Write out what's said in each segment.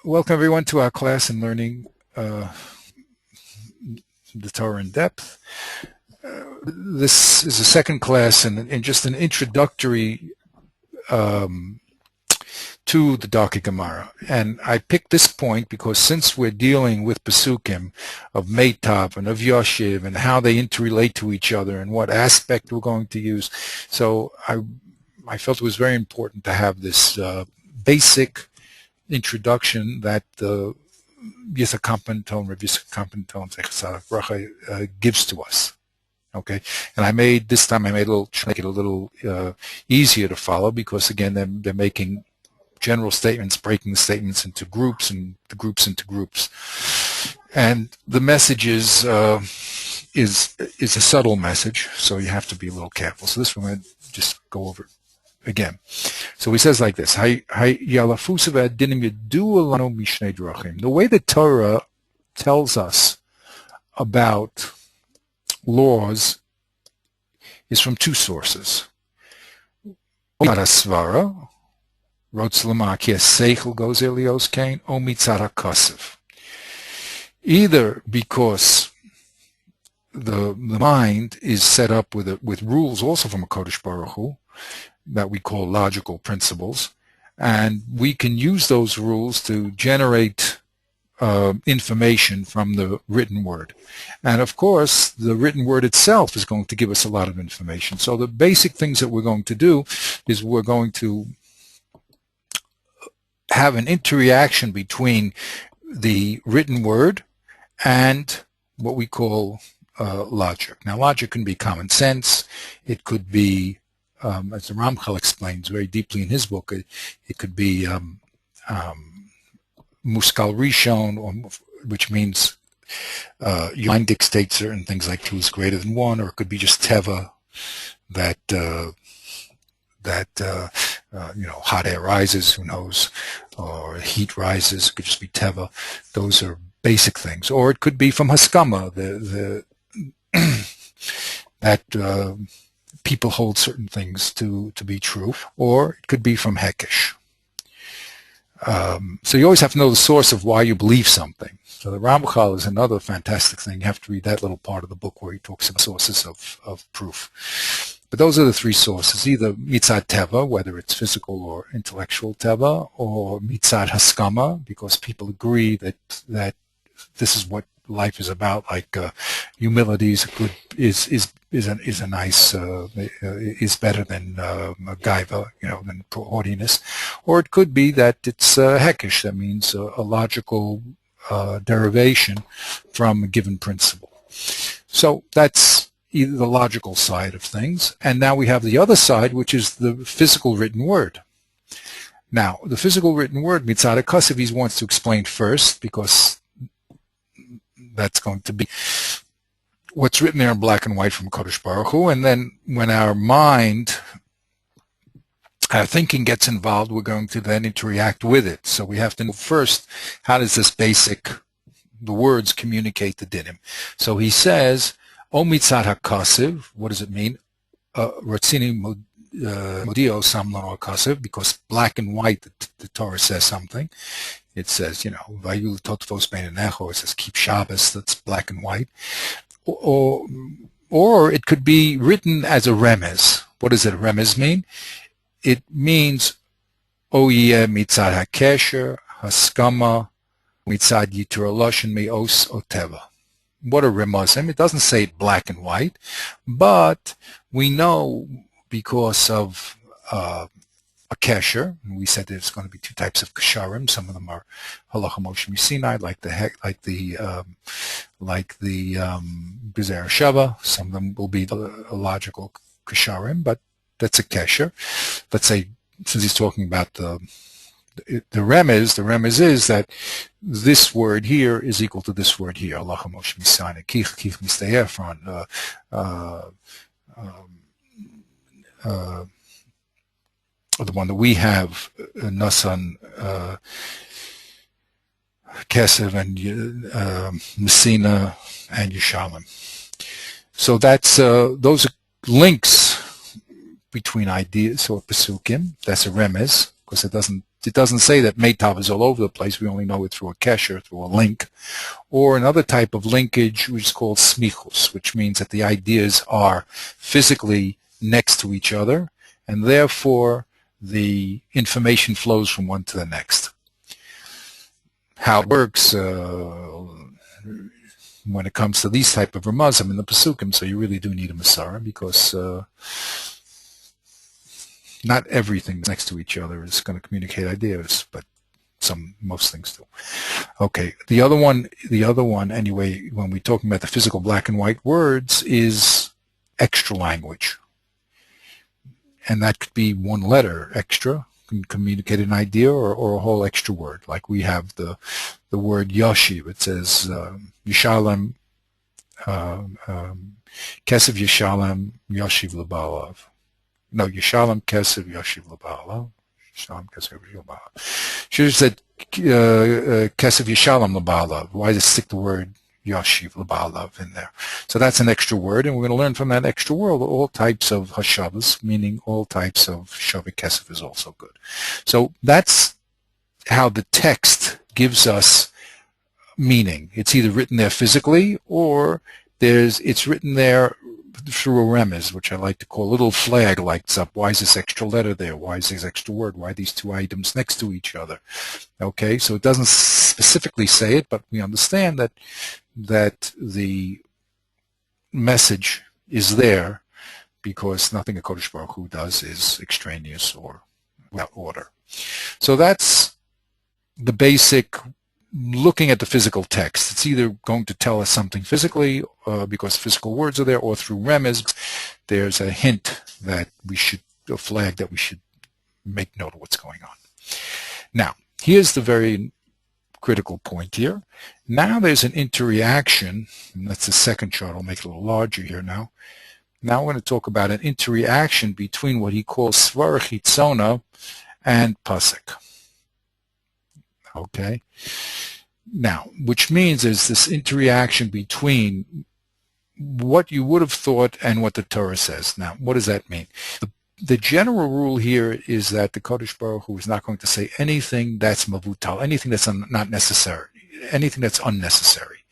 Welcome everyone to our class in learning uh, the Torah in depth. This is the second class and just an introductory um, to the Darkei Gemara. And I picked this point because since we're dealing with Pesukim of Meitav and of Yoshiv and how they interrelate to each other and what aspect we're going to use, so I felt it was very important to have this basic introduction that the Yitzhak Kampen-Tone, Rav Yitzhak Kampen-Tone gives to us. Okay, and I made to make it a little easier to follow because again they're making general statements, breaking the statements into groups and the groups into groups, and the message is a subtle message, so you have to be a little careful. So this we're going to just go over it again. So he says like this: The way the Torah tells us about laws is from two sources. Either because the mind is set up with rules also from a Kodesh Baruch Hu that we call logical principles, and we can use those rules to generate information from the written word. And of course, the written word itself is going to give us a lot of information. So the basic things that we're going to do is we're going to have an interaction between the written word and what we call logic. Now, logic can be common sense. It could be, as the Ramchal explains very deeply in his book, it could be muskal rishon, which means your mind dictates certain things like 2 is greater than 1, or it could be just teva, that hot air rises, who knows, or heat rises, it could just be teva. Those are basic things. Or it could be from haskama, that people hold certain things to be true, or it could be from hekesh. So you always have to know the source of why you believe something. So the Ramchal is another fantastic thing. You have to read that little part of the book where he talks about sources of proof. But those are the three sources: either mitzad teva, whether it's physical or intellectual teva, or mitzad haskama, because people agree that this is what life is about, like humility is better than gaiva, than haughtiness. Or it could be that it's hekesh, that means a logical derivation from a given principle. So that's either the logical side of things, and now we have the other side, which is the physical written word. Now, the physical written word, mitzad HaKasav, he wants to explain first, because that's going to be what's written there in black and white from Kodesh Baruch Hu, and then when our thinking gets involved, we're going to then interact with it. So we have to know first, how does the words communicate the dinim? So he says, O mitzad HaKasav, what does it mean? Ratzini modio samlan HaKasav, because black and white, the Torah says something. It says, Vayul totvos beinenecho, it says keep Shabbos, that's black and white. Or it could be written as a remez. What does a remez mean? It means Oyeh mitzad hakesher, haskama, mitzad yitur loshen me'os oteva. What a remazim. It doesn't say it black and white, but we know because of a kesher, and we said there's going to be 2 types of kesharim. Some of them are halacha Moshe Sinai, like the Gezer Shava. Some of them will be a logical kesharim, but that's a kesher. Let's say, since he's talking about the remez is that this word here is equal to this word here. Halacha Moshe Sinai, kich mistayefron. The one that we have, Nasan, Kesev, and Messina, and Yeshalem. So that's those are links between ideas or pesukim. That's a remez, because it doesn't it doesn't say that Meitav is all over the place. We only know it through a kesher, through a link, or another type of linkage which is called smichus, which means that the ideas are physically next to each other, and therefore the information flows from one to the next. How it works when it comes to these type of ramazim in the Pesukim, so you really do need a Masara, because not everything next to each other is going to communicate ideas, but most things do. Okay, the other one anyway, when we're talking about the physical black and white words, is extra language. And that could be one letter extra, can communicate an idea, or a whole extra word. Like we have the word Yashiv. It says Yishalem, Kesev Yishalem Yashiv L'Ba'alav. No, Yishalem Kesev Yashiv L'Ba'alav. Yishalem Kesev Yashiv L'Ba'alav. Should have said Kesev Yishalem L'Ba'alav. Why does it stick the word Yashiv L'Ba'alav in there? So that's an extra word, and we're going to learn from that extra word all types of hashavas, meaning all types of shavik kesef is also good. So that's how the text gives us meaning. It's either written there physically, or it's written there through a remez, which I like to call a little flag lights up. Why is this extra letter there? Why is this extra word? Why are these two items next to each other? Okay, so it doesn't specifically say it, but we understand that the message is there because nothing a Kodesh Baruch Hu does is extraneous or without order. So that's the basic looking at the physical text. It's either going to tell us something physically because physical words are there, or through remez, there's a hint that a flag that we should make note of what's going on. Now, here's the very critical point here. Now there's an interreaction, and that's the second chart. I'll make it a little larger here now. Now we're going to talk about an interreaction between what he calls Svar Chitzona and Pasuk. Okay? Now, which means there's this interreaction between what you would have thought and what the Torah says. Now, what does that mean? The general rule here is that the Kodesh Baruch Hu is not going to say anything that's mavutal, anything that's not necessary, anything that's unnecessary.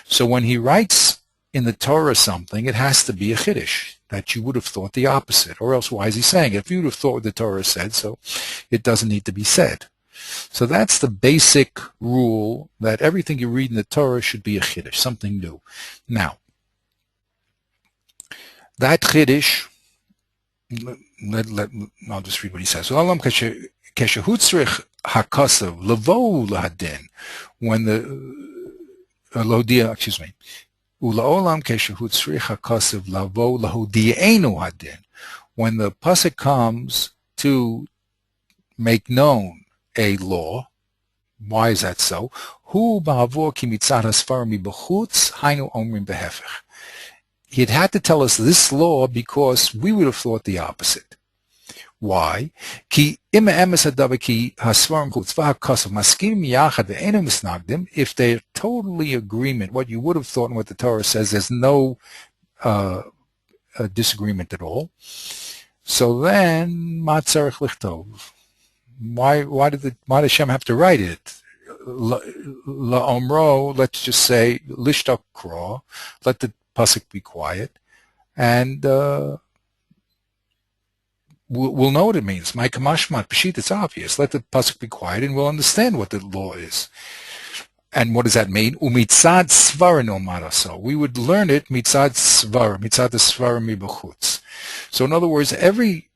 So when he writes in the Torah something, it has to be a chiddush, that you would have thought the opposite, or else why is he saying it? If you would have thought what the Torah said, so it doesn't need to be said. So that's the basic rule, that everything you read in the Torah should be a chiddush, something new. Now, that chiddush, I'll just read what he says. When the when the pasuk comes to make known a law, why is that so? He'd had to tell us this law because we would have thought the opposite. Why? If they're totally agreement, what you would have thought and what the Torah says, there's no disagreement at all. So then, why did Hashem have to write it? La'omro, let's just say, lishtak kra, let the pasuk be quiet, and we'll know what it means. My kamashmat peshit, it's obvious. Let the pasuk be quiet, and we'll understand what the law is. And what does that mean? Umitzad svarin omaraso. We would learn it mitzad svar, mitzad svarim mibachutz. So in other words, every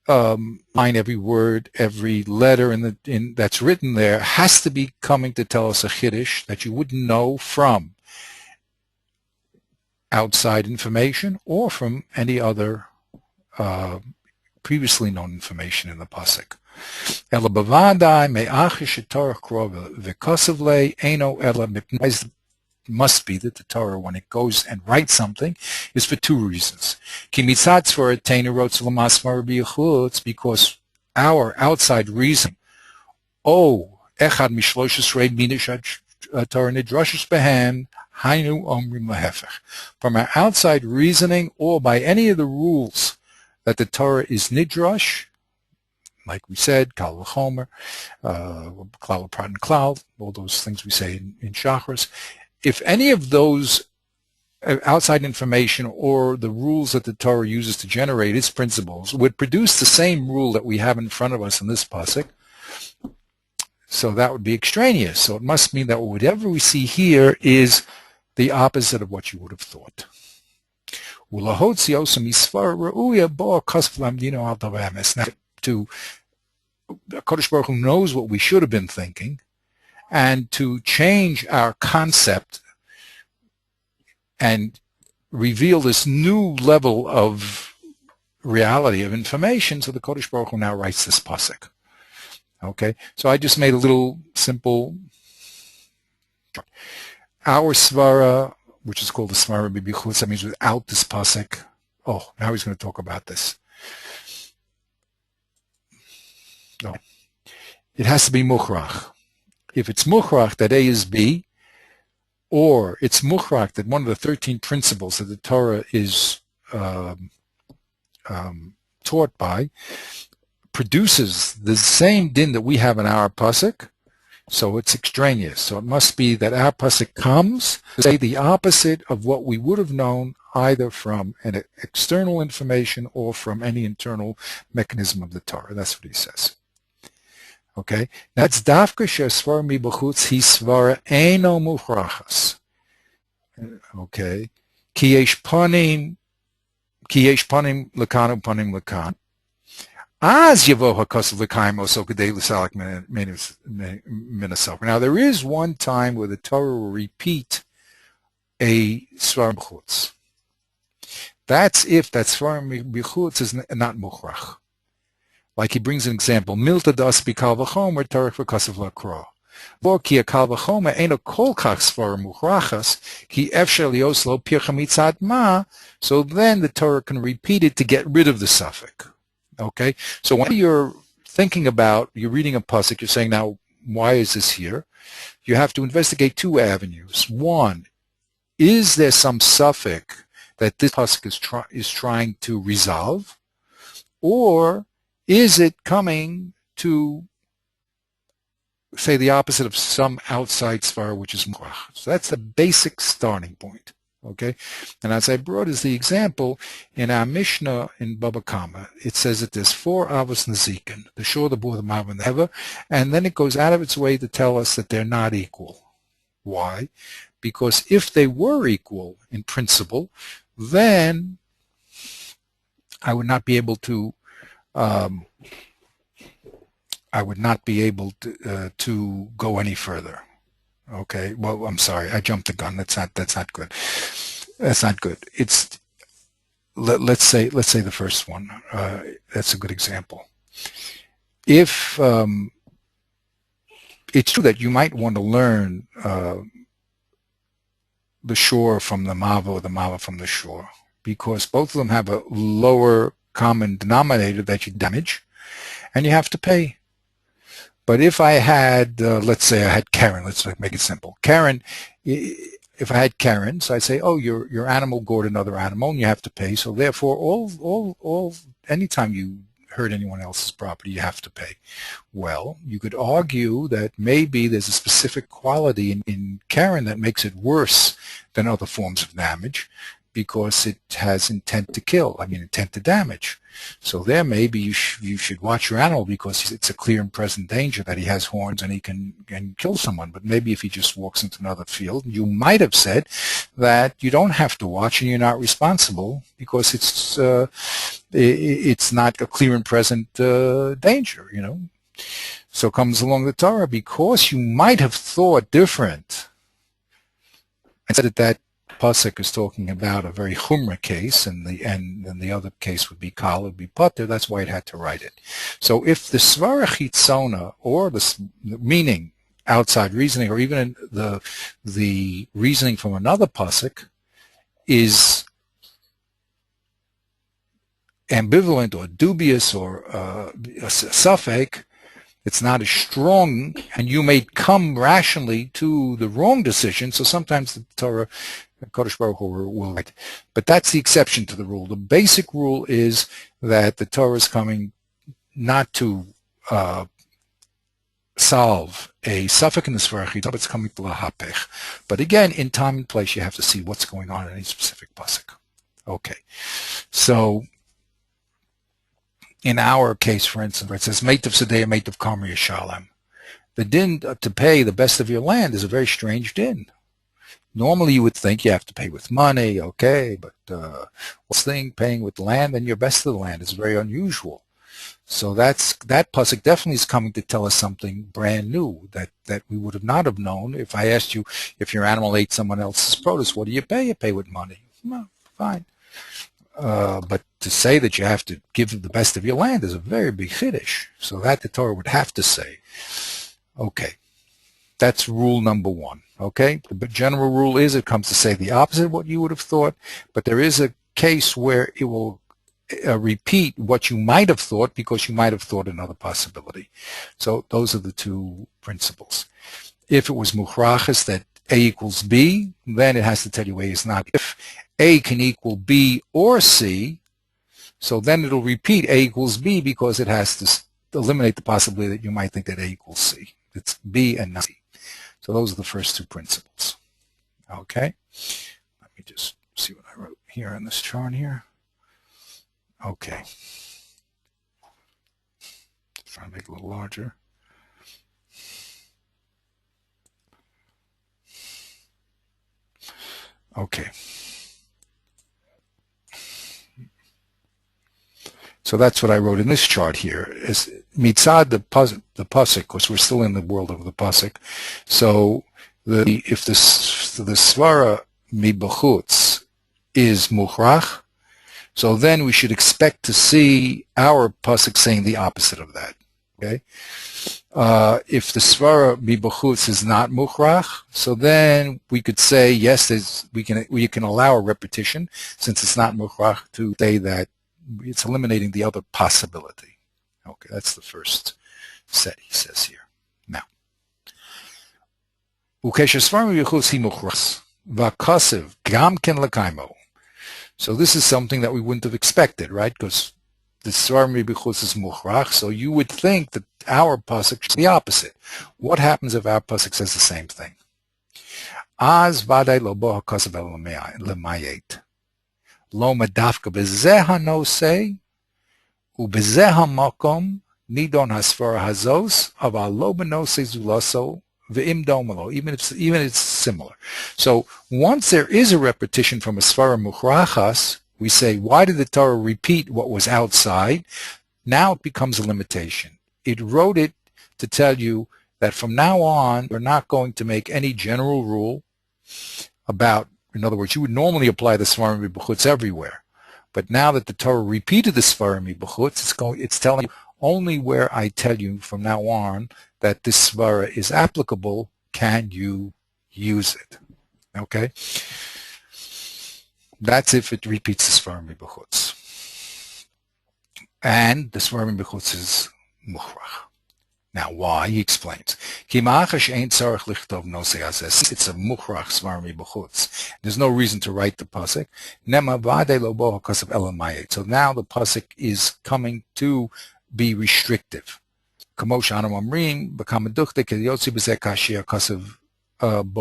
line, every word, every letter that's written there has to be coming to tell us a chiddush that you wouldn't know from outside information or from any other previously known information in the pasuk. Must be that the Torah, when it goes and writes something, is for two reasons. Because our outside reason, from our outside reasoning, or by any of the rules that the Torah is nidrash, like we said, kal v'chomer, klal prat and klal, all those things we say in Shachris. If any of those outside information or the rules that the Torah uses to generate its principles would produce the same rule that we have in front of us in this pasuk, so that would be extraneous. So it must mean that whatever we see here is the opposite of what you would have thought. Now, to Kodesh Baruch Hu knows what we should have been thinking, and to change our concept and reveal this new level of reality of information, so the Kodesh Baruch Hu now writes this pasuk. Okay, so I just made a little simple. Our svara, which is called the svara b23, that means without this pasuk. Oh, now he's going to talk about this. No, it has to be mukhrach. If it's mukhrach that A is B, or it's mukhrach that one of the 13 principles that the Torah is taught by produces the same din that we have in our pasuk, so it's extraneous. So it must be that our pasuk comes to say the opposite of what we would have known either from an external information or from any internal mechanism of the Torah. That's what he says. Okay, that's dafka she'asvar mi b'chutz hi svara eino mukhrachas. Okay, ki yesh panim lekan upanim lekan. Az yavo hakasav l'kaim oso kedei l'salak minasof. Now there is one time where the Torah will repeat a svara b'chutz. That's if that svara b'chutz is not mukhrach. Like he brings an example, milta das bi kal v'chomer tarek v'kasav l'kra. Lo ki a kal v'chomer eino kol kach svara mukhrachas ki efshar lioslo pircha mitzad ma. So then the Torah can repeat it to get rid of the suffix. Okay, so when you're thinking about, you're reading a pasuk, you're saying, now, why is this here? You have to investigate two avenues. One, is there some suffix that this pasuk is trying to resolve? Or is it coming to say the opposite of some outside svara, which is mukhrach? So that's the basic starting point. Okay, and as I brought as the example, in our Mishnah in Baba Kama, it says that there's 4 avos nezikin, the shor, the bor, the mav, and the hever, and then it goes out of its way to tell us that they're not equal. Why? Because if they were equal in principle, then I would not be able to to go any further. Okay, well, I'm sorry, I jumped the gun. That's not good. That's not good. It's let's say the first one. That's a good example. If it's true that you might want to learn the shore from the mava or the mava from the shore, because both of them have a lower common denominator that you damage, and you have to pay. But if I had, let's say I had Karen, let's make it simple. Karen, if I had Karen, so I'd say, oh, your animal gored another animal and you have to pay. So therefore, anytime you hurt anyone else's property, you have to pay. Well, you could argue that maybe there's a specific quality in Karen that makes it worse than other forms of damage, because it has intent to kill, intent to damage. So there maybe you should watch your animal, because it's a clear and present danger that he has horns and he can kill someone. But maybe if he just walks into another field, you might have said that you don't have to watch and you're not responsible, because it's not a clear and present danger, So comes along the Torah, because you might have thought different, and said that pasuk is talking about a very chumrah case, and the other case would be kal, would be pater. That's why it had to write it. So if the svara chitzona, or the meaning outside reasoning, or even the reasoning from another pasuk, is ambivalent or dubious or a suffix, it's not as strong, and you may come rationally to the wrong decision. So sometimes the Torah, Kodesh Baruch Hu will write. But that's the exception to the rule. The basic rule is that the Torah is coming not to solve a suffix in the Svarach, it's coming to lahapech. But again, in time and place, you have to see what's going on in any specific pasuk. Okay, so in our case, for instance, where it says Meitav Sadeh, Meitav Karma Yishalem, the din to pay the best of your land is a very strange din. Normally, you would think you have to pay with money, okay, but this thing, paying with land and your best of the land is very unusual. So that pasuk definitely is coming to tell us something brand new that we would have not have known if I asked you if your animal ate someone else's produce. What do you pay? You pay with money. Well, fine. But to say that you have to give the best of your land is a very big chiddush. So that the Torah would have to say. Okay, that's rule number one. Okay, the general rule is it comes to say the opposite of what you would have thought, but there is a case where it will repeat what you might have thought because you might have thought another possibility. So those are the two principles. If it was muchrachas that A equals B, then it has to tell you A is not. If A can equal B or C, so then it'll repeat A equals B because it has to eliminate the possibility that you might think that A equals C. It's B and not C. So those are the first two principles. Okay? Let me just see what I wrote here on this chart here. Okay. Trying to make it a little larger. Okay. So that's what I wrote in this chart here. Is mitzad the pasuk, because we're still in the world of the pasuk. So if the svara mibachutz is muchrach, so then we should expect to see our pasuk saying the opposite of that. Okay. If the svara mibachutz is not muchrach, so then we could say yes, we can allow a repetition since it's not muchrach to say that it's eliminating the other possibility. Okay, that's the first set he says here. Now, so this is something that we wouldn't have expected, right? Because the svarmi b'chutz is muchrach, so you would think that our pasuk is the opposite. What happens if our pasuk says the same thing? Az vaday lo bo hakasav lemayet. Lo medafka bezeh hanosei ubezeh hamakom nidon hasvara hazos aval lo benosei zulaso ve'im domalo. Even if it's similar. So once there is a repetition from a svara muchrachas, we say, why did the Torah repeat what was outside? Now it becomes a limitation. It wrote it to tell you that from now on, we're not going to make any general rule about. In other words, you would normally apply the Svarim B'chutz everywhere. But now that the Torah repeated the Svarim B'chutz, it's telling you only where I tell you from now on that this Svara is applicable, can you use it. Okay? That's if it repeats the Svarim B'chutz. And the Svarim B'chutz is Mukhrach. Now, why? He explains. It's a muchrach svarmi b'chutz. There's no reason to write the pasuk. So now the pasuk is coming to be restrictive. Bo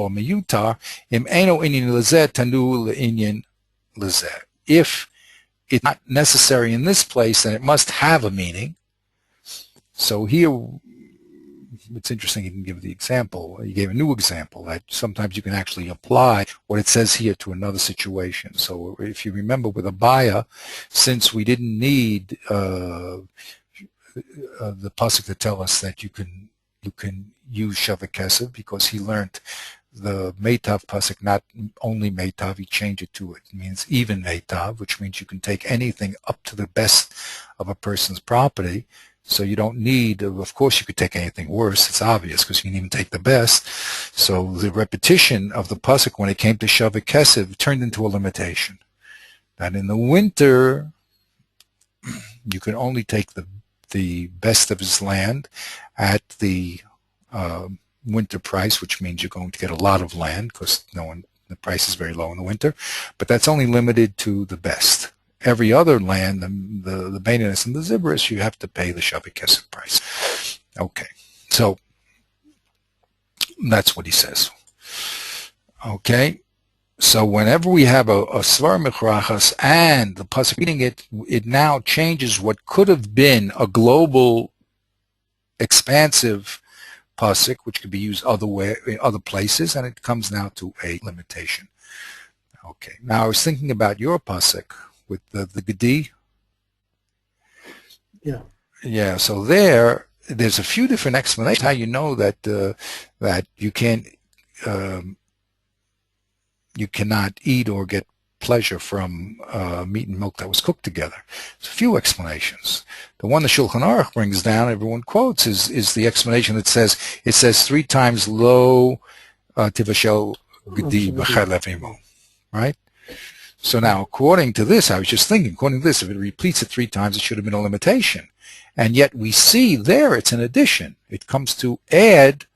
miyutar im eno inyan lezeh tanu le'inyan lezeh. If it's not necessary in this place, then it must have a meaning. So here, it's interesting he can give the example. He gave a new example that sometimes you can actually apply what it says here to another situation. So if you remember with Abaya, since we didn't need the pasuk to tell us that you can use Shavak Kesef because he learned the Meitav pasuk, not only Meitav, he changed it to it means even Meitav, which means you can take anything up to the best of a person's property. So you don't need, of course you could take anything worse, it's obvious, because you can even take the best. So the repetition of the pasuk when it came to Shavak Kesef turned into a limitation. That in the winter, you can only take the best of his land at the winter price, which means you're going to get a lot of land, because the price is very low in the winter, but that's only limited to the best. Every other land, the Beinonus and the Zibris, you have to pay the Shavak Kesef price. Okay, so that's what he says. Okay, so whenever we have a svar mechrachas and the pasuk reading it, it now changes what could have been a global, expansive pasuk, which could be used in other places, and it comes now to a limitation. Okay, now I was thinking about your pasuk with the gedi. Yeah. Yeah, so there's a few different explanations how you know that that you can't you cannot eat or get pleasure from meat and milk that was cooked together. There's a few explanations. The one the Shulchan Aruch brings down, everyone quotes, is the explanation that says, it says 3 times lo tivashel gedi b'chalev imo, right? So now, according to this, I was just thinking, according to this, if it repeats it 3 times, it should have been a limitation. And yet we see there it's an addition. It comes to add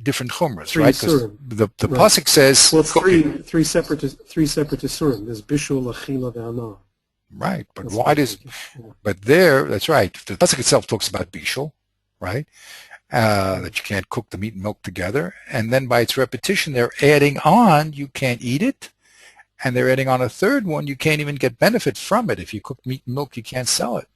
different chumras, right? Because the pasuk says, well, it's three separate isurim. There's bishul, achila, ve'ana. Right, but that's why does? But there, that's right. The pasuk itself talks about bishul, right? That you can't cook the meat and milk together, and then by its repetition, they're adding on you can't eat it, and they're adding on a third one you can't even get benefit from it. If you cook meat and milk, you can't sell it.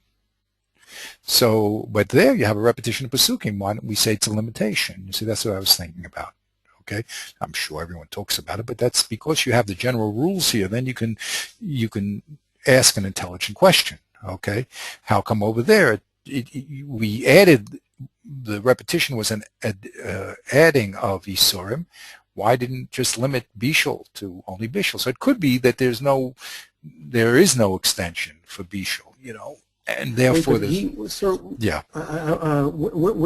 So, but there you have a repetition of pasukim. Why don't we say it's a limitation? You see, that's what I was thinking about. Okay, I'm sure everyone talks about it, but that's because you have the general rules here. Then you can ask an intelligent question. Okay, how come over there we added the repetition was an adding of isurim? Why didn't just limit bishul to only bishul? So it could be that there is no extension for bishul. And therefore, where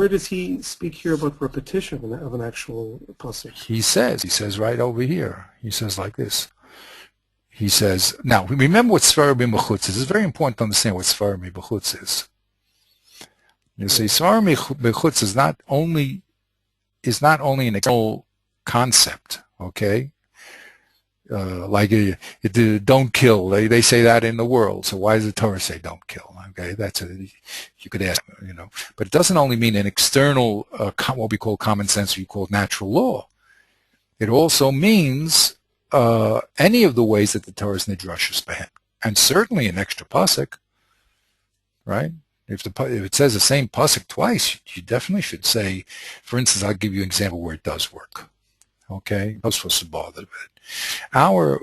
does he speak here about repetition of an actual pasuk? He says right over here. He says like this. He says, now remember what Sfar b'chutz is. It's very important to understand what Sfar b'chutz is. You see, Sfar b'chutz is not only an external concept. Okay. Like don't kill. They say that in the world. So why does the Torah say don't kill? Okay, you could ask, but it doesn't only mean an external, what we call common sense, or you call natural law. It also means any of the ways that the Torah is nidrashus behem, and certainly an extra pasuk, right? If it says the same pasuk twice, you definitely should say, for instance, I'll give you an example where it does work. Okay, I'm not supposed to bother with it. Our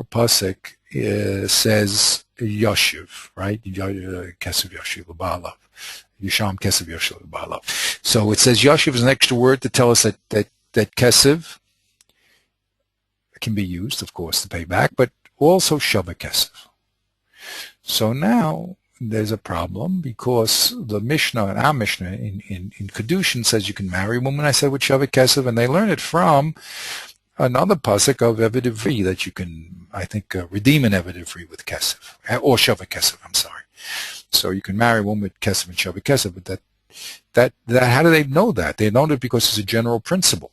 pasuk says yashiv, right? Kesev yashiv l'ba'alav. Yisham kesev yashiv l'ba'alav. So it says yashiv is an extra word to tell us that kesev can be used, of course, to pay back, but also shava kesev. So now there's a problem because the Mishnah, our Mishnah in Kedushin says you can marry a woman, I said, with shava kesev, and they learn it from another pasuk of Eved Ivri that you can, I think, redeem an Eved Ivri with Kesef, or Shava Kesef, I'm sorry. So you can marry a woman with Kesef and Shava Kesef, but that how do they know that? They know it because it's a general principle.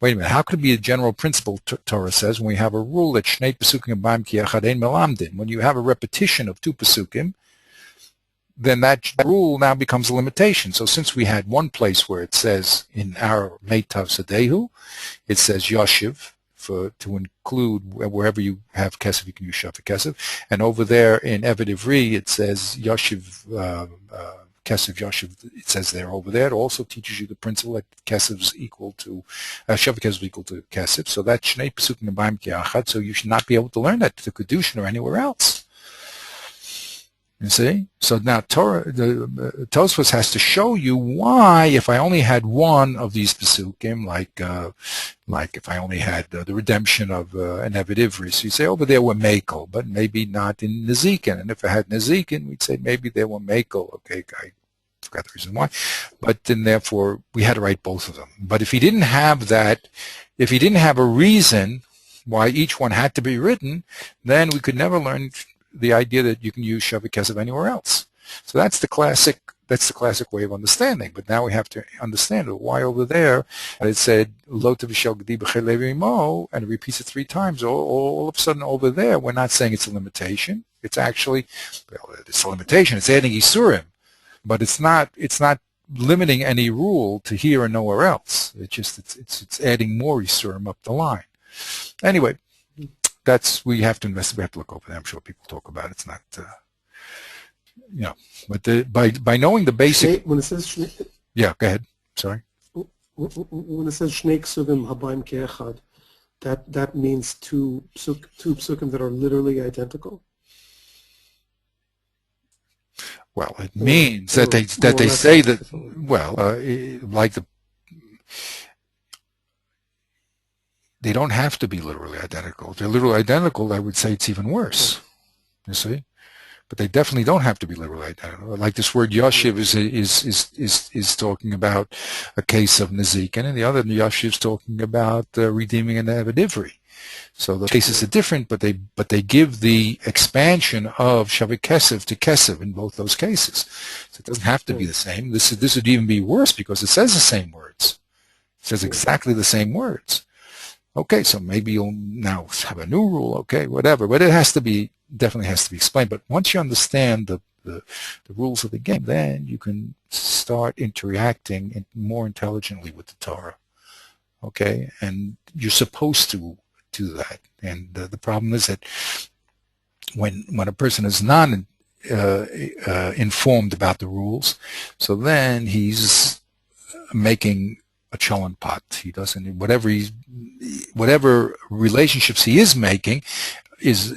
Wait a minute, how could it be a general principle, Torah says, when we have a rule that Shnei Pesukim B'Aim Ki Echad Ein Melamdin? When you have a repetition of 2 Pesukim, then that rule now becomes a limitation. So since we had one place where it says in our Meitav Sadehu, it says Yashiv to include wherever you have Kesef, you can use Shava Kesef. And over there in Eved Ivri, it says Yashiv, Kesef Yashiv, it says there over there. It also teaches you the principle that Kesef is equal to, Shava Kesef is equal to Kesef. So that's Shnei Pesukim B'Aim Ki Echad, so you should not be able to learn that to Kedushin or anywhere else. You see? So now Tosfos has to show you why, if I only had one of these Pesukim, like if I only had the redemption of an Eved Ivri, so you say over there were Makel, but maybe not in Nezikin. And if I had Nezikin, we'd say maybe there were Makel. Okay, I forgot the reason why. But then therefore, we had to write both of them. But if he didn't have that, if he didn't have a reason why each one had to be written, then we could never learn the idea that you can use Shava Kesef anywhere else. So that's the classic way of understanding. But now we have to understand why over there it said Lo Tevishel Gedi B'Chelev Imo, and it repeats it 3 times. All of a sudden over there, we're not saying it's a limitation. It's actually, well, it's a limitation. It's adding Isurim, but it's not limiting any rule to here and nowhere else. It's adding more Yisurim up the line. Anyway, we have to investigate. We have to look over that. I'm sure people talk about it. It's not, but by knowing the basic. When it says yeah, go ahead. Sorry. When it says Shnei Ksuvim Habayim Ke'echad, that means two psukim that are literally identical. Well, it means that they say that. Well, they don't have to be literally identical. If they're literally identical, I would say it's even worse. You see, but they definitely don't have to be literally identical. Like this word yashiv is talking about a case of nezikin, and the other yashiv is talking about redeeming an eved ivri. So the cases are different, but they give the expansion of shavik kesev to kesev in both those cases. So it doesn't have to be the same. This would even be worse because it says the same words. It says exactly the same words. Okay, so maybe you'll now have a new rule. Okay, whatever, but it definitely has to be explained. But once you understand the rules of the game, then you can start interacting more intelligently with the Torah. Okay, and you're supposed to do that. And the problem is that when a person is not informed about the rules, so then he's making a cholent pot. He doesn't, whatever relationships he is making is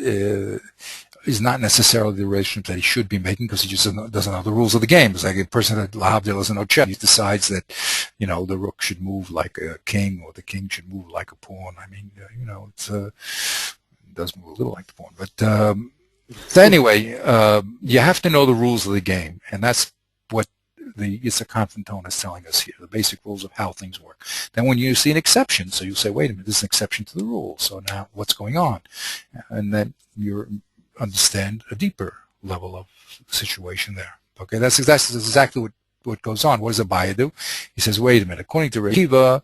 not necessarily the relationship that he should be making because he just doesn't know the rules of the game. It's like a person that doesn't know chess. He decides that, the rook should move like a king or the king should move like a pawn. I mean, it does move a little like the pawn. But so anyway, you have to know the rules of the game, and that's what the Yitzhak Confantone is telling us here, the basic rules of how things work. Then when you see an exception, so you say, wait a minute, this is an exception to the rule, so now what's going on? And then you understand a deeper level of situation there. Okay, that's exactly what goes on. What does Abaya do? He says, wait a minute, according to Rekiva,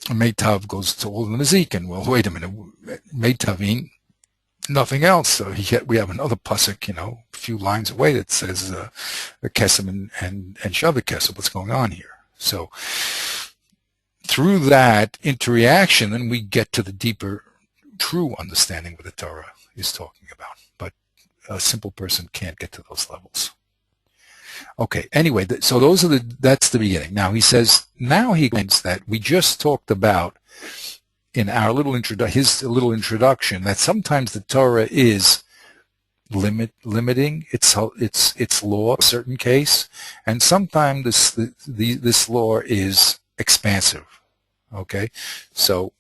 Meitav goes to all the Nezikin. Well, wait a minute, Meitavin, nothing else. So we have another pasuk, a few lines away that says Kesem and Shavik Kesem. What's going on here? So through that interaction, then we get to the deeper, true understanding what the Torah is talking about. But a simple person can't get to those levels. Okay. Anyway, so that's the beginning. Now he explains that we just talked about in our his little introduction that sometimes the Torah is limiting its law, a certain case, and sometimes this law is expansive. Okay, so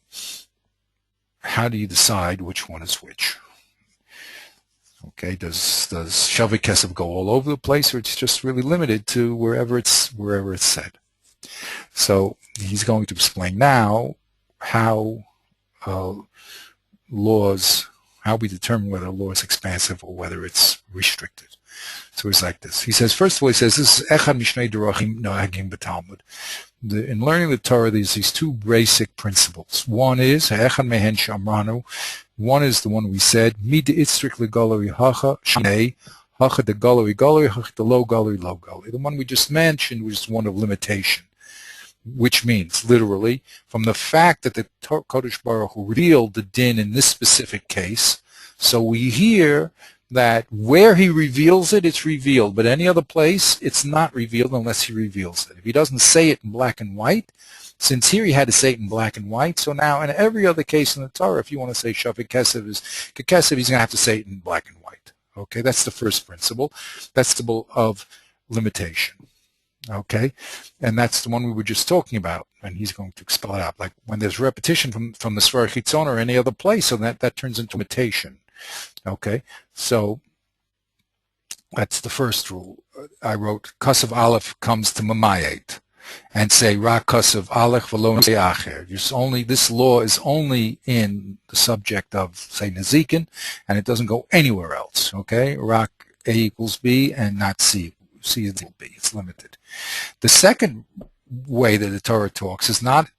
how do you decide which one is which? Okay, does Shavik Kesef go all over the place, or it's just really limited to wherever it's said? So he's going to explain now how how we determine whether a law is expansive or whether it's restricted. So it's like this. He says, first of all, this is Echad Mishnei Derachim Nohagim b'Talmud. In learning the Torah, there's these two basic principles. One is Echad Mehen Shamranu. One is the one we said, Mid Itzrik Legaloi Hacha Shnei Hacha de Galoi Galoi Hacha de Lo Galoi Lo Galoi. The one we just mentioned was one of limitation, which means, literally, from the fact that the Kodesh Baruch Hu revealed the din in this specific case, so we hear that where he reveals it, it's revealed, but any other place, it's not revealed unless he reveals it. If he doesn't say it in black and white, since here he had to say it in black and white, so now in every other case in the Torah, if you want to say Shavik Kesef is Kesef, he's going to have to say it in black and white. Okay, that's the first principle. That's the principle of limitation. Okay, and that's the one we were just talking about, and he's going to spell it out. Like when there's repetition from the Svar Chitzon or any other place, so that turns into imitation. Okay, so that's the first rule. I wrote Kasav Aleph comes to Mamayet, and say Ra Kasav Aleph V'lo Acher. This law is only in the subject of, say, Nezikin, and it doesn't go anywhere else. Okay, Ra A equals B and not C. C is B. It's limited. The second way that the Torah talks is not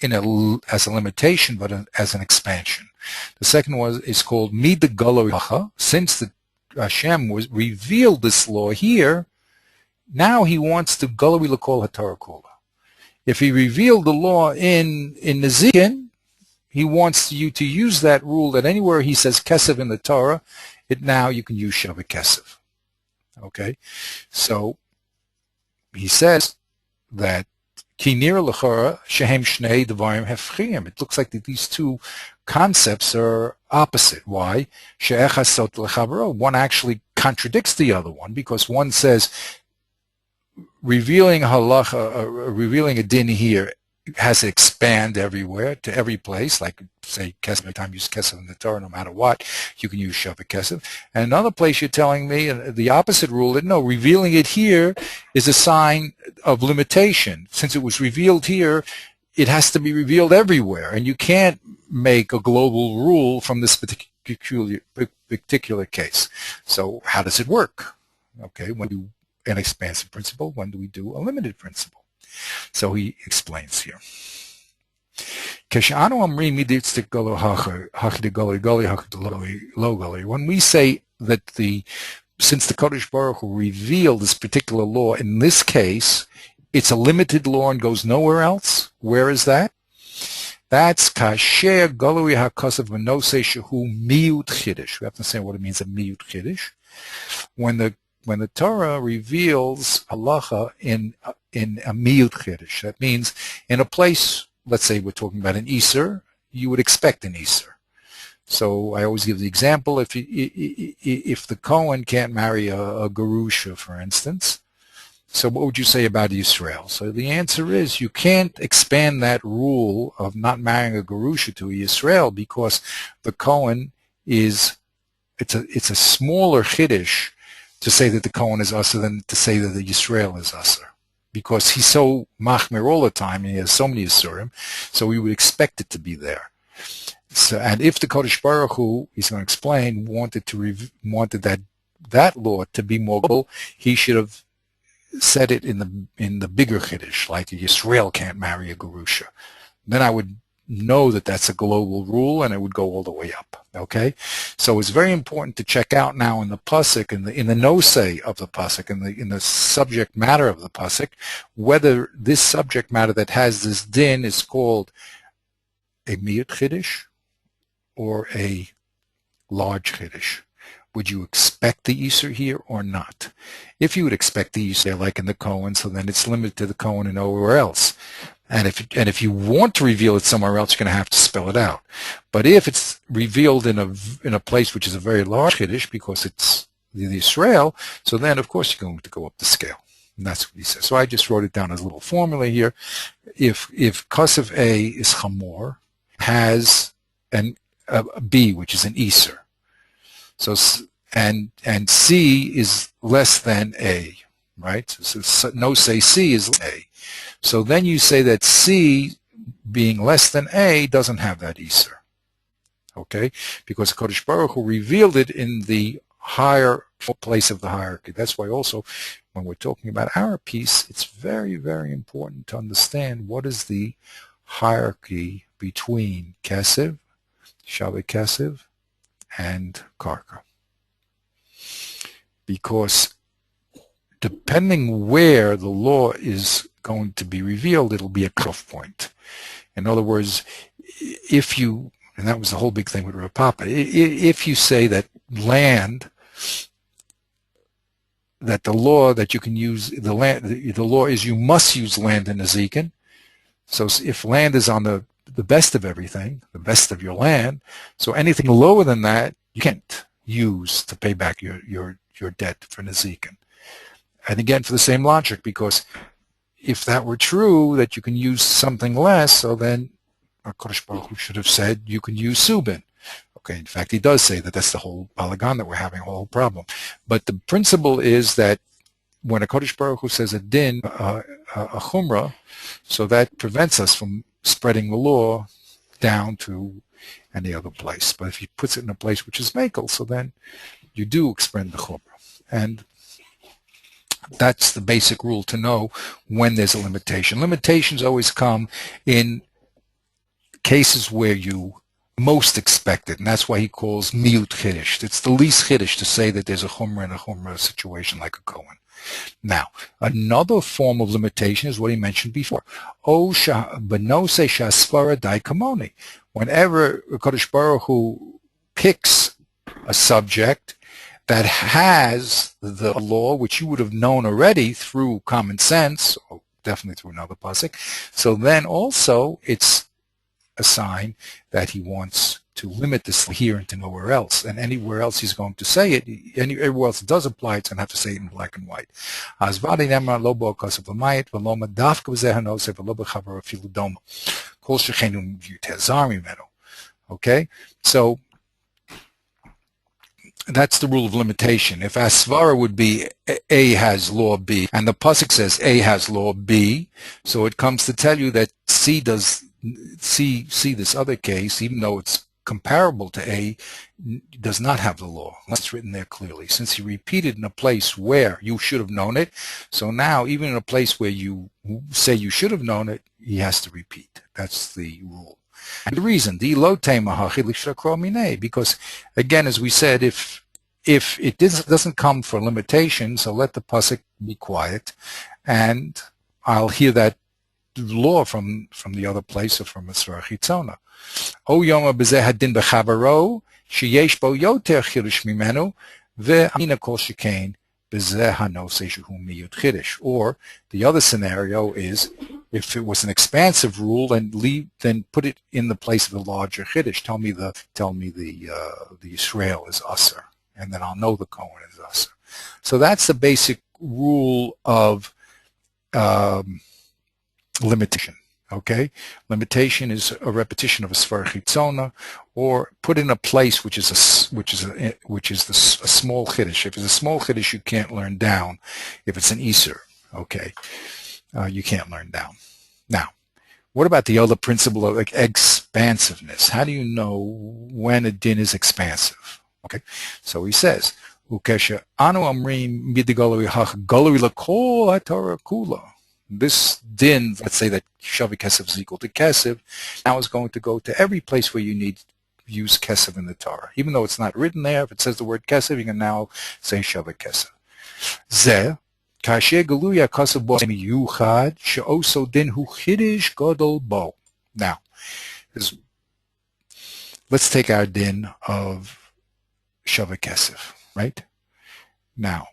as a limitation, but as an expansion. The second one is called Mid Galo. Since the Hashem revealed this law here, Now he wants to Galawi L'Kol HaTorah Kula. If he revealed the law in Nezikin, he wants you to use that rule that anywhere he says Kesev in the Torah, now you can use Shavah Kesev. Okay? So he says that Kinir L'Chora Shehem Shnei Devarim Hefchiyim. It looks like that these two concepts are opposite. Why? She'echad Sot L'Chavaro. One actually contradicts the other one, because one says revealing halacha, revealing a din here has to expand everywhere to every place, like say Kesef, every time you use Kesef in the Torah, no matter what, you can use Shavah Kesef. And another place you're telling me the opposite rule, that no, revealing it here is a sign of limitation. Since it was revealed here, it has to be revealed everywhere, and you can't make a global rule from this particular case. So how does it work? Okay, when do an expansive principle, when do we do a limited principle? So he explains here. When we say that since the Kodesh Baruch Hu revealed this particular law, in this case, it's a limited law and goes nowhere else. Where is that? That's kasher galui hakasav v'nosei shehu miyut chiddush. We have to say what it means, a miyut chiddush. When the Torah reveals halacha in a miyut chiddush, that means in a place, let's say we're talking about an Iser, you would expect an Iser. So I always give the example, if the Kohen can't marry a Gerusha, for instance, so what would you say about Yisrael? So the answer is you can't expand that rule of not marrying a Gerusha to a Yisrael, because the Kohen it's a smaller chiddush to say that the Kohen is usher than to say that the Yisrael is usher, because he's so machmir all the time and he has so many Yisurim, so we would expect it to be there. So, and if the Kodesh Baruch Hu, he's going to explain, wanted that law to be more global, he should have said it in the bigger chiddush, like Yisrael can't marry a Gerusha. Then I would know that that's a global rule, and it would go all the way up. Okay, so it's very important to check out now in the pasuk, in the nosei of the pasuk, in the subject matter of the pasuk, whether this subject matter that has this din is called a miyut chiddush or a large chiddush. Would you expect the Iser here or not? If you would expect the Iser, like in the Kohen, so then it's limited to the Kohen and nowhere else. And if you want to reveal it somewhere else, you're going to have to spell it out. But if it's revealed in a place which is a very large Kiddush, because it's the Israel, so then of course you're going to go up the scale. And that's what he says. So I just wrote it down as a little formula here. If Kosev A is Chamor, has a B, which is an Iser. So and C is less than A, right? So no say C is A. So then you say that C, being less than A, doesn't have that Iser. Okay? Because Kodesh Baruch Hu revealed it in the higher place of the hierarchy. That's why also when we're talking about our piece, it's very, very important to understand what is the hierarchy between Kesev, Shavah Kesev, and Karka. Because depending where the law is going to be revealed, it'll be a cutoff point. In other words, if you, and that was the whole big thing with Rav Papa, if you say that land, that the law that you can use, the law is you must use land in Ezekiel. So if land is on the best of everything, the best of your land, so anything lower than that, you can't use to pay back your debt for Ezekiel. And again, for the same logic, because if that were true, that you can use something less, so then HaKadosh Baruch Hu should have said you can use Subin. Okay, in fact, he does say that that's the whole balagan that we're having, a whole problem. But the principle is that when HaKadosh Baruch Hu says a din, a chumrah, so that prevents us from spreading the law down to any other place. But if he puts it in a place which is makel, so then you do expend the chumrah. And that's the basic rule to know when there's a limitation. Limitations always come in cases where you most expect it, and that's why he calls miyut chiddush. It's the least chiddush to say that there's a chumrah in a chumrah situation like a Kohen. Now, another form of limitation is what he mentioned before. O benose shasvara daikamoni. Whenever Kodesh Baruch Hu picks a subject that has the law, which you would have known already through common sense, or definitely through another pasuk, so then also it's a sign that he wants to limit this here and to nowhere else. And anywhere else he's going to say it, everywhere else it does apply, it's going to have to say it in black and white. Okay? So that's the rule of limitation. If asvara would be A has law B, and the pasuk says A has law B, so it comes to tell you that C, this other case, even though it's comparable to A, does not have the law. It's written there clearly. Since he repeated in a place where you should have known it, so now even in a place where you say you should have known it, he has to repeat. That's the rule. And the reason, because again, as we said, if it doesn't come for limitation, so let the pasuk be quiet, and I'll hear that law from the other place or from a Svar Chitzona. O yoma b'zeh hadin b'chavaro sheyesh bo yoter chidush mimenu ve'amina kol shekain b'zeh hanoseh shehu miyut chidush. Or the other scenario is if it was an expansive rule, then put it in the place of the larger chiddush. Tell me the Yisrael is usher, and then I'll know the Kohen is usher. So that's the basic rule of limitation. Okay, limitation is a repetition of a svar chitzona, or put in a place which is a small chiddush. If it's a small chiddush, you can't learn down. If it's an iser, okay, you can't learn down. Now, what about the other principle of expansiveness? How do you know when a din is expansive? Okay, so he says, "Ukesha anu amrim midigolari hach golari lakol haTorah kula." This din, let's say that shavi kesef is equal to kesef, now is going to go to every place where you need to use kesef in the Torah. Even though it's not written there, if it says the word kesef, you can now say shavi kesef. Zeh, kasher galuya kesef bo miyuchad she'oso din hu chidish gadol bo. Now, let's take our din of shavi kesef, right? Now,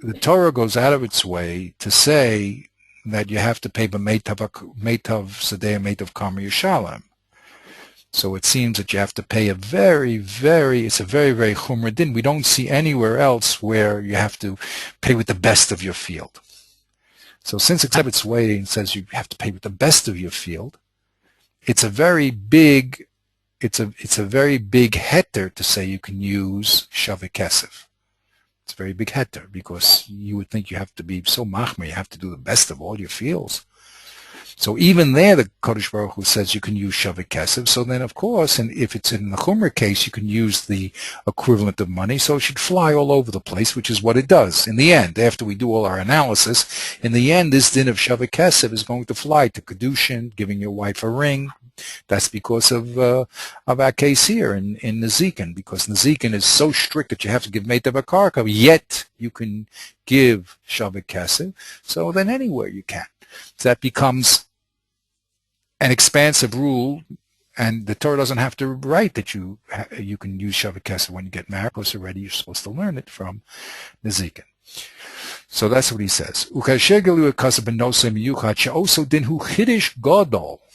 the Torah goes out of its way to say that you have to pay b'meitav sadeh meitav karma yishalem. So it seems that you have to pay it's a very, very chumra din. We don't see anywhere else where you have to pay with the best of your field. So since it's out of its way and says you have to pay with the best of your field, it's a very big heter to say you can use shavi kesef. It's a very big heter, because you would think you have to be so machmer, you have to do the best of all your fields. So even there, the Kodesh Baruch Hu says you can use shavi kesef. So then, of course, and if it's in the Chumer case, you can use the equivalent of money. So it should fly all over the place, which is what it does. In the end, after we do all our analysis, in the end, this din of shavi kesef is going to fly to kedushin, giving your wife a ring. That's because of our case here in Nezikin, because Nezikin is so strict that you have to give meitav karka, yet you can give shavi kesef. So then anywhere you can. So that becomes an expansive rule, and the Torah doesn't have to write that you can use shavi kesef when you get married, because already you're supposed to learn it from Nezikin. So that's what he says.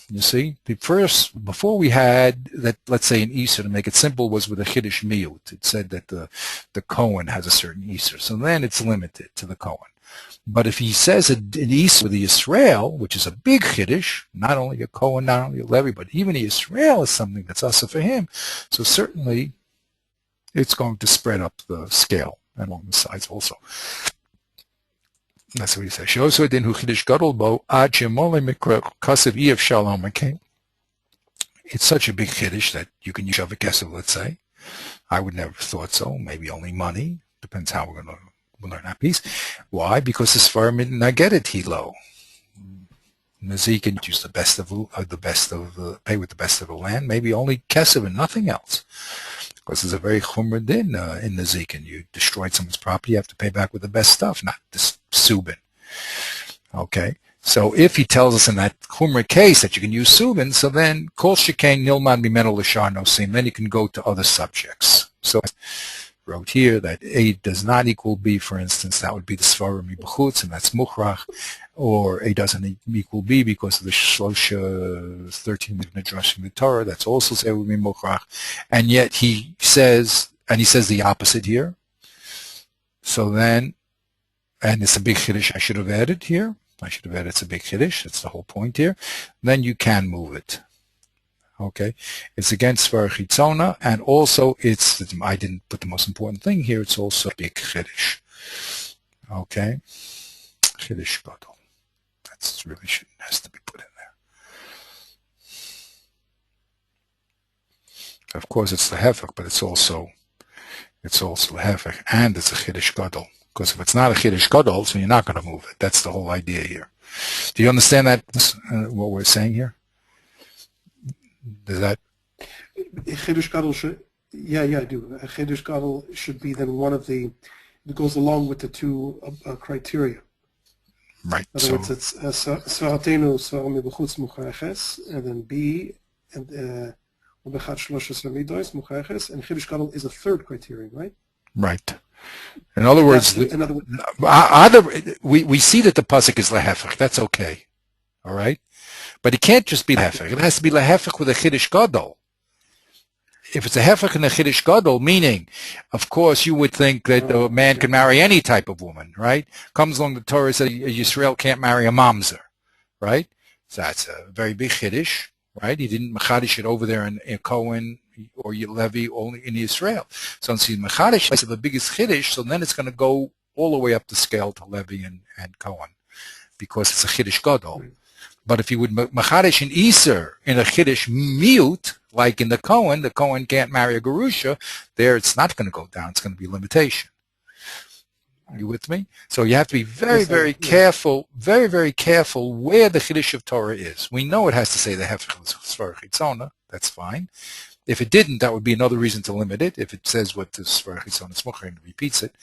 You see, before we had that, let's say an Easter, to make it simple, was with a Chiddush Miyut. It said that the Kohen has a certain Easter. So then it's limited to the Kohen. But if he says an Easter with the Yisrael, which is a big Chiddush, not only a Kohen, not only a Levi, but even the Yisrael is something that's also for him. So certainly it's going to spread up the scale and along the sides also. That's what he says. It's such a big chiddush that you can use shavi kesef, let's say. I would never have thought so. Maybe only money. Depends how we're going to learn that piece. Why? Because as far as I get it, hilo. Nezikin use pay with the best of the land. Maybe only kesef and nothing else. because there's a very chumrah din in the Zikin. You destroyed someone's property, you have to pay back with the best stuff, not this subin. Okay, so if he tells us in that chumrah case that you can use subin, so then kol shekain nilman mimenu l'shar nosim, then you can go to other subjects. So I wrote here that A does not equal B, for instance, that would be the svarim mibachutz, and that's muchrach, or A doesn't equal B because of the shlosha 13 addressing the Torah, that's also say would be muchrach, and yet he says the opposite here. So then, and it's a big chiddush I should have added here. I should have added it's a big chiddush. That's the whole point here. Then you can move it. Okay, it's against Svar Chitzona, and also it's, I didn't put the most important thing here, it's also a big chiddush. Okay, chiddush gadol. That's really has to be put in there. Of course, it's the hefech, but it's also the hefech, and it's a chiddush gadol. Because if it's not a chiddush gadol, so you're not going to move it. That's the whole idea here. Do you understand that? What we're saying here? Does that? Chiddush gadol should, yeah, I do. A chiddush gadol should be then one of the, it goes along with the two criteria. Right. In other words, it's svaratenu svarim mibachutz muchaches, and then B, and ubechat shloshes midos muchaches, and chiddush gadol is a third criterion, right? Right. In other words, we see that the pasuk is lehefech. That's okay. All right. But it can't just be lehefech. It has to be lehefech with a chiddush gadol. If it's a hefech and a chiddush gadol, meaning, of course, you would think that a man can marry any type of woman, right? Comes along the Torah says Yisrael can't marry a mamzer, right? So that's a very big chiddush, right? He didn't mechadish it over there in Cohen or Levi only in Israel. So since he's mechadish, it's the biggest chiddush, so then it's going to go all the way up the scale to Levi and Cohen because it's a chiddush gadol. But if you would machadish in Iser in a chiddush miut, like in the Cohen can't marry a Gerusha, there it's not going to go down. It's going to be limitation. Are you with me? So you have to be very, very careful where the chiddush of Torah is. We know it has to say the hefech svar chitzona. That's fine. If it didn't, that would be another reason to limit it. If it says what the svar chitzona smucher and repeats it,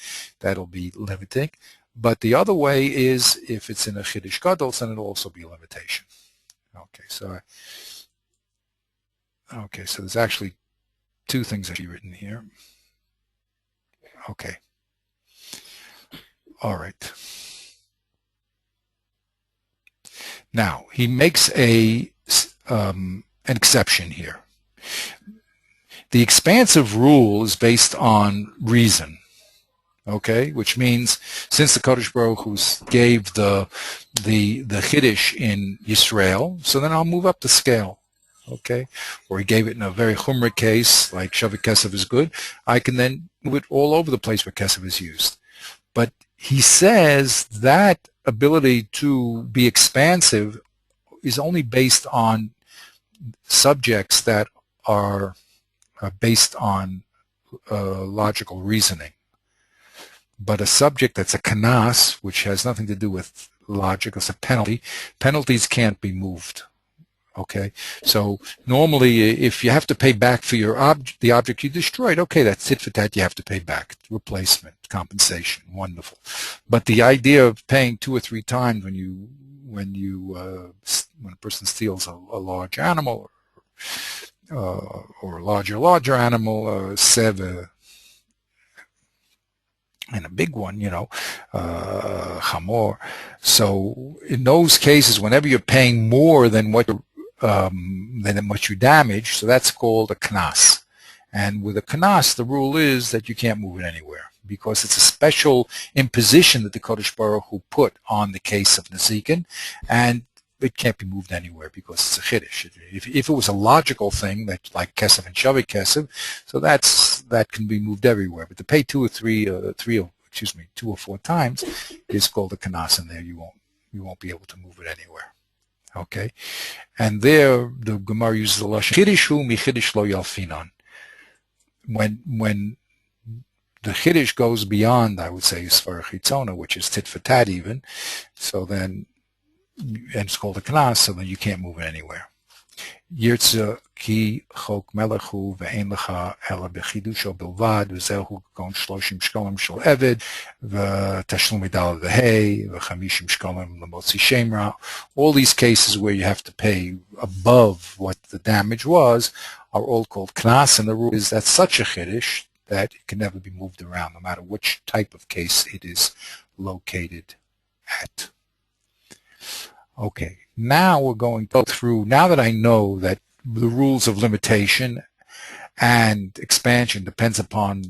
that'll be limiting. But the other way is if it's in a chiddush gadol, then it'll also be a limitation. Okay, so there's actually two things that you've written here. Okay. All right. Now he makes an exception here. The expansive rule is based on reason. Okay, which means since the Kodesh Baruch Hu gave the chiddush in Yisrael, so then I'll move up the scale. Okay, or he gave it in a very chumrah case, like Shavik Kesef is good, I can then move it all over the place where Kesef is used. But he says that ability to be expansive is only based on subjects that are based on logical reasoning. But a subject that's a kanas, which has nothing to do with logic, it's a penalty. Penalties can't be moved. Okay, so normally if you have to pay back for your the object you destroyed, okay, that's it for that. You have to pay back replacement, compensation, wonderful. But the idea of paying 2 or 3 times when a person steals a large animal or a larger animal, sev and a big one, chamor. So in those cases, whenever you're paying more than what you damage, so that's called a knas. And with a knas, the rule is that you can't move it anywhere because it's a special imposition that the Kodesh Baruch Hu put on the case of Nezikin, and it can't be moved anywhere because it's a chiddush. If it was a logical thing, that like kesef and shavik kesef, so that can be moved everywhere. But to pay 2 or 4 times is called a kanas, and there you won't be able to move it anywhere. Okay, and there the Gemara uses the lashon chiddush mi chiddush lo yalfinon. When the chiddush goes beyond, I would say, svar chitzona, which is tit for tat even, so then. And it's called a knas, so then you can't move it anywhere. Yirtze ki chok melechu ve'en lecha ela bechidusho bilvad v'zehu kon 30 shkolim shel eved v'tashlum midal v'hei v'chamishim shkolim lemotzi shemra. All these cases where you have to pay above what the damage was are all called knas, and the rule is that such a chiddush that it can never be moved around, no matter which type of case it is located at. Okay, now we're going to go through, now that I know that the rules of limitation and expansion depends upon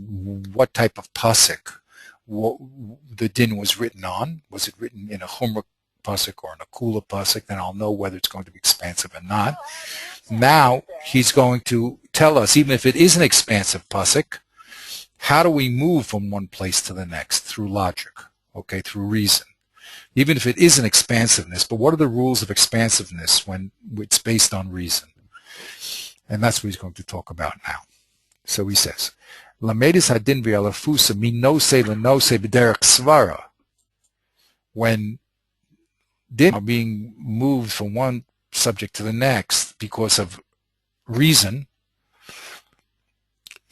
what type of pasuk the din was written on. Was it written in a chumrah pasuk or in a kula pasuk? Then I'll know whether it's going to be expansive or not. Now he's going to tell us, even if it is an expansive pasuk, how do we move from one place to the next through logic, okay, through reason? Even if it is an expansiveness, but what are the rules of expansiveness when it's based on reason? And that's what he's going to talk about now. So he says, Lamedis hadin v'alafusa minose lenose b'derech svara. When din are being moved from one subject to the next because of reason,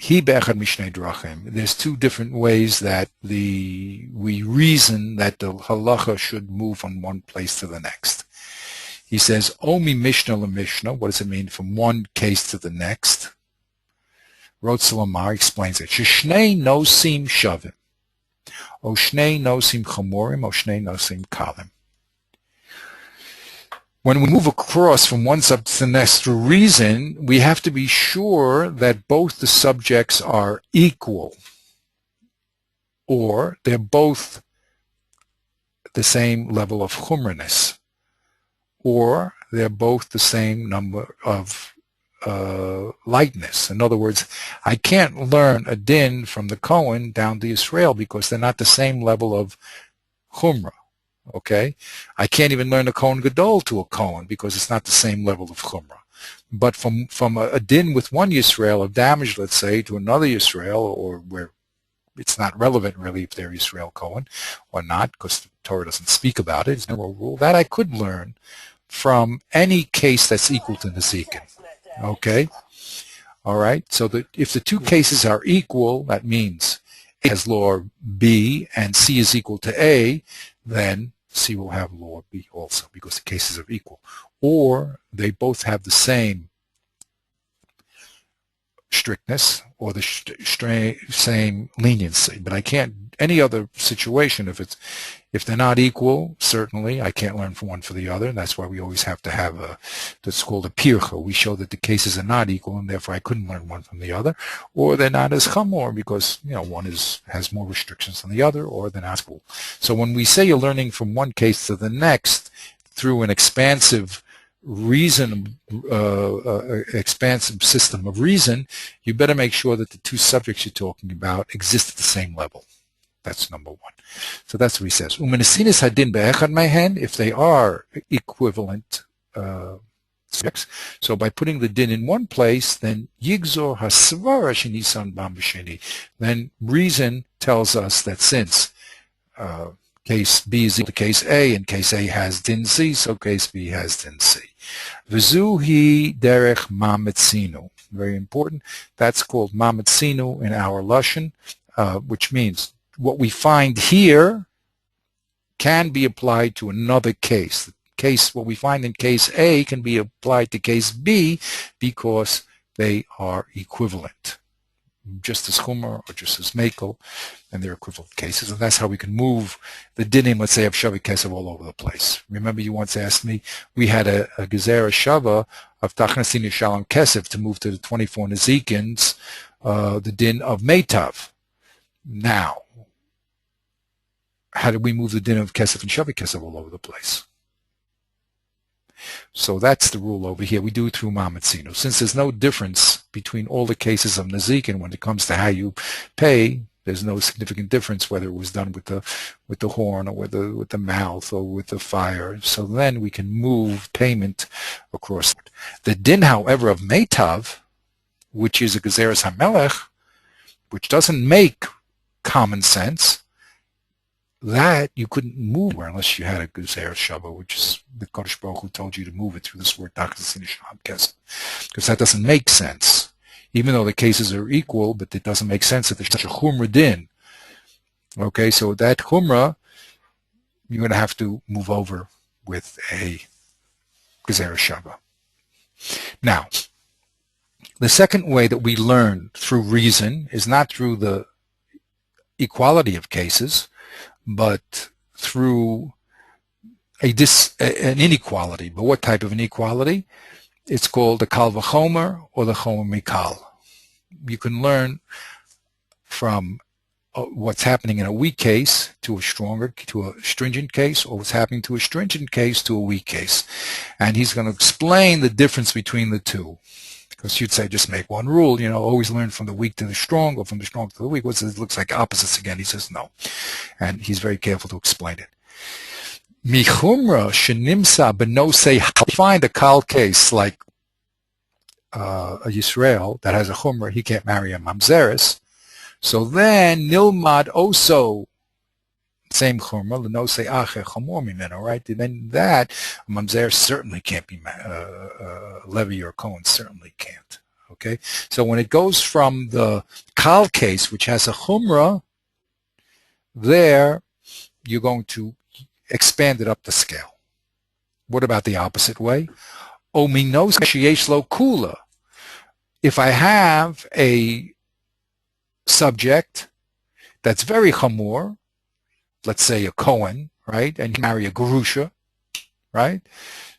there's two different ways that we reason that the halacha should move from one place to the next. He says, Omi Mishnah la Mishnah. What does it mean from one case to the next? Rot Salamar explains it. Shnei nosim shavim. O shnei nosim chamorim. O shnei nosim kalim. When we move across from one subject to the next through reason, we have to be sure that both the subjects are equal, or they're both the same level of chumriness, or they're both the same number of lightness. In other words, I can't learn a din from the Kohen down to Israel because they're not the same level of chumrah. Okay, I can't even learn a Kohen Gadol to a Kohen because it's not the same level of Chumrah. But from a din with one Yisrael of damage, let's say, to another Yisrael, or where it's not relevant really if they're Yisrael Kohen or not, because the Torah doesn't speak about it, it's no rule, that I could learn from any case that's equal to Nezikin. Okay? All right? So that if the two cases are equal, that means A has law B and C is equal to A, then C will have law B also because the cases are equal. Or they both have the same strictness or the same leniency. But I can't, any other situation, if they're not equal, certainly I can't learn from one for the other. And that's why we always have to have that's called a pircha. We show that the cases are not equal and therefore I couldn't learn one from the other. Or they're not as chamor because, one has more restrictions than the other, or they're not equal. So when we say you're learning from one case to the next through an expansive expansive system of reason, you better make sure that the two subjects you're talking about exist at the same level. That's number one. So that's what he says. If they are equivalent subjects, so by putting the din in one place, then yigzor hasvara shenisan bam b'sheni. Then reason tells us that since case B is equal to case A, and case A has din C, so case B has din C. V'zuhi derech mametzinu. Very important. That's called mametzinu in our Lashon, which means what we find here can be applied to another case. What we find in case A can be applied to case B because they are equivalent, just as Chumar or just as Mekel, and they're equivalent cases. And that's how we can move the dinim, let's say, of Shavi Kesef all over the place. Remember you once asked me, we had a Gezerah Shava of Tachnasin Shalom Kesef to move to the 24 Nezikins, the din of Meitav. Now, how do we move the din of Kesef and Shavi Kesef all over the place? So that's the rule over here. We do it through Mametzinu. Since there's no difference between all the cases of Nezikin when it comes to how you pay, there's no significant difference whether it was done with the horn or with the mouth or with the fire. So then we can move payment across. The din, however, of Meitav, which is a Gezeres HaMelech, which doesn't make common sense, that you couldn't move unless you had a Gezer Shava, which is the Kodesh Baruch Hu told you to move it through this word because that doesn't make sense. Even though the cases are equal, but it doesn't make sense that there's such a Chumrah din. Okay, so that Chumrah, you're going to have to move over with a Gezer Shava. Now, the second way that we learn through reason is not through the equality of cases, but through an inequality. But what type of inequality? It's called the Kal V'chomer or the Chomer Mikal. You can learn from what's happening in a weak case to a stringent case, or what's happening to a stringent case to a weak case. And he's going to explain the difference between the two. Because you'd say just make one rule, always learn from the weak to the strong, or from the strong to the weak. It looks like opposites again. He says no. And he's very careful to explain it. Michumra shenimsa benosei, find a kal case like a Yisrael that has a chumra, he can't marry a mamzeres. So then nilmad also same chumra lenosei acher chamor mimeno, right? And then that mamzer certainly can't be Levi or Cohen certainly can't. Okay, so when it goes from the kal case, which has a chumra, there you're going to expand it up the scale. What about the opposite way? Ominos sheyesh lo kula. If I have a subject that's very chamor, let's say a Cohen, right, and you marry a Gerusha, right?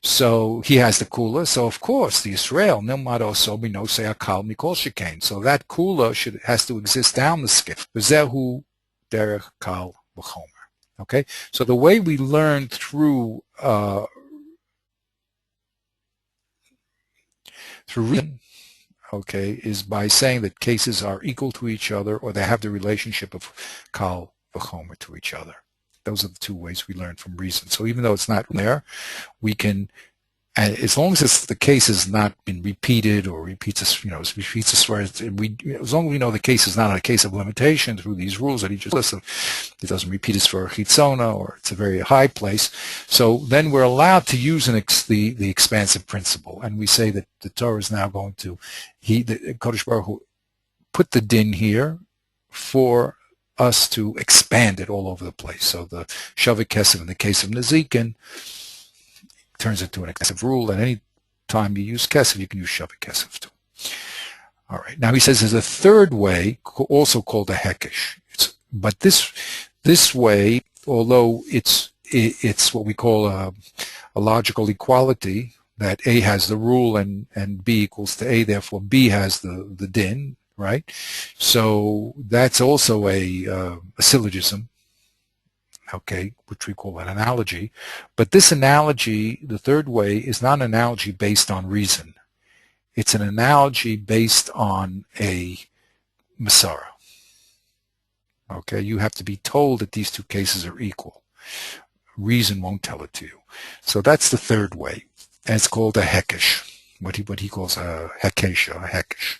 So he has the kula. So of course the Israel nilmad also binosei akal mikol shekain. So that kula has to exist down the scale. V'zehu derech kal v'chomer. Okay, so the way we learn through reason, okay, is by saying that cases are equal to each other, or they have the relationship of kal v'chomer to each other. Those are the two ways we learn from reason. So even though it's not there, we can, and as long as the case has not been repeated or repeats as far as long as we know the case is not a case of limitation through these rules that he just listed, it doesn't repeat as for a chitzona or it's a very high place. So then we're allowed to use the expansive principle, and we say that the Torah is now going to the Kodesh Baruch Hu put the din here for us to expand it all over the place. So the Shavik Kesef in the case of Nezikin turns into an excessive rule, and any time you use Kesef, you can use Shavik Kesef too. All right. Now he says there's a third way, also called a Hekesh. But this way, although it's what we call a logical equality, that A has the rule and B equals to A, therefore B has the din, right? So that's also a syllogism, okay, which we call an analogy. But this analogy, the third way, is not an analogy based on reason. It's an analogy based on a Masara. Okay, you have to be told that these two cases are equal. Reason won't tell it to you. So that's the third way. And it's called a Hekesh, what he calls a Hekesha, a Hekesh.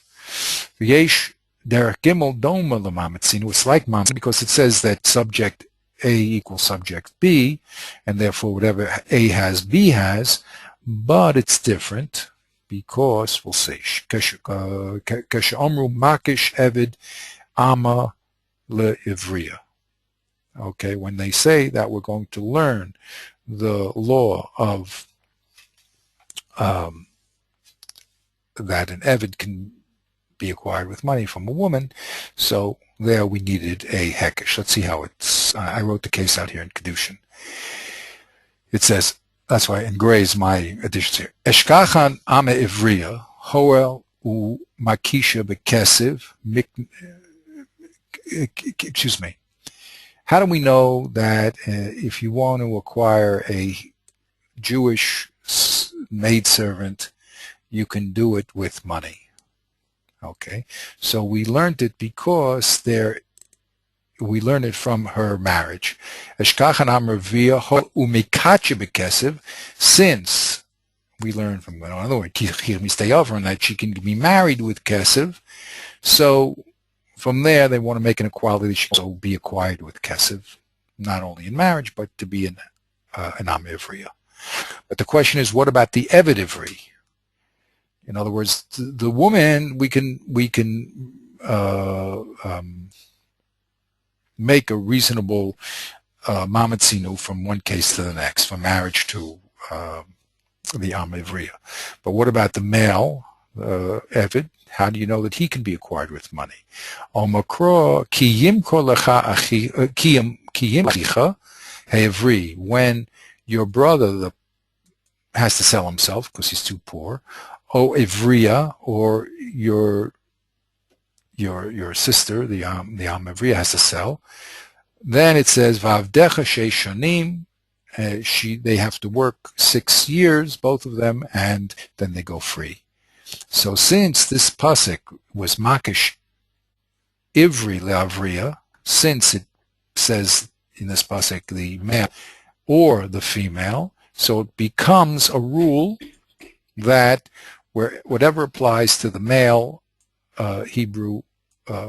V'yesh derech gimel doma l'mamitzinu. It's like Mamzin because it says that subject A equals subject B, and therefore whatever A has, B has, but it's different because, we'll see, Keshe omru makish evid ama le'ivriya. Okay, when they say that we're going to learn the law of that an evid can be acquired with money from a woman, so there we needed a hekesh. Let's see how it's, I wrote the case out here in Kedushin. It says, that's why in gray is my additions here. Eshkachan ame ivriya, hoel u makisha bekesiv, excuse me. How do we know that if you want to acquire a Jewish maidservant, you can do it with money? Okay, so we learned it because we learned it from her marriage. Since we learned from, in other words, that she can be married with Kesef, so from there they want to make an equality that she can also be acquired with Kesef. not only in marriage, but to be an Am Ivriya. But the question is, what about the Eved Ivri? In other words, the woman, we can make a reasonable mamatzinu from one case to the next, from marriage to the Am Ivriya. But what about the male, Eved? How do you know that he can be acquired with money? Omakro ki yimkor lecha Hevri, when your brother has to sell himself because he's too poor, o Ivriya, or your sister, the Am Ivriya, has to sell, then it says Vavdecha sheishanim, they have to work 6 years, both of them, and then they go free. So since this pasuk was makish ivri leavriya, since it says in this pasuk the male or the female, so it becomes a rule that whatever applies to the male Hebrew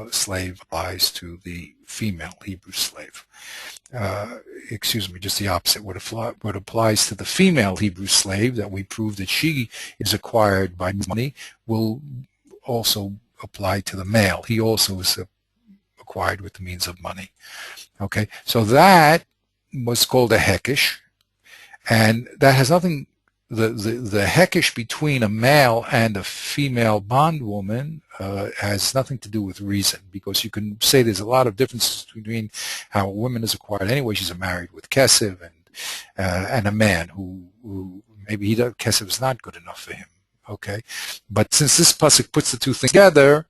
slave applies to the female Hebrew slave. Just the opposite. What applies to the female Hebrew slave, that we prove that she is acquired by money, will also apply to the male. He also is acquired with the means of money. Okay, so that was called a hekesh, and that has nothing. The hekesh between a male and a female bondwoman has nothing to do with reason, because you can say there's a lot of differences between how a woman is acquired anyway. She's married with kesef, and a man who maybe kesef is not good enough for him. Okay, but since this pasuk puts the two things together,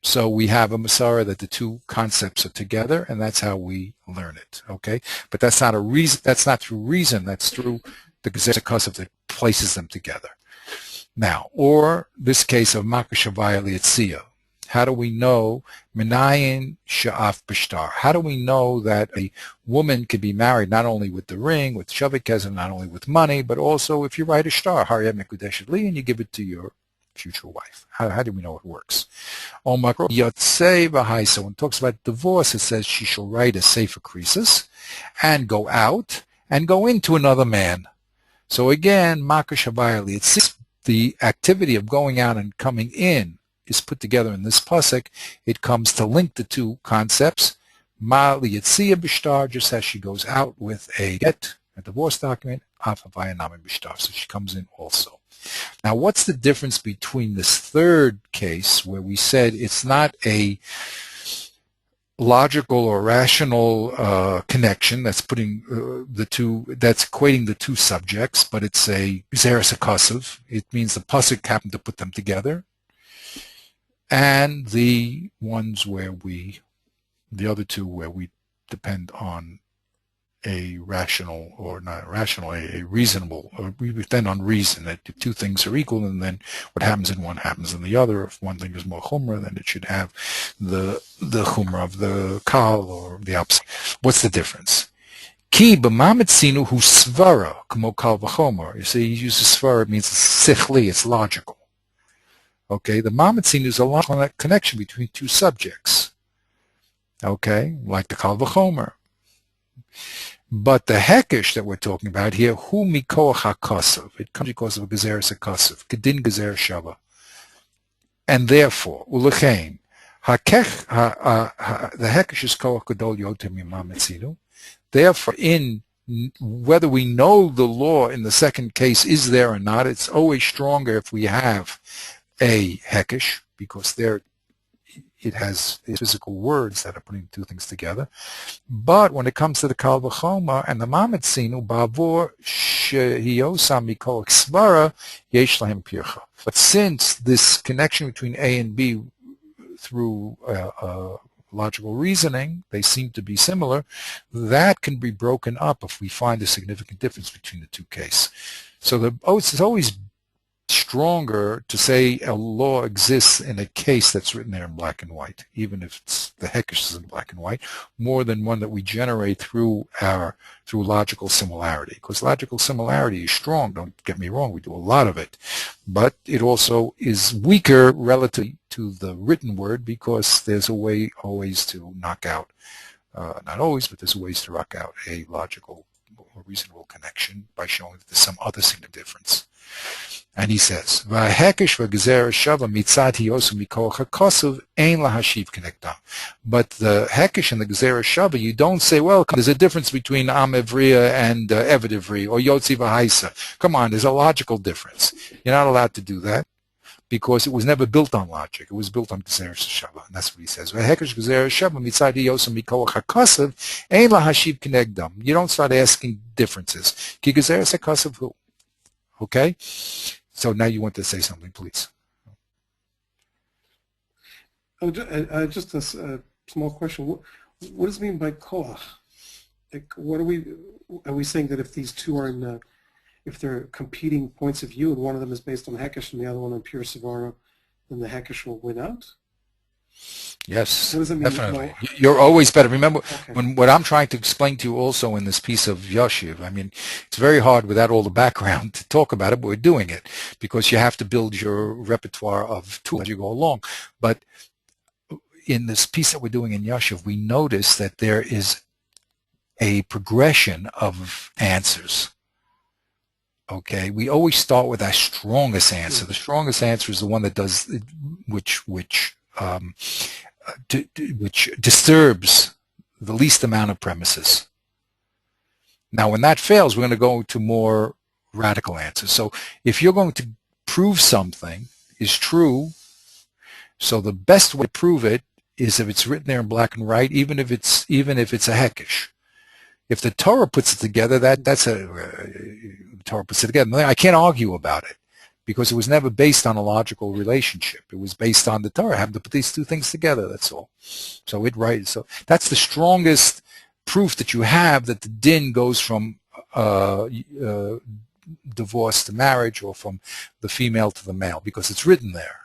so we have a Masara that the two concepts are together, and that's how we learn it. Okay, but that's not a reason. That's not through reason. That's through the Gezer Kosev that places them together. Now, or this case of Makashavaya Lietziya. How do we know Minayin Sha'af Bishtar? How do we know that a woman could be married not only with the ring, with Shavik Kezem, not only with money, but also if you write a star, Hariyah Mekudeshet Li, and you give it to your future wife? How do we know it works? So when it talks about divorce, it says she shall write a sefer krisis and go out and go into another man. So again, Makashavaya, it's the activity of going out and coming in is put together in this pasuk. It comes to link the two concepts. Ma liyitzia b'shtar, just as she goes out with a get, a divorce document, afavaya nami b'shtar, so she comes in also. Now, what's the difference between this third case where we said it's not a logical or rational connection that's putting that's equating the two subjects, but it's a Zeres Akasav. It means the pasuk happened to put them together, and the ones where the other two where we depend on a rational, or not rational, a reasonable, or we depend on reason, that if two things are equal, and then what happens in one happens in the other. If one thing is more chumrah, then it should have the chumrah of the kal, or the opposite. What's the difference? Ki b'mamitzinu hu svara k'mo kal v'chomer. You see, he uses svara, it means it's sichli, it's logical. Okay, the mamitzinu is a logical connection between two subjects. Okay, like the kal v'chomer. But the hekesh that we're talking about here, hu mikoach hakasav, it comes because of a gezeres hakasav, kedin gezer shava, and therefore ulechein the hekesh is koach gadol yoter mimam etzinu. Therefore, in whether we know the law in the second case is there or not, it's always stronger if we have a hekesh, because there it has physical words that are putting two things together. But when it comes to the Kal V'Chomer and the Mamitzinu, Ba'avor Shehiyosa Mikol Ksvara Yesh Lahem Pircha. But since this connection between A and B through logical reasoning, they seem to be similar, that can be broken up if we find a significant difference between the two cases. So it's always stronger to say a law exists in a case that's written there in black and white, even if the hekesh is in black and white, more than one that we generate through logical similarity. Because logical similarity is strong, don't get me wrong, we do a lot of it, but it also is weaker relative to the written word, because there's a way always to knock out Not always, but there's ways to rock out a logical or reasonable connection by showing that there's some other significant difference. And he says, "V'hekesh v'gezer shava mitzad hiyosu mikoach hakosuv ein lahashiv kenegdam." But the hekesh and the gezer shava, you don't say, well, there's a difference between am evriya and eved ivri or yotzi v'haisa. Come on, there's a logical difference. You're not allowed to do that because it was never built on logic. It was built on gezer shava, and that's what he says. V'hekesh gezer shava mitzad hiyosu mikoach hakosuv ein lahashiv kenegdam. You don't start asking differences. Ki gezer hakosuv hu. Okay? So now you want to say something, please. Oh, just a small question. What does it mean by koach? Like, what are we saying that if these two are in, if they're competing points of view and one of them is based on hekesh and the other one on pure savara, then the hekesh will win out? Yes, what does it mean? definitely. No. You're always better. Remember, Okay. what I'm trying to explain to you also in this piece of Yoshiv, I mean, it's very hard without all the background to talk about it, but we're doing it because you have to build your repertoire of tools as you go along. But in this piece that we're doing in Yoshiv, we notice that there is a progression of answers. Okay, we always start with our strongest answer. The strongest answer is the one that does, which disturbs the least amount of premises. Now, when that fails, we're going to go to more radical answers. So if you're going to prove something is true, so the best way to prove it is if it's written there in black and white, even if it's a hekesh. If the Torah puts it together, Torah puts it together. I can't argue about it because it was never based on a logical relationship. It was based on the Torah having to put these two things together. That's all. So so that's the strongest proof that you have that the din goes from divorce to marriage or from the female to the male because it's written there.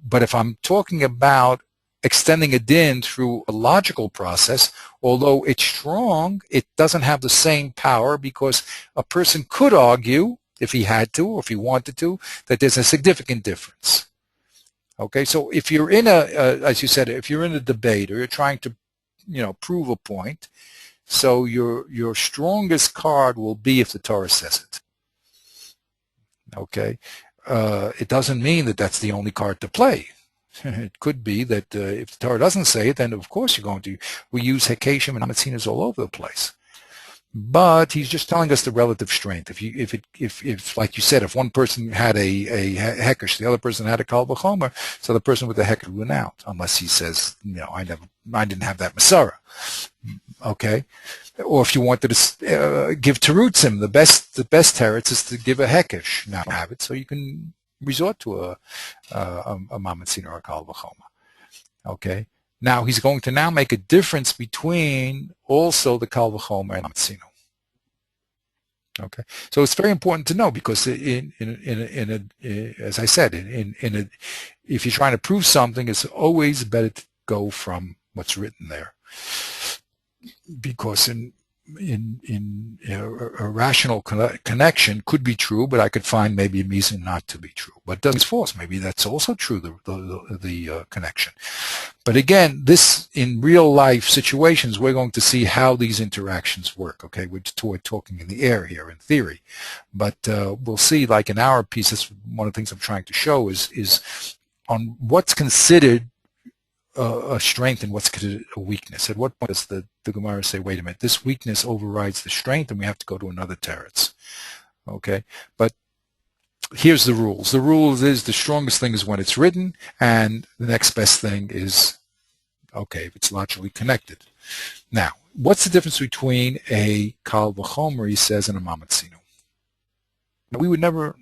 But if I'm talking about extending a din through a logical process, although it's strong, it doesn't have the same power because a person could argue, if he had to or if he wanted to, that there's a significant difference. Okay, so if you're in as you said, if you're in a debate or you're trying to, prove a point, so your strongest card will be if the Torah says it. Okay, it doesn't mean that that's the only card to play. It could be that if the Torah doesn't say it, then of course we use Hekeshim and Amatzinas all over the place. But he's just telling us the relative strength. If like you said, if one person had a Hekesh, the other person had a Kal V'chomer, so the person with the Hekesh went out, unless he says, I didn't have that Masara. Okay, or if you wanted to give Terutzim, the best teretz is to give a Hekesh. Now you have it, so you can resort to a Mamatzin or a Kal V'chomer. Okay. Now he's going to now make a difference between also the Kal V'chomer and Mamatzino. Okay. So it's very important to know because as I said, if you're trying to prove something, it's always better to go from what's written there, because a rational connection could be true, but I could find maybe a mizun not to be true. But it doesn't false. Maybe that's also true, the connection. But again, this in real life situations, we're going to see how these interactions work. Okay, we're talking in the air here in theory, but we'll see. Like in our piece, that's one of the things I'm trying to show is on what's considered a strength and what's considered a weakness. At what point does the Gemara say, wait a minute, this weakness overrides the strength and we have to go to another teretz? Okay, but here's the rules. The rules is the strongest thing is when it's written, and the next best thing is, okay, if it's logically connected. Now, what's the difference between a Kal V'chomer, he says, and a Mamatzino? We would never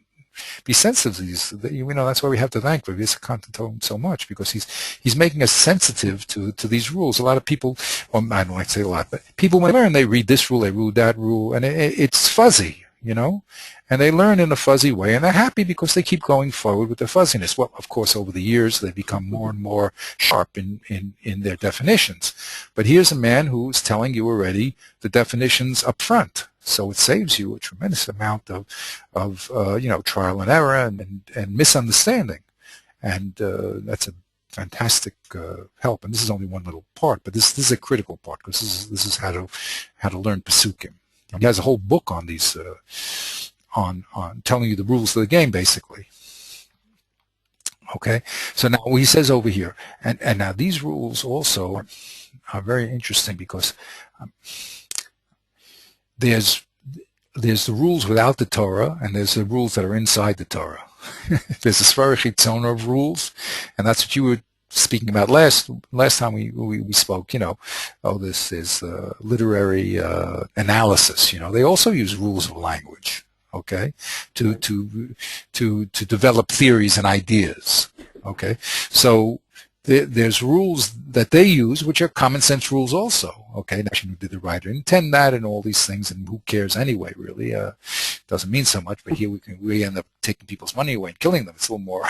be sensitive to these. That's why we have to thank Rav Yitzchak Kantor so much, because he's making us sensitive to these rules. A lot of people, well, I don't like to say a lot, but people when they learn, they read this rule, they read that rule, and it's fuzzy, and they learn in a fuzzy way, and they're happy because they keep going forward with their fuzziness. Well, of course, over the years, they become more and more sharp in their definitions. But here's a man who's telling you already the definitions up front. So it saves you a tremendous amount of trial and error and misunderstanding. And that's a fantastic help. And this is only one little part, but this is a critical part, because this is how to learn Pesukim. And he has a whole book on these, on telling you the rules of the game, basically. Okay, so now he says over here, and now these rules also are very interesting, because there's the rules without the Torah, and there's the rules that are inside the Torah. There's a Svara Chitzona of rules, and that's what you were speaking about last time we spoke. This is literary analysis. They also use rules of language, okay, to develop theories and ideas. Okay, so there's rules that they use, which are common sense rules also. Okay, now, did the writer intend that, and all these things, and who cares anyway? Really, doesn't mean so much. But here we end up taking people's money away and killing them. It's a little more,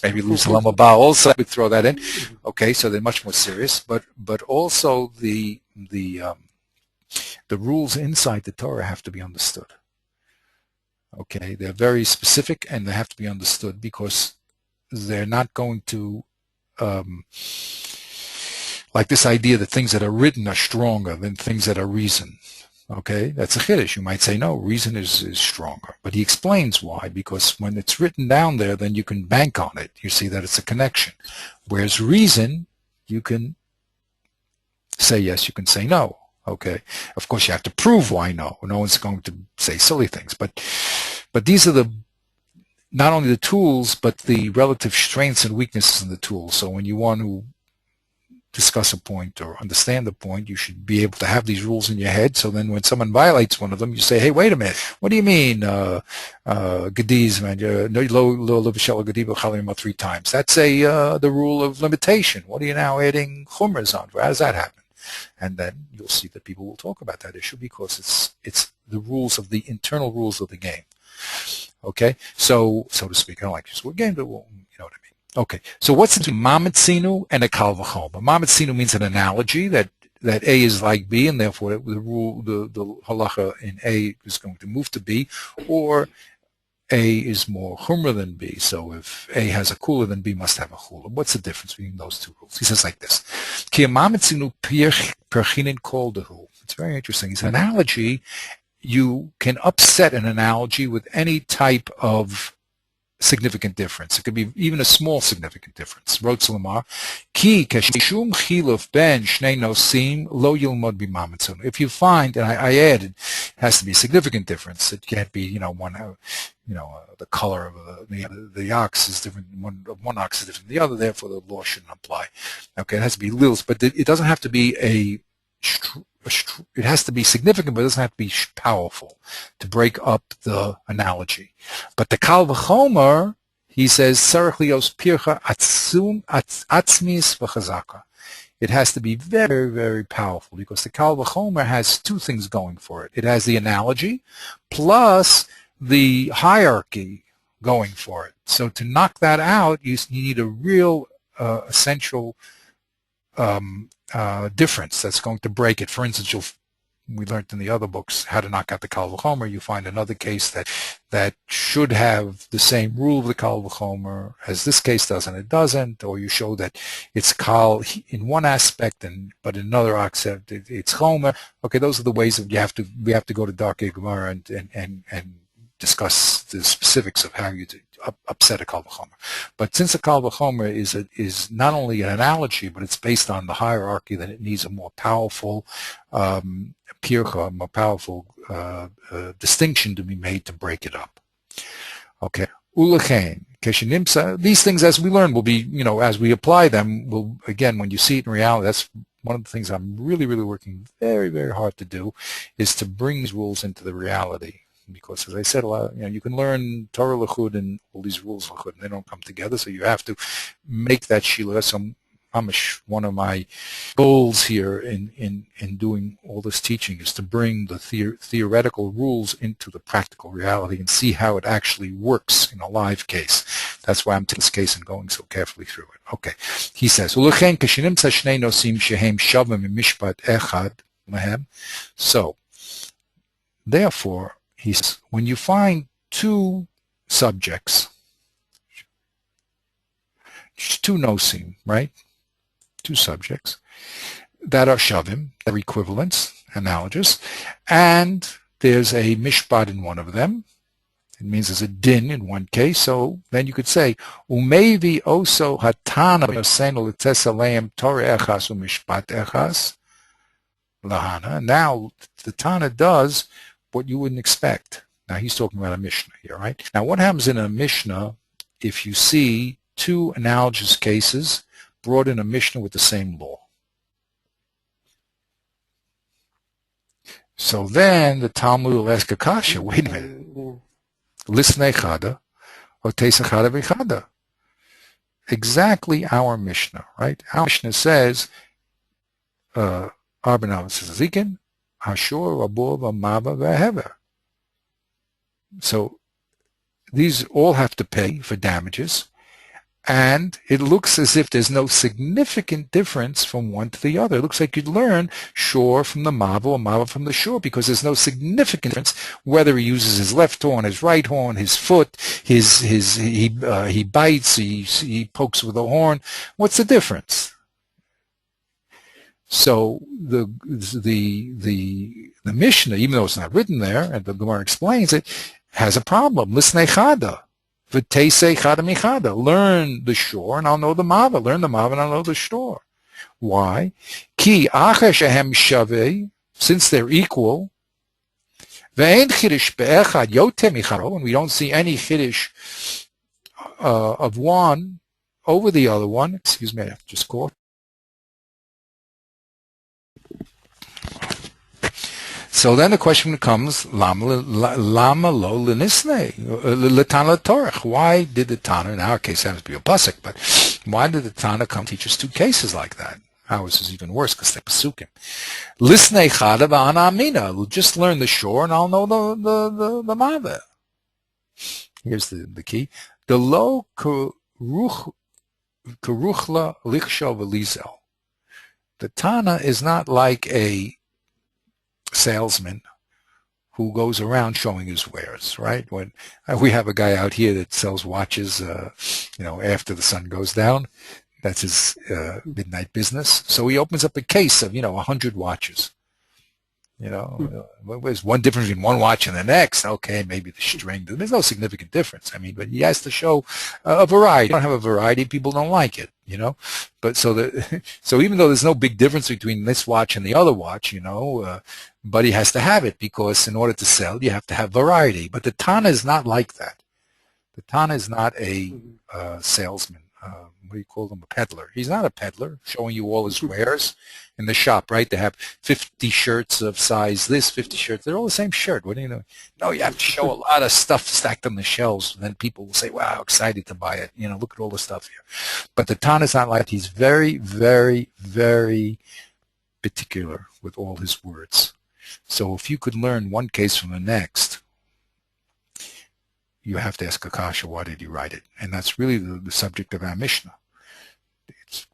maybe lose Salam Abba also. We throw that in. Okay, so they're much more serious. But also the rules inside the Torah have to be understood. Okay, they're very specific, and they have to be understood, because they're not going to like this idea that things that are written are stronger than things that are reasoned. Okay, that's a chiddush. You might say, no, reason is stronger. But he explains why, because when it's written down there, then you can bank on it. You see that it's a connection. Whereas reason, you can say yes, you can say no. Okay, of course you have to prove why no. No one's going to say silly things. But these are not only the tools, but the relative strengths and weaknesses in the tools. So when you want to discuss a point or understand the point, you should be able to have these rules in your head. So then when someone violates one of them, you say, hey, wait a minute. What do you mean, Gadiz, man? Lo 3 times. That's the rule of limitation. What are you now adding chumras on? How does that happen? And then you'll see that people will talk about that issue, because it's the rules of the internal rules of the game. Okay, so to speak, I don't like to use the word game, but you know what I mean. Okay, so what's between mamatzinu and a kal v'chomer? Mamatzinu means an analogy that A is like B, and therefore the rule, the halacha in A is going to move to B, or A is more chumrah than B. So if A has a kula, then B must have a chula. What's the difference between those two rules? He says like this: Ki mamatzinu perchinin kol dehu. It's very interesting. It's an analogy. You can upset an analogy with any type of significant difference. It could be even a small significant difference. Wrote Salamar, Ki kashum chiluf ben shnei nosim lo yilmod b'mamatzun. If you find, and I added, it has to be a significant difference. It can't be, the color of the ox is different. One ox is different than the other. Therefore, the law shouldn't apply. Okay, it has to be lils, but it doesn't have to be it has to be significant, but it doesn't have to be powerful to break up the analogy. But the kal v'chomer, he says, tzarich lios pircha atzmis v'chazaka. It has to be very, very powerful, because the kal v'chomer has two things going for it. It has the analogy plus the hierarchy going for it. So to knock that out, you need a real essential difference that's going to break it. For instance, we learned in the other books how to knock out the kal v'chomer. You find another case that should have the same rule of the kal v'chomer as this case does, and it doesn't, or you show that it's kal in one aspect, but in another aspect it's chomer. Okay, those are the ways that we have to go to Darkei Gemara and discuss the specifics of how you upset a kal v'chomer. But since a kal v'chomer is not only an analogy, but it's based on the hierarchy, that it needs a more powerful pircha, more powerful distinction to be made to break it up. Okay. Ulechein, keshenimsa. These things, as we learn, will be, as we apply them, will, again, when you see it in reality, that's one of the things I'm really, really working very, very hard to do, is to bring these rules into the reality. Because, as I said, a lot, you can learn Torah l'chud and all these rules l'chud, and they don't come together. So you have to make that shila. So one of my goals here in doing all this teaching is to bring the theoretical rules into the practical reality and see how it actually works in a live case. That's why I'm taking this case and going so carefully through it. Okay, he says, so therefore, he says, when you find two subjects, two nosim, right? Two subjects that are shavim, that are equivalents, analogous, and there's a mishpat in one of them. It means there's a din in one case, so then you could say, umevi oso hatana yosenu l'tesaleim torah echas u'mishpat echas lahana. Now, the Tana does what you wouldn't expect. Now, he's talking about a Mishnah here, right? Now, what happens in a Mishnah if you see two analogous cases brought in a Mishnah with the same law? So then the Talmud will ask a kasha, wait a minute, Lisnei chada or teisa chada v'chada. Exactly our Mishnah, right? Our Mishnah says, Arba Zikin, Hashur, Rabur, Mava, Vehever. So these all have to pay for damages, and it looks as if there's no significant difference from one to the other. It looks like you'd learn shore from the Mava or Mava from the shore because there's no significant difference whether he uses his left horn, his right horn, his foot, he bites, he pokes with a horn. What's the difference? So the Mishnah, even though it's not written there, and the Gemara explains it, has a problem. Lisnei chada, v'teisei chada michada. Learn the shore, and I'll know the mava. Learn the mava, and I'll know the shore. Why? Ki acher shehem shavei, since they're equal. Ve'ein chiddush be'echad yoter michado, and we don't see any chiddush of one over the other one. Excuse me, I have to just cough. So then the question becomes, Lama lo l'nisnei, l'tana l'torach. Why did the Tana, in our case, it happens to be a pasuk, but why did the Tana come teach us two cases like that? Ours is even worse because they're pasukim. Lisnei chada v'ana amina. Just learn the shore and I'll know the mava. Here's the key. The lo karuchla lichsho v'lizel. The Tana is not like a salesman who goes around showing his wares, right? When we have a guy out here that sells watches, after the sun goes down, that's his midnight business. So he opens up a case of, 100 watches. There's one difference between one watch and the next. Okay, maybe the string. There's no significant difference. But he has to show a variety. If you don't have a variety, people don't like it, But so even though there's no big difference between this watch and the other watch, but he has to have it because in order to sell, you have to have variety. But the Tana is not like that. The Tana is not a salesman. What do you call him? A peddler. He's not a peddler showing you all his wares in the shop, right? They have 50 shirts of size this, 50 shirts. They're all the same shirt. What do you know? No, you have to show a lot of stuff stacked on the shelves. And then people will say, wow, excited to buy it. Look at all the stuff here. But the Tana is not like that. He's very, very, very particular with all his words. So if you could learn one case from the next, you have to ask Akasha, why did he write it? And that's really the subject of our Mishnah.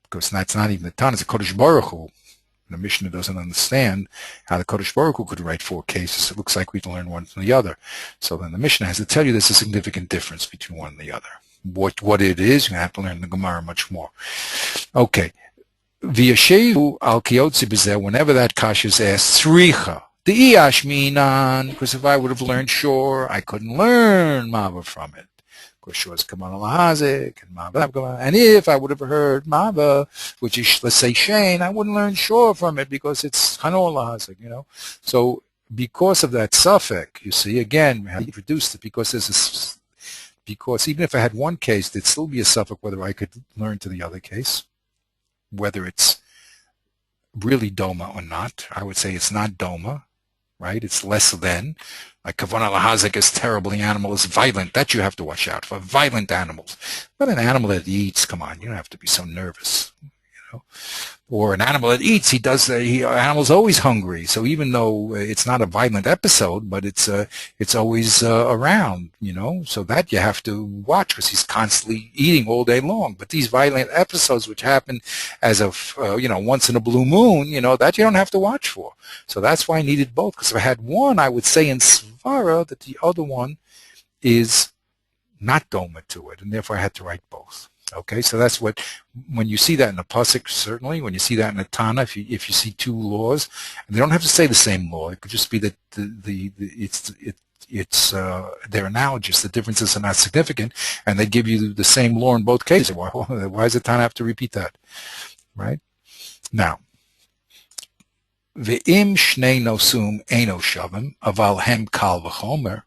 Because that's not even the Tana, it's a Kodesh Baruch Hu. The Mishnah doesn't understand how the Kodesh Baruch Hu could write 4 cases. It looks like we can learn one from the other. So then the Mishnah has to tell you there's a significant difference between one and the other. What it is, you have to learn the Gemara much more. Okay. V'yashevu al kiyotzi b'zeh, whenever that kasha is asked, tzricha. The iash minan, because if I would have learned shore, I couldn't learn mava from it. Because shore is kaman lahazik and mava. And if I would have heard mava, which is, let's say, shane, I wouldn't learn shore from it because it's kanol lahazik, So because of that suffix, you see, again, I introduced it because because even if I had one case, there'd still be a suffix whether I could learn to the other case, whether it's really doma or not. I would say it's not doma. Right? It's less than. Like Kavana Lahazik is terrible, the animal is violent. That you have to watch out for. Violent animals. But an animal that eats, come on, you don't have to be so nervous. Or an animal that eats, animal's always hungry. So even though it's not a violent episode, but it's always around, So that you have to watch because he's constantly eating all day long. But these violent episodes, which happen as of, once in a blue moon, that you don't have to watch for. So that's why I needed both. Because if I had one, I would say in Svara that the other one is not doma to it, and therefore I had to write both. Okay, so that's what, when you see that in a pasuk, certainly, when you see that in a Tana, if you see two laws, and they don't have to say the same law, it could just be that they're analogous, the differences are not significant, and they give you the same law in both cases. Why does the Tana have to repeat that, right? Now, ve'im shnei nosum eino shavim, aval hem kal v'chomer,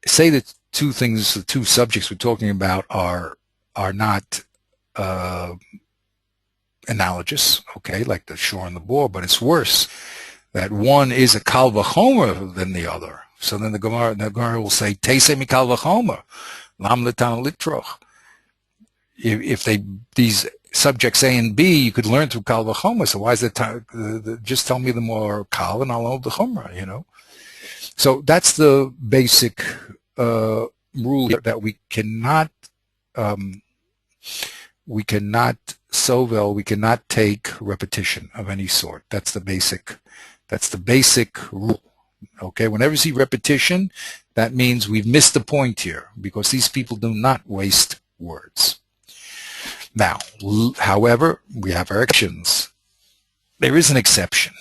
say that two things, the two subjects we're talking about are not analogous, okay, like the shore and the boar, but it's worse that one is a kal v'chomer than the other. So then the Gemara will say, Teisei mi kal v'chomer, lam l'tan litroch. If these subjects A and B, you could learn through kal v'chomer, so why is just tell me the more kal and I'll know the chomer, you know? So that's the basic rule here, that we cannot take repetition of any sort. That's the basic rule. Okay, whenever you see repetition, that means we've missed the point here, because these people do not waste words. Now, however, we have our exceptions. There is an exception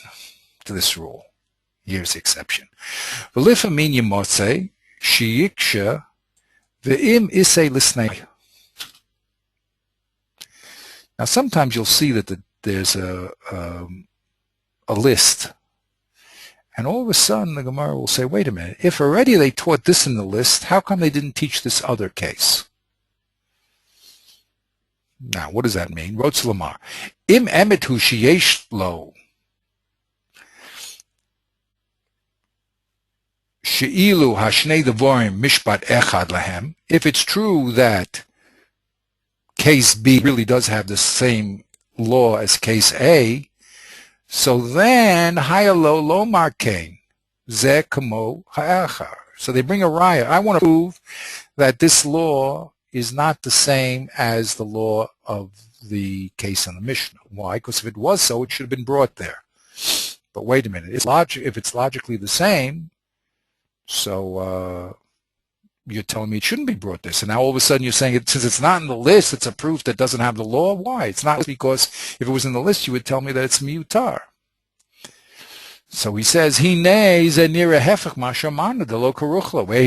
to this rule. Here's the exception. V'lifamim yimotzei sheyiksha ve'im isei lisnei. Now, sometimes you'll see that there's a list, and all of a sudden the Gemara will say, wait a minute, if already they taught this in the list, how come they didn't teach this other case? Now, what does that mean? Rotz Lamar. Im emet hu sheyesh lo she'ilu hashnei devorim mishpat echad lahem. If it's true that case B really does have the same law as case A, so then hayalo lo markein ze kamo ha'achar. So they bring a raya. I want to prove that this law is not the same as the law of the case in the Mishnah. Why? Because if it was so, it should have been brought there. But wait a minute. If it's logically the same, so you're telling me it shouldn't be brought there. So now all of a sudden you're saying, since it's not in the list, it's a proof that doesn't have the law. Why? It's not, because if it was in the list, you would tell me that it's miutar. So he says, wait a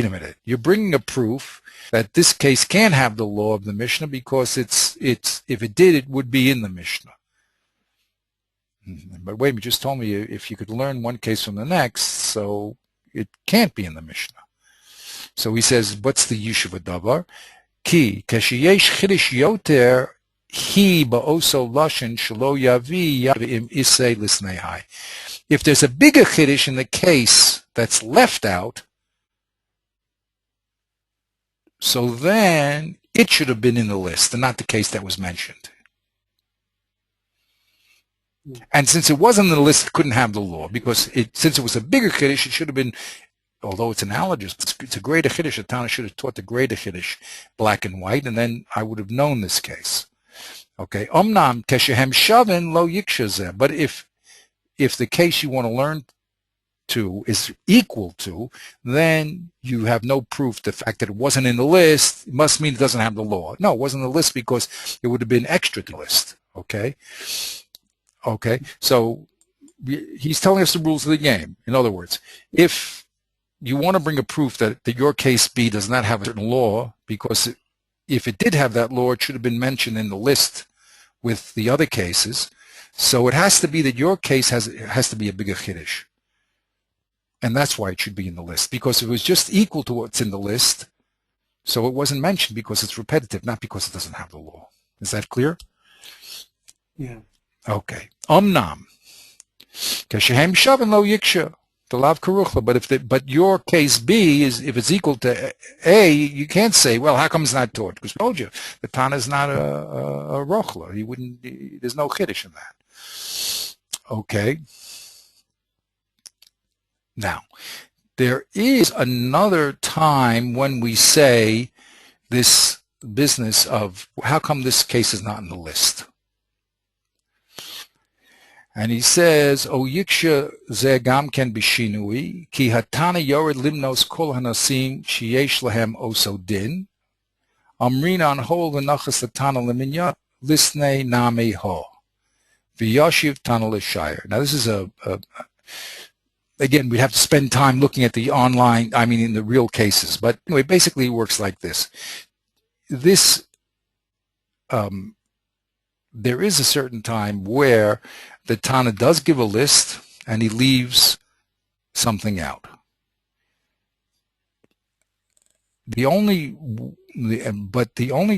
minute. You're bringing a proof that this case can't have the law of the Mishnah, because if it did, it would be in the Mishnah. But wait a minute, just told me if you could learn one case from the next, so it can't be in the Mishnah. So he says, what's the yishuv davar? Ki kashiyesh chidish yoter hi ba'oso lashon shelo yavi yavim isei lisnei. If there's a bigger chiddush in the case that's left out, so then it should have been in the list and not the case that was mentioned. And since it wasn't in the list, it couldn't have the law, because since it was a bigger chiddush, it should have been, although it's analogous, it's a greater chiddush. The Tana should have taught the greater chiddush, black and white, and then I would have known this case. Okay, omnam keshehem shavin lo yikshazeh. But if the case you want to learn to is equal to, then you have no proof. The fact that it wasn't in the list must mean it doesn't have the law. No, it wasn't in the list because it would have been extra to the list. Okay? Okay, so he's telling us the rules of the game. In other words, if you want to bring a proof that your case B does not have a certain law, because if it did have that law, it should have been mentioned in the list with the other cases. So it has to be that your case has to be a bigger chiddush. And that's why it should be in the list. Because if it was just equal to what's in the list, so it wasn't mentioned because it's repetitive, not because it doesn't have the law. Is that clear? Yeah. Okay. Omnam. Keshehem shavin lo yiksha. But your case B is, if it's equal to A, you can't say, well, how come it's not taught? Because I told you, the Tana is not a rochla. There's no chiddush in that. Okay. Now, there is another time when we say this business of how come this case is not in the list. And he says, O yiksha ze gam ken bishinui, ki hatana yored limnos kol hanasim sheyesh lahem oso din, Amrina on hold the nachas Tana leminya lisne nami ho. V'yashiv Tana l'shayr. Now this is again, we'd have to spend time looking at the online, in the real cases. But anyway, basically it works like this. There is a certain time where the Tana does give a list and he leaves something out. The only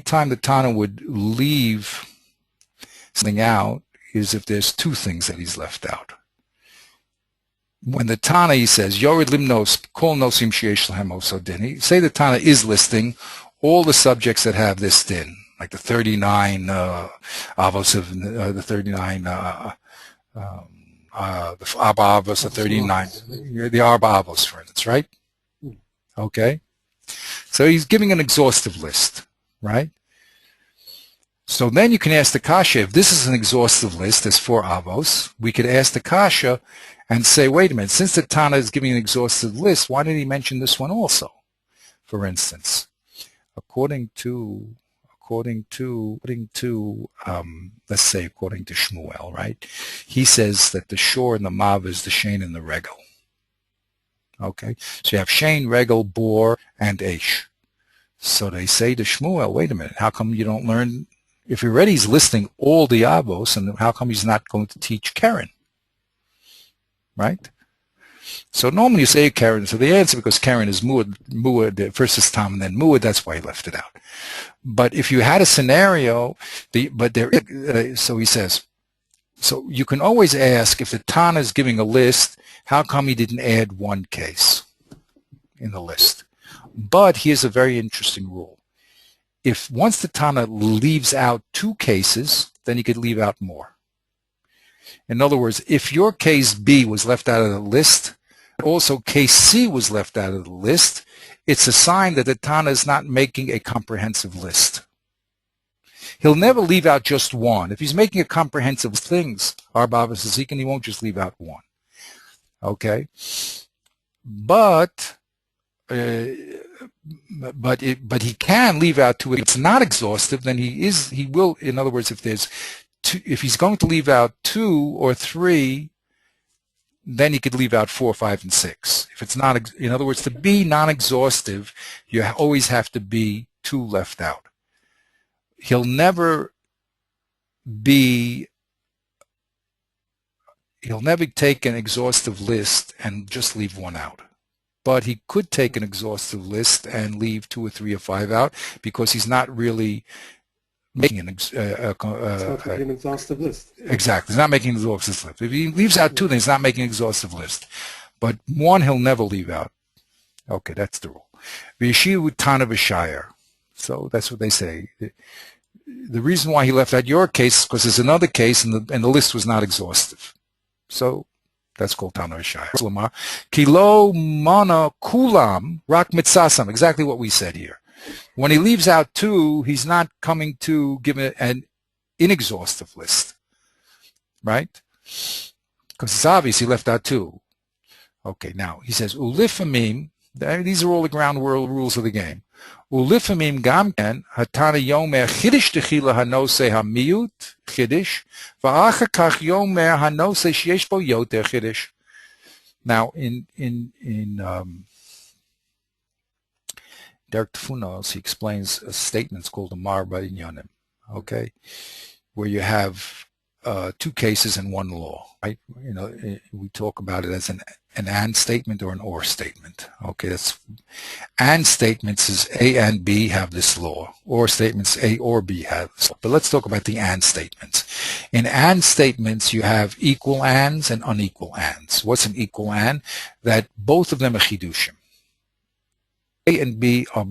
time the Tana would leave something out is if there's two things that he's left out. When the Tana, he says, Yored limnos, kol nosim sheyesh lahem oso din. Say the Tana is listing all the subjects that have this din, like the 39 avos of the 39 the Arba Avos, the 39, the Arba Avos, for instance, right? Okay. So he's giving an exhaustive list, right? So then you can ask the kasha, if this is an exhaustive list, there's 4 avos, we could ask the kasha and say, wait a minute, since the Tana is giving an exhaustive list, why did he mention this one also? For instance, according to let's say according to Shmuel, right? He says that the shor and the mav is the shein and the regel. Okay, so you have shein, regel, bor, and eish. So they say to Shmuel, wait a minute, how come you don't learn? If he already is listing all the avos, and how come he's not going to teach Karen? Right? So normally you say Karen. So the answer, because Karen is muad, first is tam and then muad, that's why he left it out. But if you had a scenario, so he says, so you can always ask, if the Tana is giving a list, how come he didn't add one case in the list? But here's a very interesting rule. If once the Tana leaves out 2 cases, then he could leave out more. In other words, if your case B was left out of the list, also case C was left out of the list, it's a sign that the Tana is not making a comprehensive list. He'll never leave out just one. If he's making a comprehensive things, Arba Avos Zikin, he won't just leave out one. Okay? But he can leave out 2. If it's not exhaustive, then he will, in other words, if he's going to leave out 2 or 3, then he could leave out 4, 5, and 6. If it's not, in other words, to be non-exhaustive, you always have to be 2 left out. He'll never take an exhaustive list and just leave 1 out. But he could take an exhaustive list and leave 2 or 3 or 5 out, because he's not really making an exhaustive list. Exactly. He's not making an exhaustive list. If he leaves out 2, then he's not making an exhaustive list. But 1 he'll never leave out. Okay, that's the rule. V'yeshivu Tana v'shayr. So that's what they say. The reason why he left out your case is because there's another case and the list was not exhaustive. So that's called Tana v'shayr. Kilo mana kulam rak mitzasam. Exactly what we said here. When he leaves out 2, he's not coming to give an inexhaustive list, right? Because it's obvious he left out 2. Okay, now he says, ulifamim, these are all the ground rules of the game. Ulifamim gamken, hatana yomer chidish techila hanose hamiyut chidish, va'acha kach yomer hanose sheyesh bo yoter chidish. Now, in Derek Tfunos, he explains a statement called the Marba Inyanim, okay, where you have 2 cases and 1 law, right? You know, we talk about it as an and statement or an or statement. Okay, that's and statements is A and B have this law, or statements A or B have this law. But let's talk about the and statements. In and statements, you have equal ands and unequal ands. What's an equal and? That both of them are chidushim. A and B are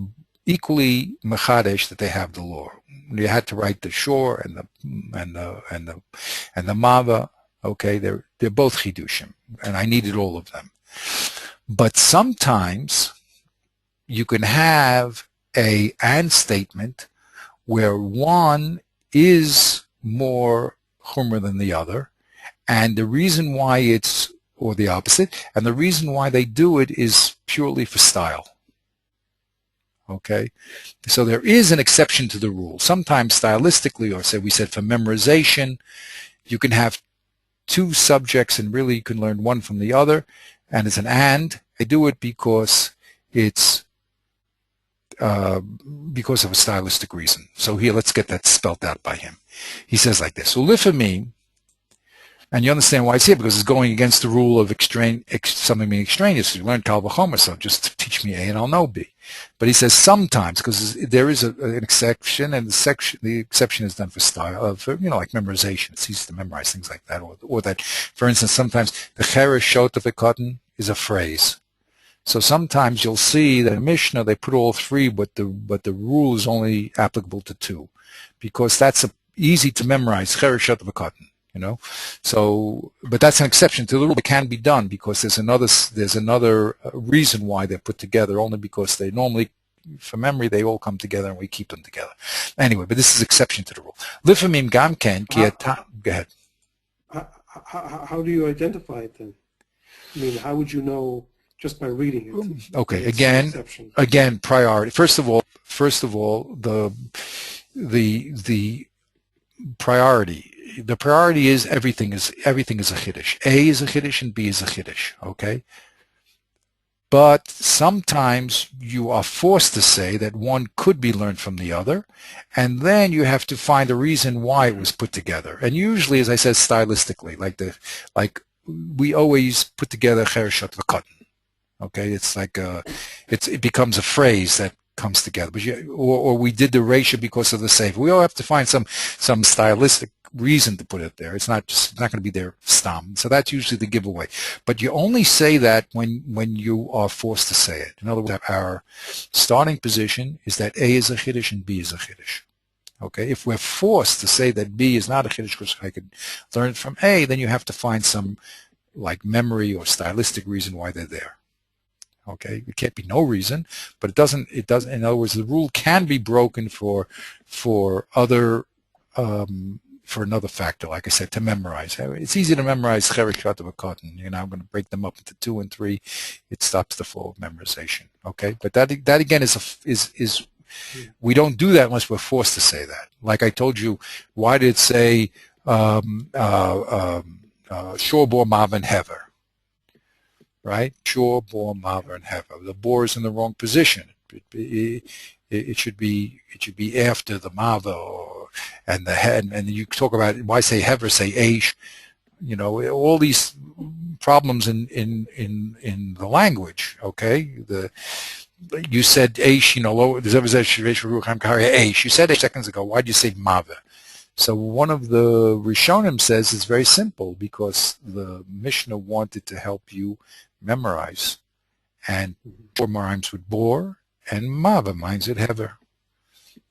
equally mechadesh, that they have the law. You had to write the shor and the mava. Okay, they're both chidushim, and I needed all of them. But sometimes you can have a and statement where one is more chumrah than the other, and the reason why it's, or the opposite, and the reason why they do it is purely for style. Okay, so there is an exception to the rule. Sometimes stylistically, or say we said for memorization, you can have two subjects and really you can learn one from the other, and it's an and. I do it because it's because of a stylistic reason. So here, let's get that spelled out by him. He says like this: ulifamim, and you understand why it's here, because it's going against the rule of something being extraneous. You learn Kal V'chomer, so just teach me A and I'll know B. But he says sometimes, because there is an exception, and the exception is done for style, for, like memorization. It's easy to memorize things like that, or that, for instance, sometimes the cheresh shot of a cotton is a phrase. So sometimes you'll see that in Mishnah they put all three, but the rule is only applicable to two, because that's easy to memorize. Cheresh shot of a cotton. So, but that's an exception to the rule. It can be done because there's another reason why they're put together, only because they normally, for memory, they all come together and we keep them together. Anyway, but this is exception to the rule. Lifamim gamken go ahead. How do you identify it then? I mean, how would you know just by reading it? Okay, again, priority. First of all, the priority. The priority is everything is a chiddush. A is a chiddush and B is a chiddush. Okay, but sometimes you are forced to say that one could be learned from the other, and then you have to find a reason why it was put together. And usually, as I said, stylistically, like we always put together cheresh shot v'katan. Okay, it's like it becomes a phrase that comes together. But or we did the ratio because of the sefer. We all have to find some stylistic reason to put it there. It's not going to be there stam. So that's usually the giveaway. But you only say that when you are forced to say it. In other words, our starting position is that A is a chiddush and B is a chiddush. Okay, if we're forced to say that B is not a chiddush because I could learn it from A, then you have to find some like memory or stylistic reason why they're there. Okay, it can't be no reason, but it doesn't. In other words, the rule can be broken for other for another factor, like I said, to memorize. It's easy to memorize cheresh shot of a cotton. I'm going to break them up into 2 and 3. It stops the flow of memorization. Okay, but that again is we don't do that unless we're forced to say that. Like I told you, why did it say shor bor mav and hever? Right? Shor bor mav and hever. The bor is in the wrong position. It should be after the mava and the head, and you talk about why say hever, say aish, all these problems in the language. Okay, you said aish, aish. You said 8 seconds ago. Why did you say mava? So one of the Rishonim says it's very simple, because the Mishnah wanted to help you memorize, and bor rhymes with bor, and mava rhymes with hever.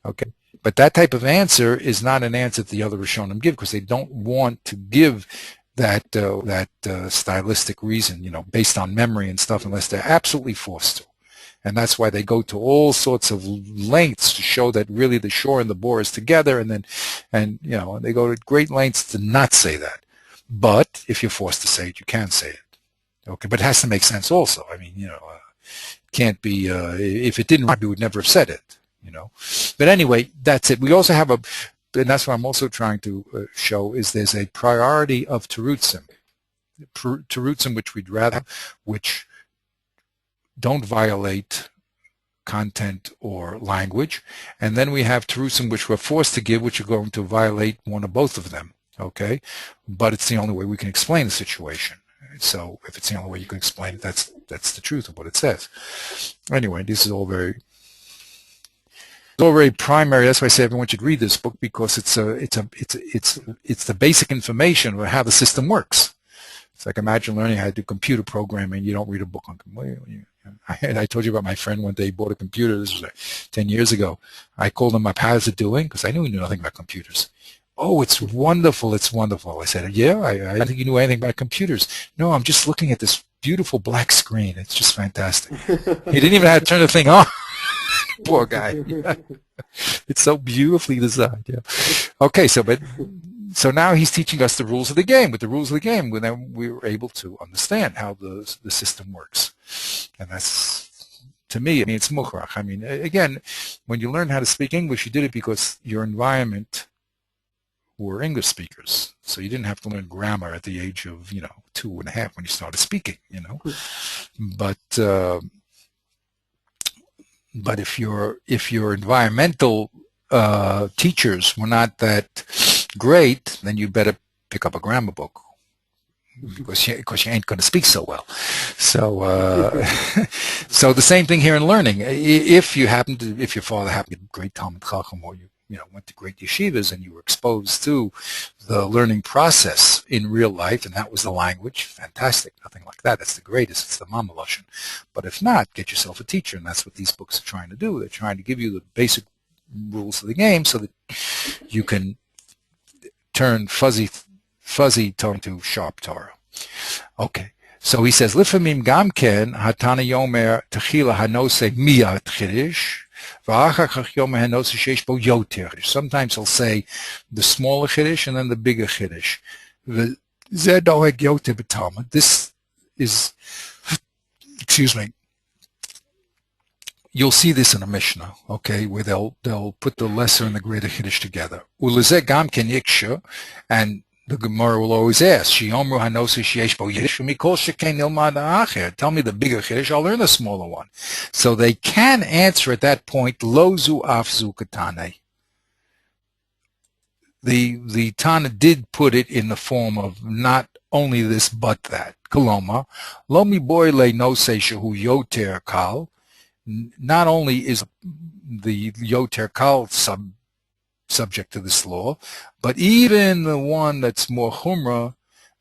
Okay. But that type of answer is not an answer that the other Rishonim give, because they don't want to give that stylistic reason, based on memory and stuff, unless they're absolutely forced to. And that's why they go to all sorts of lengths to show that really the shor and the bor is together, and they go to great lengths to not say that. But if you're forced to say it, you can say it. Okay, but it has to make sense also. I mean, it can't be if it didn't, we would never have said it. But anyway, that's it. We also have and that's what I'm also trying to show, is there's a priority of terutzim, which we'd rather have, which don't violate content or language, and then we have terutzim which we're forced to give, which are going to violate one or both of them. Okay, but it's the only way we can explain the situation. So if it's the only way you can explain it, that's the truth of what it says. Anyway, this is all very primary. That's why I say everyone should read this book, because it's the basic information of how the system works. It's like, imagine learning how to do computer programming. You don't read a book on computer. I told you about my friend one day. He bought a computer. This was like 10 years ago. I called him up, how's it doing? Because I knew he knew nothing about computers. Oh, it's wonderful. It's wonderful. I said, yeah, I didn't think you knew anything about computers. No, I'm just looking at this beautiful black screen. It's just fantastic. He didn't even have to turn the thing on. Poor guy. It's so beautifully designed. Yeah. Okay, so now he's teaching us the rules of the game. With the rules of the game, then we were able to understand how the system works, and that's to me, I mean, it's mukhrach. I mean, again, when you learn how to speak English, you did it because your environment were English speakers. So you didn't have to learn grammar at the age of, 2.5 when you started speaking, But if your environmental teachers were not that great, then you better pick up a grammar book because you ain't going to speak so well. So so the same thing here in learning. If your father happened to be a great Talmud Chacham, or you went to great yeshivas and you were exposed to the learning process in real life, and that was the language, fantastic, nothing like that. That's the greatest. It's the mama lashon. But if not, get yourself a teacher, and that's what these books are trying to do. They're trying to give you the basic rules of the game so that you can turn fuzzy Torah into sharp Torah. Okay. So he says, Lifamim gamken hatana yomer techila hanose miyat chiddush. Sometimes he'll say the smaller chiddush and then the bigger chiddush. This is, excuse me, you'll see this in a Mishnah, okay, where they'll put the lesser and the greater chiddush together. And the Gemara will always ask, tell me the bigger chiddush, I'll learn the smaller one. So they can answer at that point, lo zu af zu katane. The Tana did put it in the form of not only this but that. Koloma, lo mi boy le no se shehu yoter kal. Not only is the yoter kal subject to this law, but even the one that's more chumrah,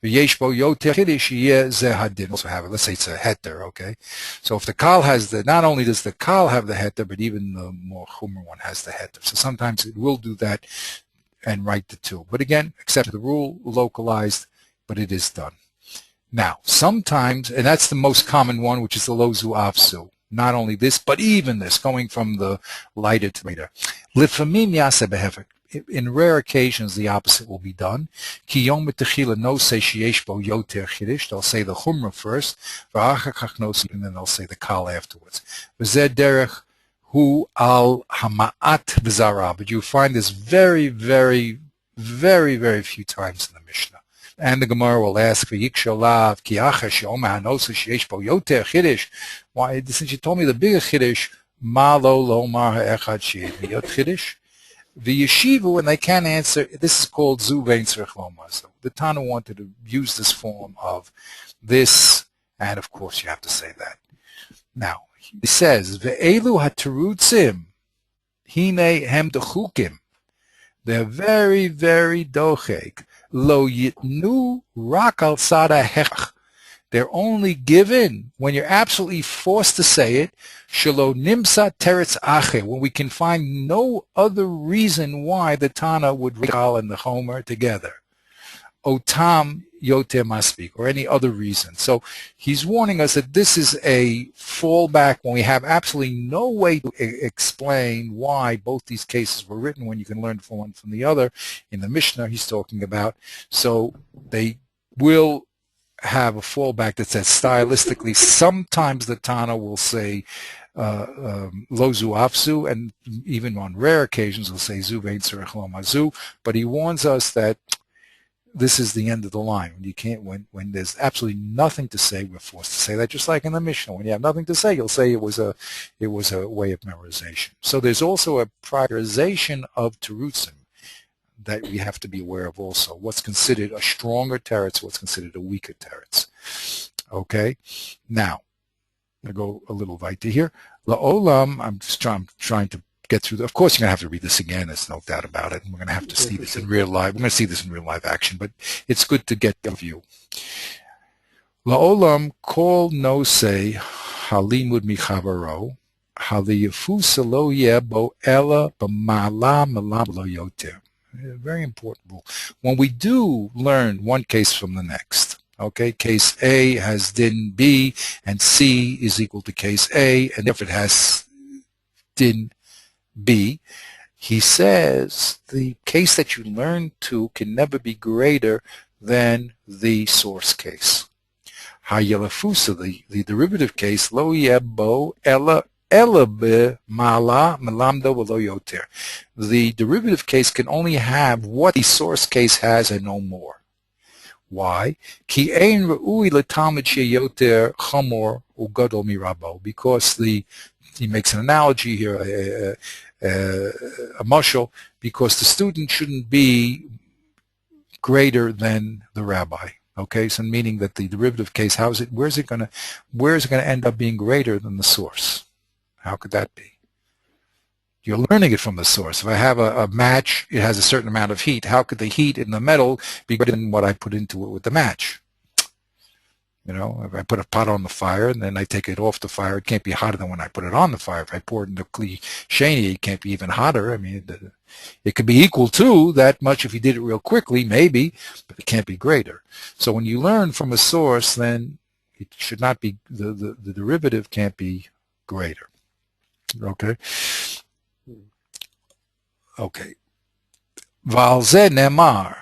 v'yeshbo yoter chiddush zeh hadin, also have it. Let's say it's a heter, okay? So if the kal has not only does the kal have the heter, but even the more chumrah one has the heter. So sometimes it will do that and write the two. But again, except the rule, localized, but it is done. Now, sometimes, and that's the most common one, which is the lo zu afsu. Not only this, but even this, going from the lighter to later. Lifamim yaseh behefek. In rare occasions, the opposite will be done. Ki yom betechila no say sheyesh bo yoter chiddush. They'll say the chumrah first, and then they'll say the kal afterwards. V'zeh derech hu al hama'at v'zara. But you find this very, very, very, very few times in the Mishnah. And the Gemara will ask, why, since you told me the bigger chiddush, ma lo lomar ha'echad she'ed miyot chiddush? The yeshiva, when they can't answer, this is called zu vein tzrich lomar. So the Tana wanted to use this form of this, and of course you have to say that. Now, he says, ve'elu ha'terutzim hine hem dechukim. They're very, very dochek. Lo yitnu rak al sada hech. They're only given when you're absolutely forced to say it. Shelo nimsa teretz ache. When we can find no other reason why the Tana would recall and the Homer together. Otam yoter maspik, or any other reason. So he's warning us that this is a fallback when we have absolutely no way to explain why both these cases were written when you can learn from one from the other. In the Mishnah he's talking about. So they will have a fallback that says stylistically sometimes the Tana will say lo zu afzu, and even on rare occasions will say zu vein tzarech lo mazu, but he warns us that this is the end of the line. You can't, when there's absolutely nothing to say, we're forced to say that, just like in the Mishnah. When you have nothing to say, you'll say it was a way of memorization. So there's also a prioritization of terutzim that we have to be aware of also. What's considered a stronger teretz, what's considered a weaker teretz. Okay? Now, I'm going to go a little weiter here. La'olam, I'm trying to get through. Of course, you're going to have to read this again. There's no doubt about it. And we're going to have to see this in real life. We're going to see this in real life action, but it's good to get a view. La'olam kol no say halimud michavaro haliyafusa lo yebo ella b'mala malam lo yoter. Very important rule. When we do learn one case from the next, okay, case A has din B, and C is equal to case A, and if it has din B, he says the case that you learn to can never be greater than the source case. Hayelafusa, the derivative case, lo yebo ella ela b'ma'ala melamdo v'lo yoter. The derivative case can only have what the source case has and no more. Why? Ki ein re'ui l'talmid sheyoter chamor ugadol mirabo. Because he makes an analogy here, a mashal, because the student shouldn't be greater than the rabbi. Okay, so meaning that the derivative case, where is it going to end up being greater than the source? How could that be? You're learning it from the source. If I have a match, it has a certain amount of heat. How could the heat in the metal be greater than what I put into it with the match? You know, if I put a pot on the fire and then I take it off the fire, it can't be hotter than when I put it on the fire. If I pour it into kli sheni, it can't be even hotter. I mean, it could be equal to that much if you did it real quickly, maybe, but it can't be greater. So when you learn from a source, then it should not be, the derivative can't be greater. Okay? Okay. Val ze nemar,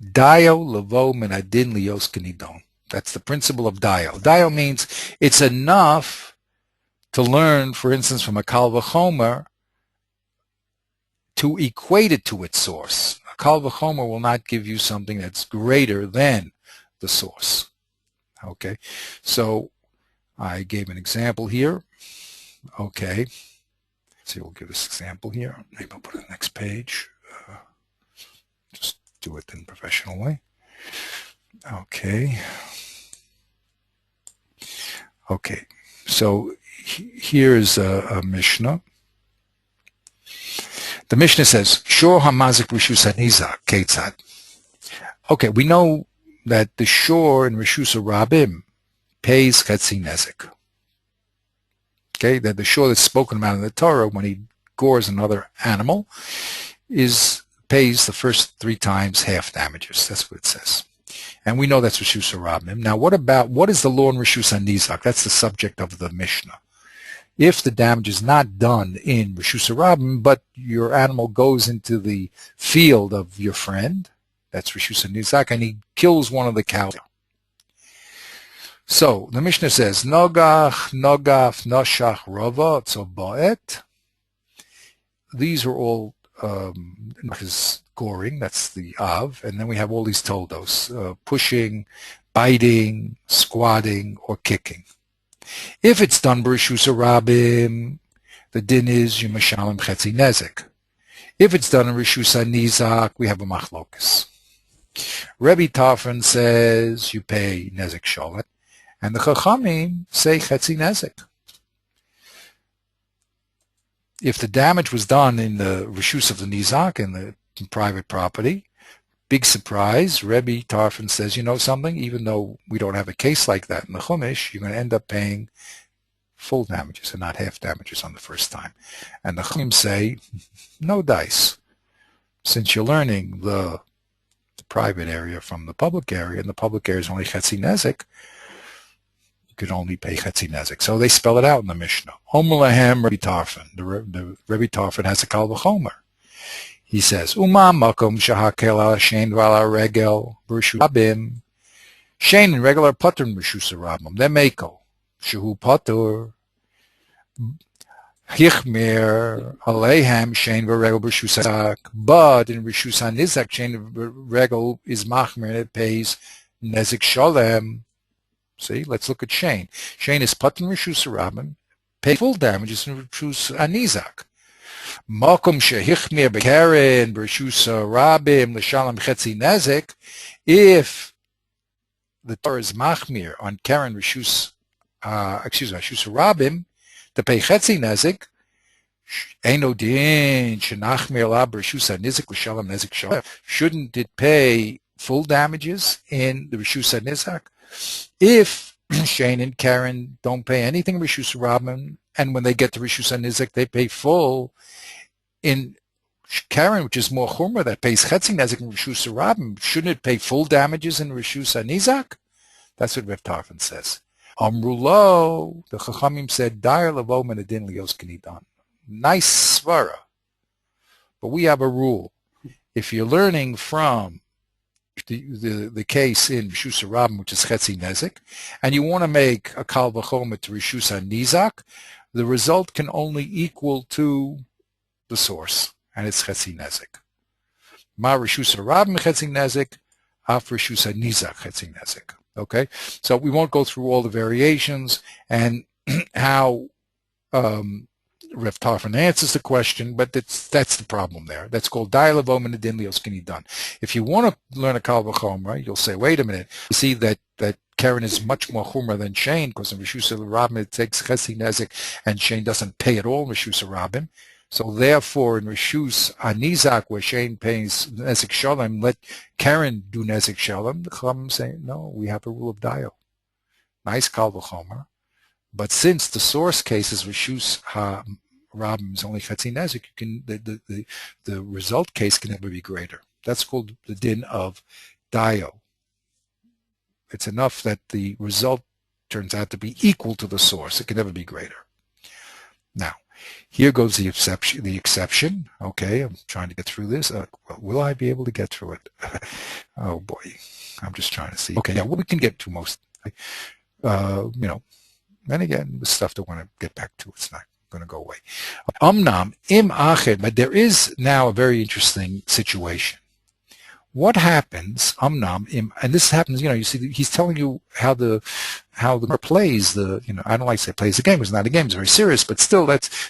dayo levo min adin lios kenidon. That's the principle of dayo. Dayo means it's enough to learn, for instance, from a kal v'chomer, to equate it to its source. A kal v'chomer will not give you something that's greater than the source. Okay, so I gave an example here. Okay, see, we'll give this example here. Maybe I'll put it on the next page. Just do it in a professional way. Okay. Okay, so here's a Mishnah. The Mishnah says, Shor hamazik rishus hanizak ketzad. Okay, we know that the shor in rishus rabim pays chetzi nezek. Okay, that the shor that's spoken about in the Torah when he gores another animal pays the first 3 times half damages. That's what it says. And we know that's Rishus HaRabim. Now, what is the law in Rishus HaNizak? That's the subject of the Mishnah. If the damage is not done in Rishus HaRabim, but your animal goes into the field of your friend, that's Rishus HaNizak, and he kills one of the cows. So, the Mishnah says, Nogach, Nogaf, Noshach, Rova, Tzoboet. These are all his goring, that's the Av, and then we have all these toldos, pushing, biting, squatting, or kicking. If it's done b'rishus harabim, the din is Yumashalim Chetzi Nezek. If it's done in Rishus HaNizak, we have a machlokus. Rebbe Tarfon says you pay Nezek Sholet, and the Chachamim say Chetzi Nezek. If the damage was done in the Rishus of the Nizak, in the private property, big surprise, Rebbe Tarfon says, you know something, even though we don't have a case like that in the Chumash, you're going to end up paying full damages and not half damages on the first time. And the Chachamim say, no dice. Since you're learning the private area from the public area, and the public area is only Chetzi Nezek, could only pay Chetzi Nezek. So they spell it out in the Mishnah. Omer lahem Rebbe Tarfon. The Rebbe Tarfon has a kal v'chomer. He says, Uma makom shahakel ala shein v'ala regel b'rishus rabim. Shein and regular patur b'rishus rabim. They're meko. Shehu patur. Hichmer aleihem shein v'regel b'rishus hanizak. But in Rishus HaNizak, shein v'regel is machmer and it pays nezek sholem. See, let's look at Shane. Shane is Patan Rishus HaRabim, pay full damages in Rishus HaNizak. Makom shehichmir bekeren Rishus HaRabim l'shalom chetzi nezek. If the Torah is machmir on keren Rishus HaRabim to pay chetzi nezek, eino din shenachmir la Rishus HaNizak l'shalom nezek shalom. Shouldn't it pay full damages in the Rishus HaNizak? If Shane and Karen don't pay anything Rishus HaRabim, and when they get to Rishus HaNizak, they pay full, in Karen, which is more chumrah, that pays Chetzi Nezek in Rishus HaRabim, shouldn't it pay full damages in Rishus HaNizak? That's what Reb Tarfon says. Amrulo, the Chachamim said, Dair levo min adin lios kenidan. Nice svara. But we have a rule. If you're learning from the case in Rishus Rabim, which is Chetzi Nezik, and you want to make a Kal V'chomer to Rishus Nizak, the result can only equal to the source, and it's Chetzi Nezik. Ma Rishus Rabim Chetzi Nezik, Af Rishus Nizak Chetzi Nezik. Okay, so we won't go through all the variations and how Rev Tarfon answers the question, but that's the problem there. That's called Dialavom and Adin Lios Kini done. If you want to learn a Kal V'chomer, you'll say, wait a minute, you see that Karen is much more Chumrah than Shane, because in Rishus Rabim it takes Chetzi Nezik, and Shane doesn't pay at all in Rishus Rabim. So therefore, in Rishus Anizak, where Shane pays Nezik Shalom, let Karen do Nezik Shalom. The Chachamim say, no, we have a rule of Dio. Nice Kal V'chomer. But since the source case is Rishus HaRabim is only Chetzi Nezik, the result case can never be greater. That's called the din of Dio. It's enough that the result turns out to be equal to the source. It can never be greater. Now, here goes the exception. Okay, I'm trying to get through this. Will I be able to get through it? Oh boy, I'm just trying to see. Okay, yeah, well, we can get to most. And again, the stuff that I want to get back to, it's not going to go away. Amnam im ached, but there is now a very interesting situation. What happens? Amnam im, and this happens. You see, he's telling you how the Gemara plays the. I don't like to say plays the game. It's not a game. It's very serious, but still,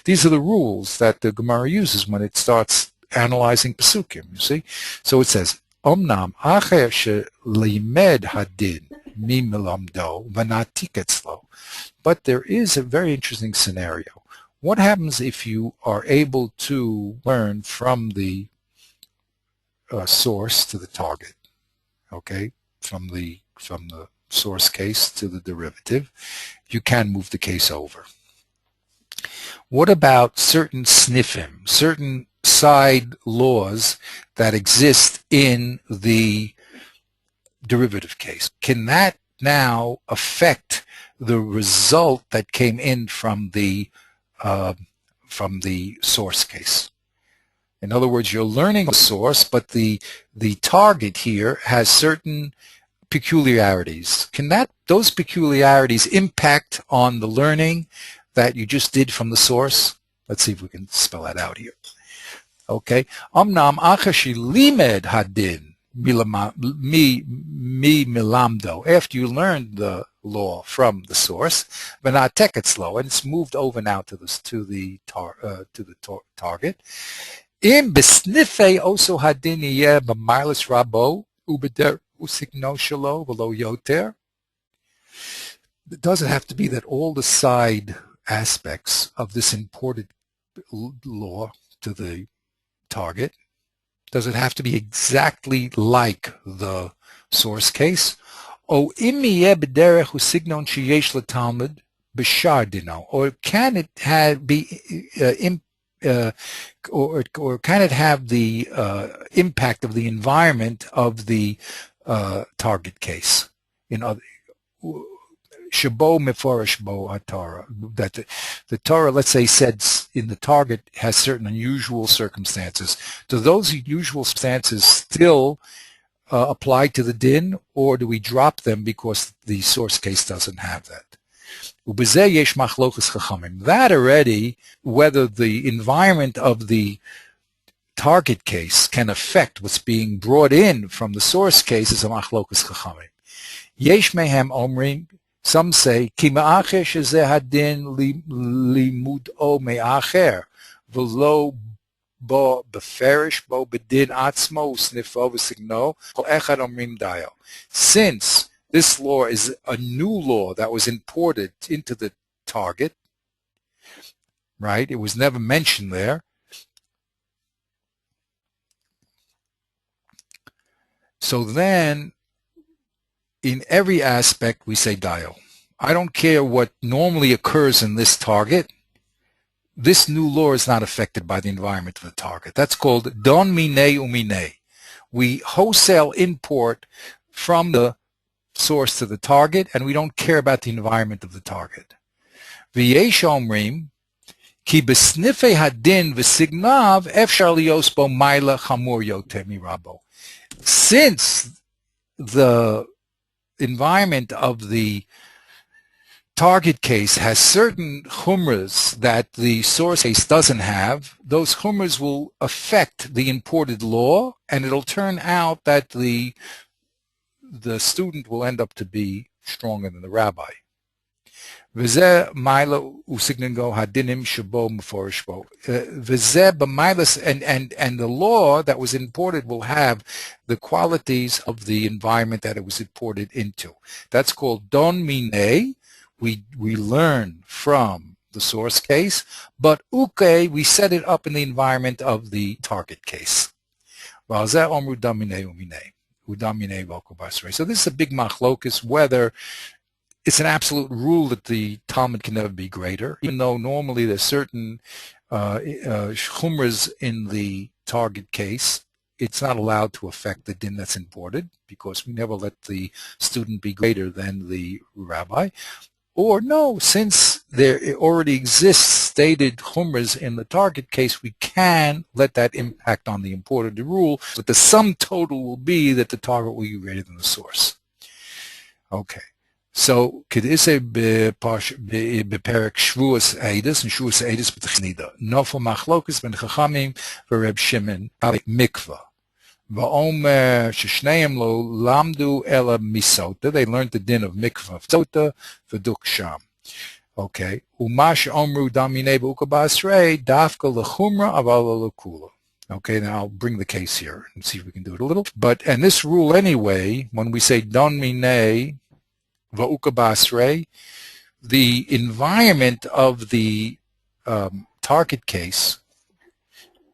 these are the rules that the Gemara uses when it starts analyzing Pesukim. You see, so it says Amnam acher she limed hadin mi melamdo v'natik etzlo. But there is a very interesting scenario. What happens if you are able to learn from the source to the target? Okay, from the source case to the derivative, you can move the case over. What about certain snifim, certain side laws that exist in the derivative case? Can that now affect the result that came in from the source case? In other words, you're learning a source, but the target here has certain peculiarities. Can those peculiarities impact on the learning that you just did from the source? Let's see if we can spell that out here. Okay. Amnam achashi limed hadin mi milamdo. After you learned the law from the source, v'natek etzlo, and it's moved over now to the target. Im besnifei oso hadin yeh b'marlis rabo ubeder usigno shelo v'lo yoter. It doesn't have to be that all the side aspects of this imported law to the target. Does it have to be exactly like the source case? Or can it have the impact of the environment of the target case? In other, Shabo meforish bo hatara, that the Torah, let's say, said in the target has certain unusual circumstances. Do those unusual circumstances still apply to the din, or do we drop them because the source case doesn't have that? That already, whether the environment of the target case can affect what's being brought in from the source case, is a machlokas chachamim. Yesh mehem omrim. Some say, Ki ma'acher shezeh hadin limud o me'acher, v'lo bo beferish bo bedin atzmo snifo v'signo, kol echad omrim dayo. Since this law is a new law that was imported into the target, right? It was never mentioned there. So then, in every aspect, we say dio. I don't care what normally occurs in this target. This new law is not affected by the environment of the target. That's called don mine umine. We wholesale import from the source to the target, and we don't care about the environment of the target. V'yesh omrim ki besnifei hadin v'signav efshar lios bo maila chamur yoter mirabo. Since the environment of the target case has certain chumras that the source case doesn't have, those chumras will affect the imported law, and it'll turn out that the student will end up to be stronger than the rabbi. וזה מיילה וסגנגו הדינים שבו מפורש בו. וזה במייlas, and the law that was imported will have the qualities of the environment that it was imported into. That's called don mine. We learn from the source case, but uke, we set it up in the environment of the target case. So this is a big machlokus whether it's an absolute rule that the Talmud can never be greater, even though normally there's certain chumras in the target case. It's not allowed to affect the din that's imported because we never let the student be greater than the rabbi. Or no, since there already exists stated chumras in the target case, we can let that impact on the imported rule, but the sum total will be that the target will be greater than the source. Okay. So, kedise beperek shvuas eidus and shvuas eidus b'technida. Nofel machlokus ben chachamim v'Reb Shimon al mikvah. Va'omer sheshneim lo lamdu ela misota. They learned the din of mikvah sota v'duk sham. Okay. Umash omru damine b'uka ba'asrei dafka lechumra aval lekula. Okay, now I'll bring the case here and see if we can do it a little. And this rule anyway, when we say don mine va'uka ba'asrei, the environment of the target case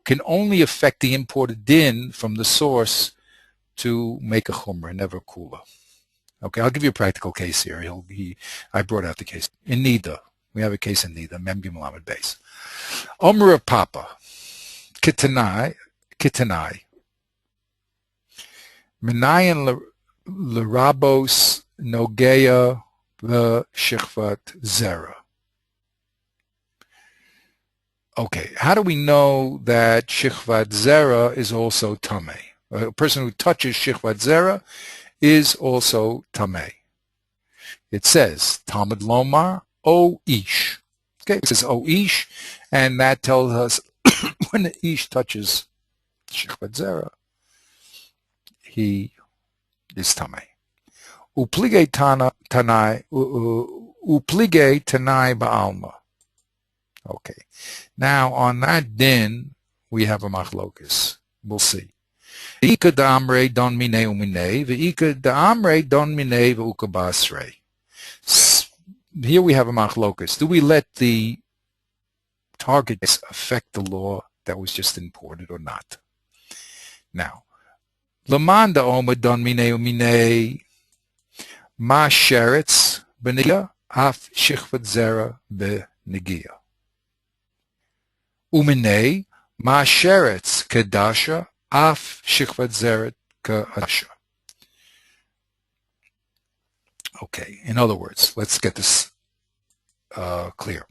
can only affect the imported din from the source to make a chumrah, never a kula. Okay, I'll give you a practical case here. I brought out the case. In Nida, we have a case in Nida, Mem Gimel Amud Beis. Omra Papa, Kitanai, Menayan L'Rabos Nogeya V'Shechvat Zera. Okay, how do we know that Shechvat Zera is also Tameh? A person who touches Shechvat Zera is also Tameh. It says, Talmud Lomar, O Ish. Okay, it says O Ish, and that tells us when the Ish touches Shechvat Zera, he is Tameh. Uplige Tanai Ba'alma. Okay. Now, on that din, we have a machlokus. We'll see. Ve'ika da'amrei don minei u'minei, ve'ika da'amrei don minei ve'uka ba'asrei. Here we have a machlokus. Do we let the target affect the law that was just imported or not? Now, Laman da'oma don minei u'minei, ma sheretz b'negia, af shichvat zera b'negia. Uminei ma sheretz kedasha af shichvat zeret kedasha. Okay, in other words, let's get this clear.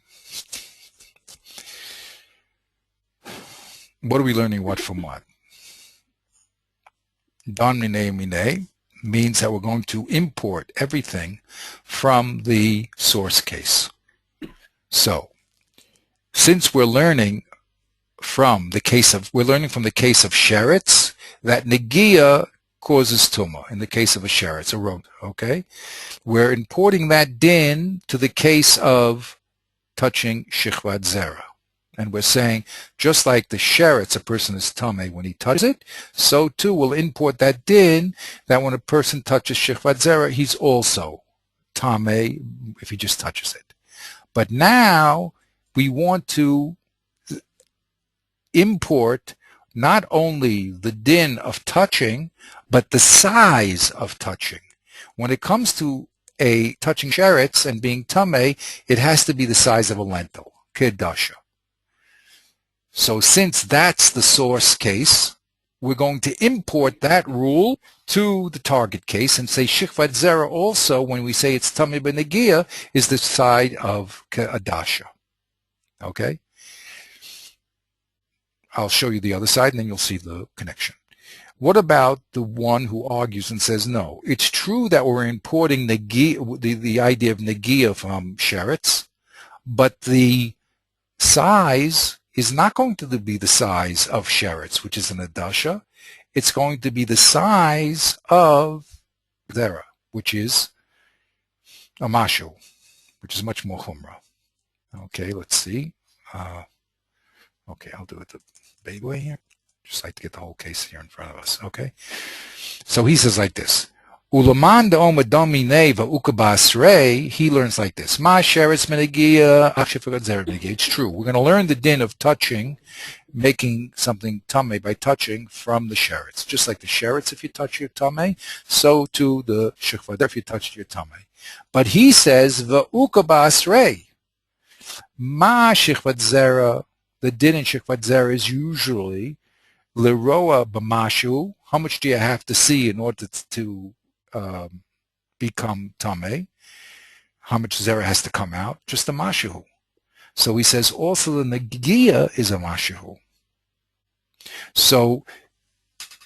What are we learning what from what? Don mine means that we're going to import everything from the source case. So, since we're learning from the case of sheretz, that negia causes tumah in the case of a sheretz, a road, okay? We're importing that din to the case of touching shichvat zera. And we're saying, just like the sheretz, a person is tameh when he touches it, so too we'll import that din that when a person touches shichvat zera, he's also tameh if he just touches it. But now we want to import not only the din of touching, but the size of touching. When it comes to a touching sheretz and being tameh, it has to be the size of a lentil, kedasha. So since that's the source case, we're going to import that rule to the target case and say shichvat zera also, when we say it's tameh b'negia, is the side of kedasha. Okay? I'll show you the other side and then you'll see the connection. What about the one who argues and says, no, it's true that we're importing the idea of negia from sheretz, but the size is not going to be the size of sheretz, which is an adasha. It's going to be the size of zera, which is a mashu, which is much more chumrah. Okay, let's see. Okay, I'll do it the big way here. Just like to get the whole case here in front of us. Okay, so he says like this. Ulaman de Oma Domine Ukabasrei, he learns like this. Ma sheretz menegia, it's true. We're going to learn the din of touching, making something tameh by touching from the sheretz. Just like the sheretz, if you touch your tameh, so too the shechvader if you touched your tameh. But he says Ukabasrei. Ma shechvat zera, the din in shechvat zera is usually leroa b'mashu. How much do you have to see in order to become tameh? How much zera has to come out? Just a mashu. So he says also the negia is a mashu. So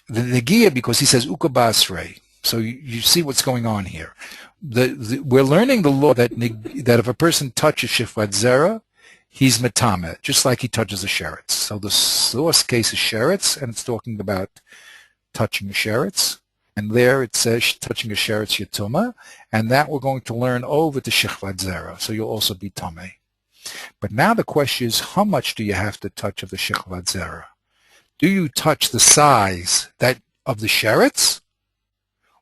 the negia, because he says ukabasrei. So you see what's going on here. We're learning the law that if a person touches shifvat zera, he's metame, just like he touches a sheretz. So the source case is sheretz, and it's talking about touching a sheretz. And there it says touching a sheretz yatuma, and that we're going to learn over to shifvat zera. So you'll also be tameh. But now the question is, how much do you have to touch of the shifvat zera? Do you touch the size of the sheretz,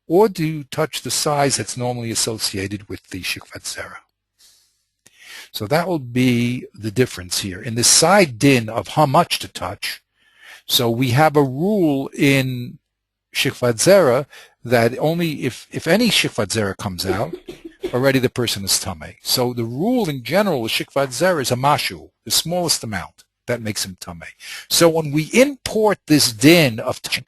or do you touch the size that's normally associated with the shifvat zera? So that will be the difference here. In the side din of how much to touch, so we have a rule in shifvat zera that only if any shifvat zera comes out, already the person is tameh. So the rule in general with shifvat zera is a mashu, the smallest amount that makes him tameh. So when we import this din of touching,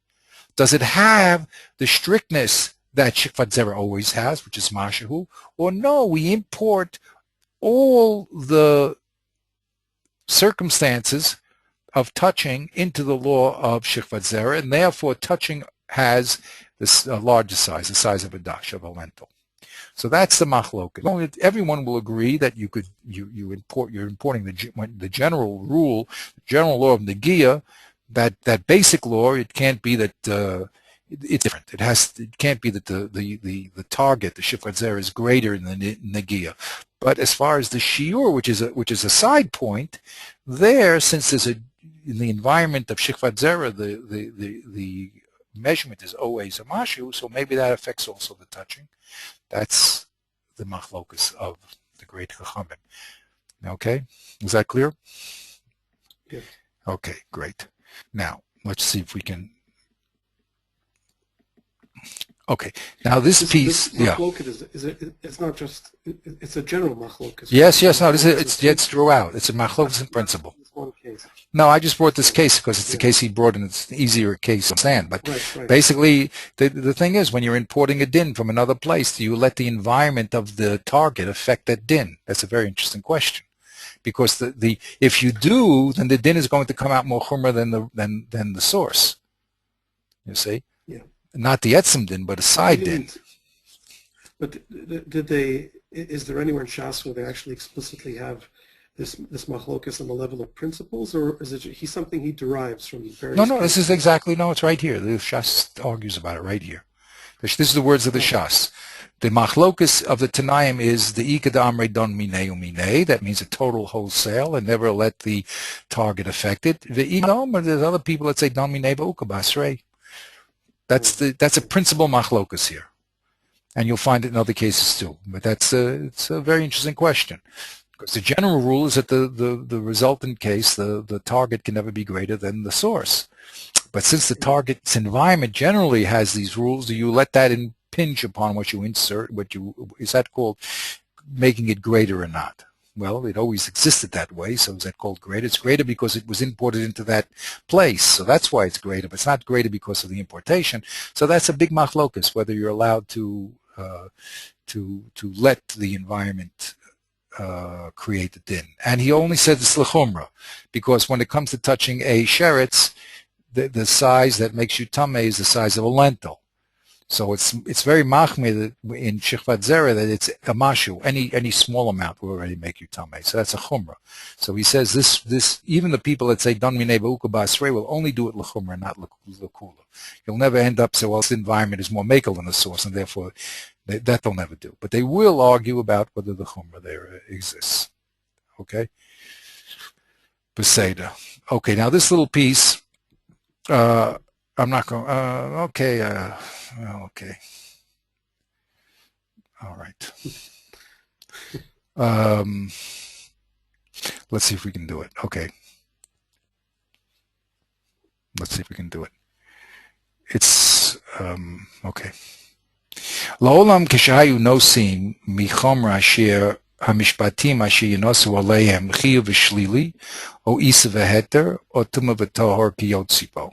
does it have the strictness that shifvat zera always has, which is mashu, or no, we import all the circumstances of touching into the law of shifvat zera, and therefore touching has this larger size, the size of a dash, of a lentil. So that's the machloket. Everyone will agree that you're importing the general rule, the general law of negia, that basic law. It can't be that it's different. It can't be that the target, the shifvat zera, is greater than the negia. But as far as the shiur, which is a side point, there, since there's in the environment of shifvat zera, the measurement is always a mashu, so maybe that affects also the touching. That's the machlokus of the great chachamim. Okay, is that clear? Yeah. Okay, great. Now let's see if we can. Okay, now this piece, this machloket it's not just, it's a general machloket. Yes, no, it's throughout. It's a machloket in principle. One case. No, I just brought this case because it's the case he brought, and it's an easier case to understand. But right. basically, the thing is, when you're importing a din from another place, do you let the environment of the target affect that din? That's a very interesting question. Because if you do, then the din is going to come out more chumrah than the source. You see? Yeah. Not the etzem din, but a side din. But did they? Is there anywhere in Shas where they actually explicitly have this machlokus on the level of principles, or is it something he derives from various? No, this is it's right here. The Shas argues about it right here. This is the words of the Shas. The machlokus of the Tanaim is the ikad amre don minei uminei. That means a total wholesale and never let the target affect it. The inom, there's other people that say don minei ba'ukabasrei. That's a principal machlokus here, and you'll find it in other cases too. But it's a very interesting question, because the general rule is that the resultant case, the target can never be greater than the source. But since the target's environment generally has these rules, do you let that impinge upon what you insert? Is that called making it greater or not? Well, it always existed that way, so is that called greater? It's greater because it was imported into that place, so that's why it's greater, but it's not greater because of the importation. So that's a big machlokus, whether you're allowed to let the environment create the din. And he only said this l'chumra, because when it comes to touching a sheretz, the size that makes you tameh is the size of a lentil. So it's very machmir in Shechvat Zera that it's a mashu. Any small amount will already make you tameh. So that's a chumrah. So he says this even the people that say don minei ba'uka ba'asrei will only do it l'chumrah, not l'kula. You'll never end up saying, well, this environment is more makel than the source, and therefore that they'll never do. But they will argue about whether the chumrah there exists. Okay? Beseda. Okay, now this little piece, I'm not going, okay, okay. All right. Let's see if we can do it. Okay. Let's see if we can do it. It's, okay. La'olam kishayu nosim michomra asher hamishpatim asher yinosu aleihem chiyuv v'shlili o isa v'heter o tuma v'tohor kiyotzipo.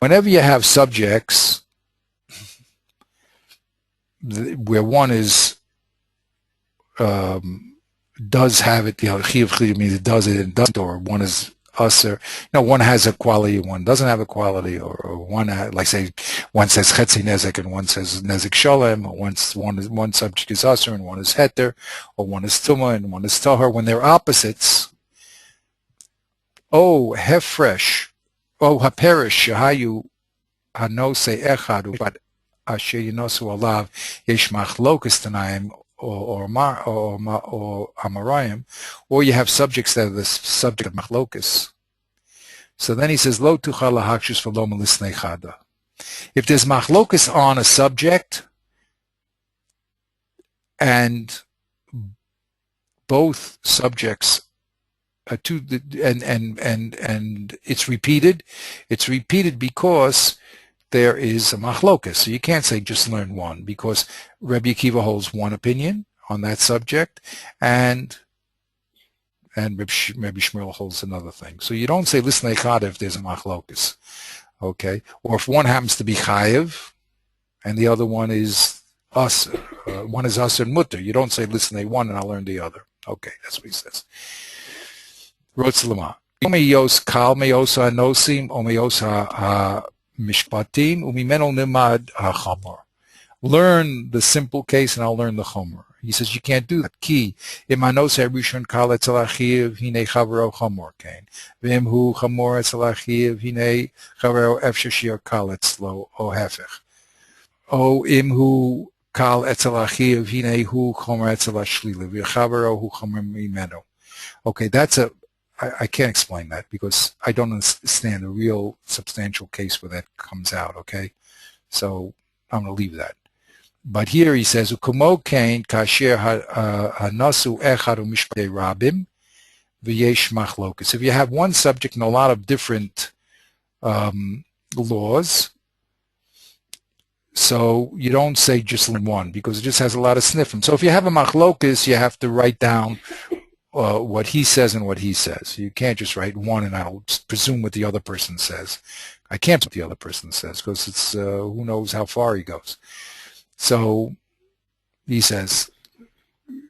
Whenever you have subjects where one is does have it, chiyuv means it does it and doesn't, or one is usher, one has a quality, one doesn't have a quality, or one, like say, one says chetzi nezek and one says nezek sholem, or one subject is usher and one is heter, or one is tumah and one is tahor. When they're opposites, hefresh, haperish shahayu hanose echad but asher yinosu alav yesh machlokas tanaim or amarayim, or you have subjects that are the subject of machlokas. So then he says, lo tuchal lahakshus v'lo melisnei chada. If there's machlokas on a subject, and both subjects are and it's repeated because there is a machlokas. So you can't say just learn one, because Rabbi Akiva holds one opinion on that subject, and Rabbi Shmuel holds another thing. So you don't say listen echad if there's a machlokas, okay? Or if one happens to be chayiv, and the other one is us, one is us and mutter. You don't say listen one and I'll learn the other. Okay, that's what he says. Rotzlama. Omeyos kal meyosa nosim omeyosa mishpatim umimeno nimad hachamor. Learn the simple case and I'll learn the chomer. He says you can't do that. Ki imanos rishon kal etzel achiv hine chavero chomer kain v'imhu chomer etzel achiv hine chavero efsher shir kal etzlo o hefech o imhu kal etzel achiv hine hu chomer etzel ashlila v'chavero hu chomer mimeno. Okay, that's I can't explain that because I don't understand a real substantial case where that comes out, okay? So I'm going to leave that. But here he says, "Ukomo kain kasher hanasu echad umishpatei rabim v'yesh machlokas." If you have one subject and a lot of different laws, so you don't say just one because it just has a lot of sniffing. So if you have a machlokas, you have to write down what he says and what he says. You can't just write one and I'll presume what the other person says. I can't presume what the other person says because it's who knows how far he goes. So he says,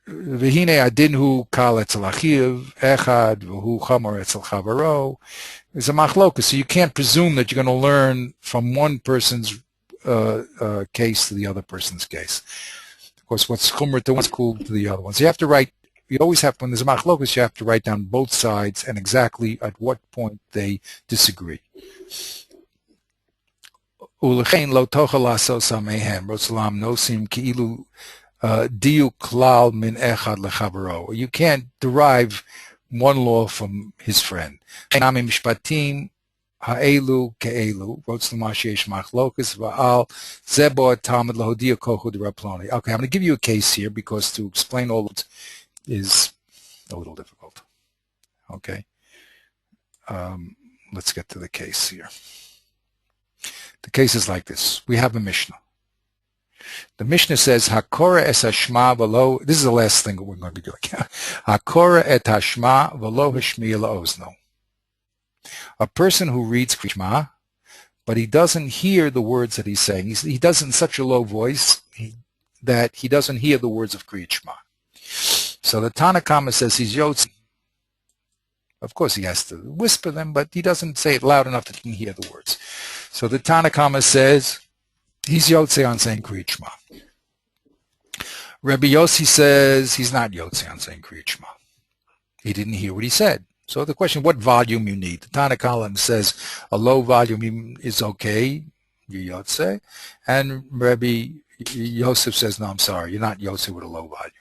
"V'hine adinhu kal etzel achiv echad v'hu chamor etzel chavaro." It's a machlokas, so you can't presume that you're going to learn from one person's case to the other person's case. Of course, what's chumra to one's cool to the other one. So you have to write. You always have, when there's a machlokas, you have to write down both sides and exactly at what point they disagree. Ulechein lo tochel lasos amehem rotzalam nosim ki'ilu diu klal min echad lechavaro. You can't derive one law from his friend. Nami mishpatim ha'elu ke'elu rotzalam sheyesh machlokas va'al zebo tamid lahodia kohu d'raploni. Okay, I'm going to give you a case here because to explain all of it is a little difficult. Okay. Let's get to the case here. The case is like this. We have a Mishnah. The Mishnah says, Hakora es hashma v'lo, this is the last thing we're going to be doing. Hakora et hashma v'lo hashmiya la'ozno. A person who reads Shema, but he doesn't hear the words that he's saying. He does it in such a low voice that he doesn't hear the words of Kriyat Shema. So the Tanakama says he's Yotzi. Of course, he has to whisper them, but he doesn't say it loud enough that you can hear the words. So the Tanakama says he's Yotzei on saying Kriyat Shema. Rabbi Yossi says he's not Yotzei on saying Kriyat Shema. He didn't hear what he said. So the question, what volume you need? The Tanakh says a low volume is okay, you're Yotzei. And Rabbi Yosef says, no, I'm sorry, you're not Yotzei with a low volume.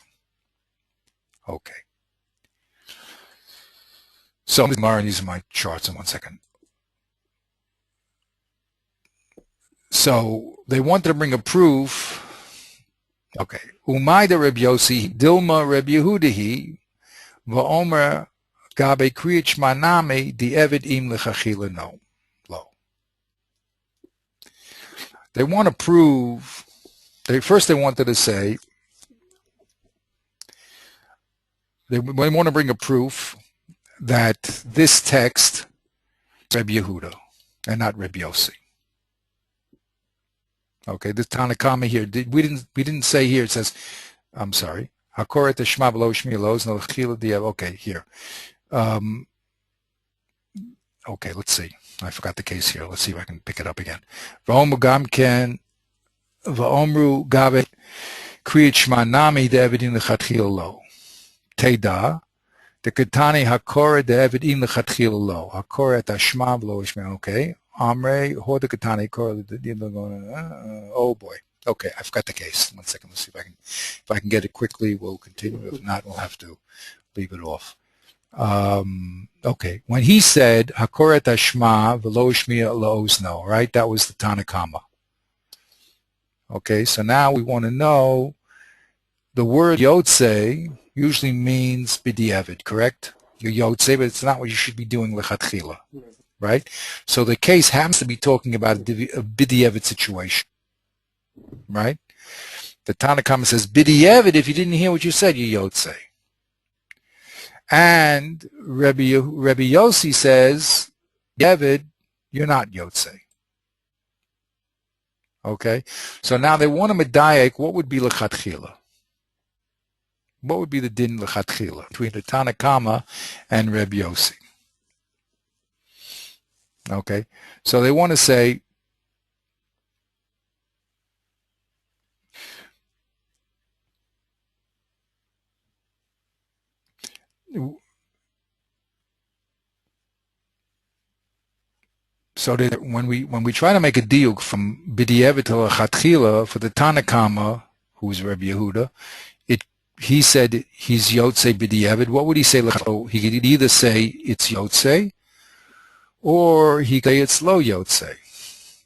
Okay. So these are my charts in 1 second. So they wanted to bring a proof. Okay. Umayda Reb Yossi, Dilma Reb Yehudahi, Va'omer Gabe Kriyat Shema Nami, Di Eved Im Lechachila No. Lo. They want to prove, first they wanted to say, they want to bring a proof that this text is Reb Yehuda and not Reb Yossi. Okay, this Tanakama here, we didn't say here, it says, I'm sorry, Hakoret Shema V'lo Shmi Los No Chila Di'ev. Okay, here. Okay, let's see. I forgot the case here. Let's see if I can pick it up again. V'omru Gamken V'omru Gabe Kriyat Shema Nami De'evidin L'Chatchila Lo. Teda the Ketani Hakoret De'evidin L'Chatchila Lo. Hakoret Shema V'lo Shmi. Okay. Amre Hoda Ketani Koret. Oh boy. Okay, I forgot the case. 1 second. Let's see if I can get it quickly. We'll continue. If not, we'll have to leave it off. Okay, when he said Hakoret Hashma V'lo Shmiya La'ozno, right? That was the Tanakama. Okay, so now we want to know the word Yotzei usually means B'di'evid, correct? You're Yotzei, but it's not what you should be doing L'chatchila, right? So the case happens to be talking about a B'di'evid situation, right? The Tanakama says B'di'evid, if you didn't hear what you said, you're Yotzei. And Rabbi Yossi says, David, you're not Yotzei. Okay? So now they want to medayek, what would be L'chatchila? What would be the din L'chatchila between the Tanakama and Rabbi Yossi? Okay? So they want to say, so that when we try to make a diuk from B'di'evid to L'chatchila for the Tanakama, who's Rabbi Yehuda, he said he's Yotzei B'di'evid. What would he say? He could either say it's Yotzei, or he could say it's Lo Yotzei,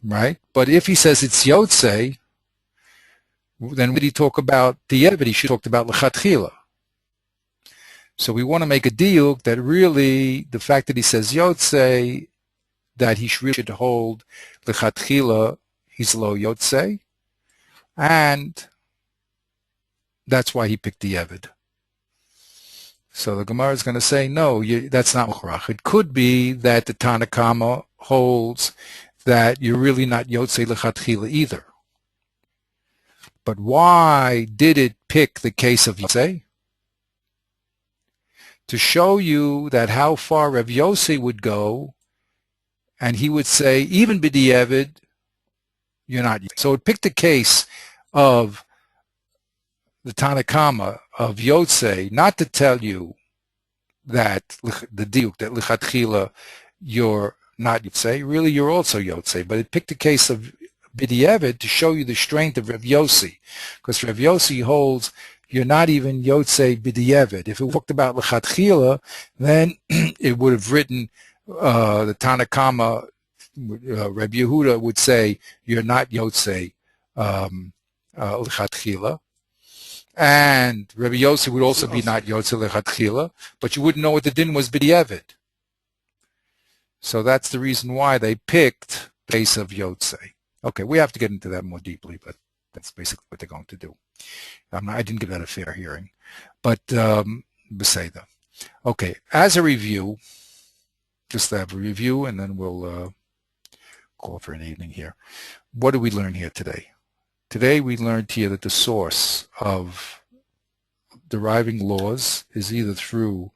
right? But if he says it's Yotzei, then would he talk about B'di'evid? He should talk about L'chatchila. So we want to make a diuk that really the fact that he says Yotzei, that he really should hold L'chatchila, he's Lo Yotzei, and that's why he picked the Eved. So the Gemara is going to say, no, that's not Mukhrach. It could be that the Tanakama holds that you're really not Yotzei L'chatchila either. But why did it pick the case of Yotzei? To show you that how far Rav Yossi would go, and he would say, even B'di'evid, you're not. So it picked the case of the Tanakama of Yotzei, not to tell you that the diuk, that L'chatchila, you're not Yotzei, really you're also Yotzei, but it picked the case of B'di'evid to show you the strength of Rav Yossi, because Rav Yossi holds you're not even Yotzei B'di'evid. If it talked about L'chatchila, then it would have written the Tanakama, Rabbi Yehuda would say you're not Yotzei L'chatchila. And Rabbi Yossi would also be not Yotzei L'chatchila, but you wouldn't know what the din was B'di'evid. So that's the reason why they picked the case of Yotzei. Okay, we have to get into that more deeply, but that's basically what they're going to do. I didn't give that a fair hearing, but Beseda. Okay, as a review, just to have a review, and then we'll call for an evening here. What did we learn here today? Today we learned here that the source of deriving laws is either through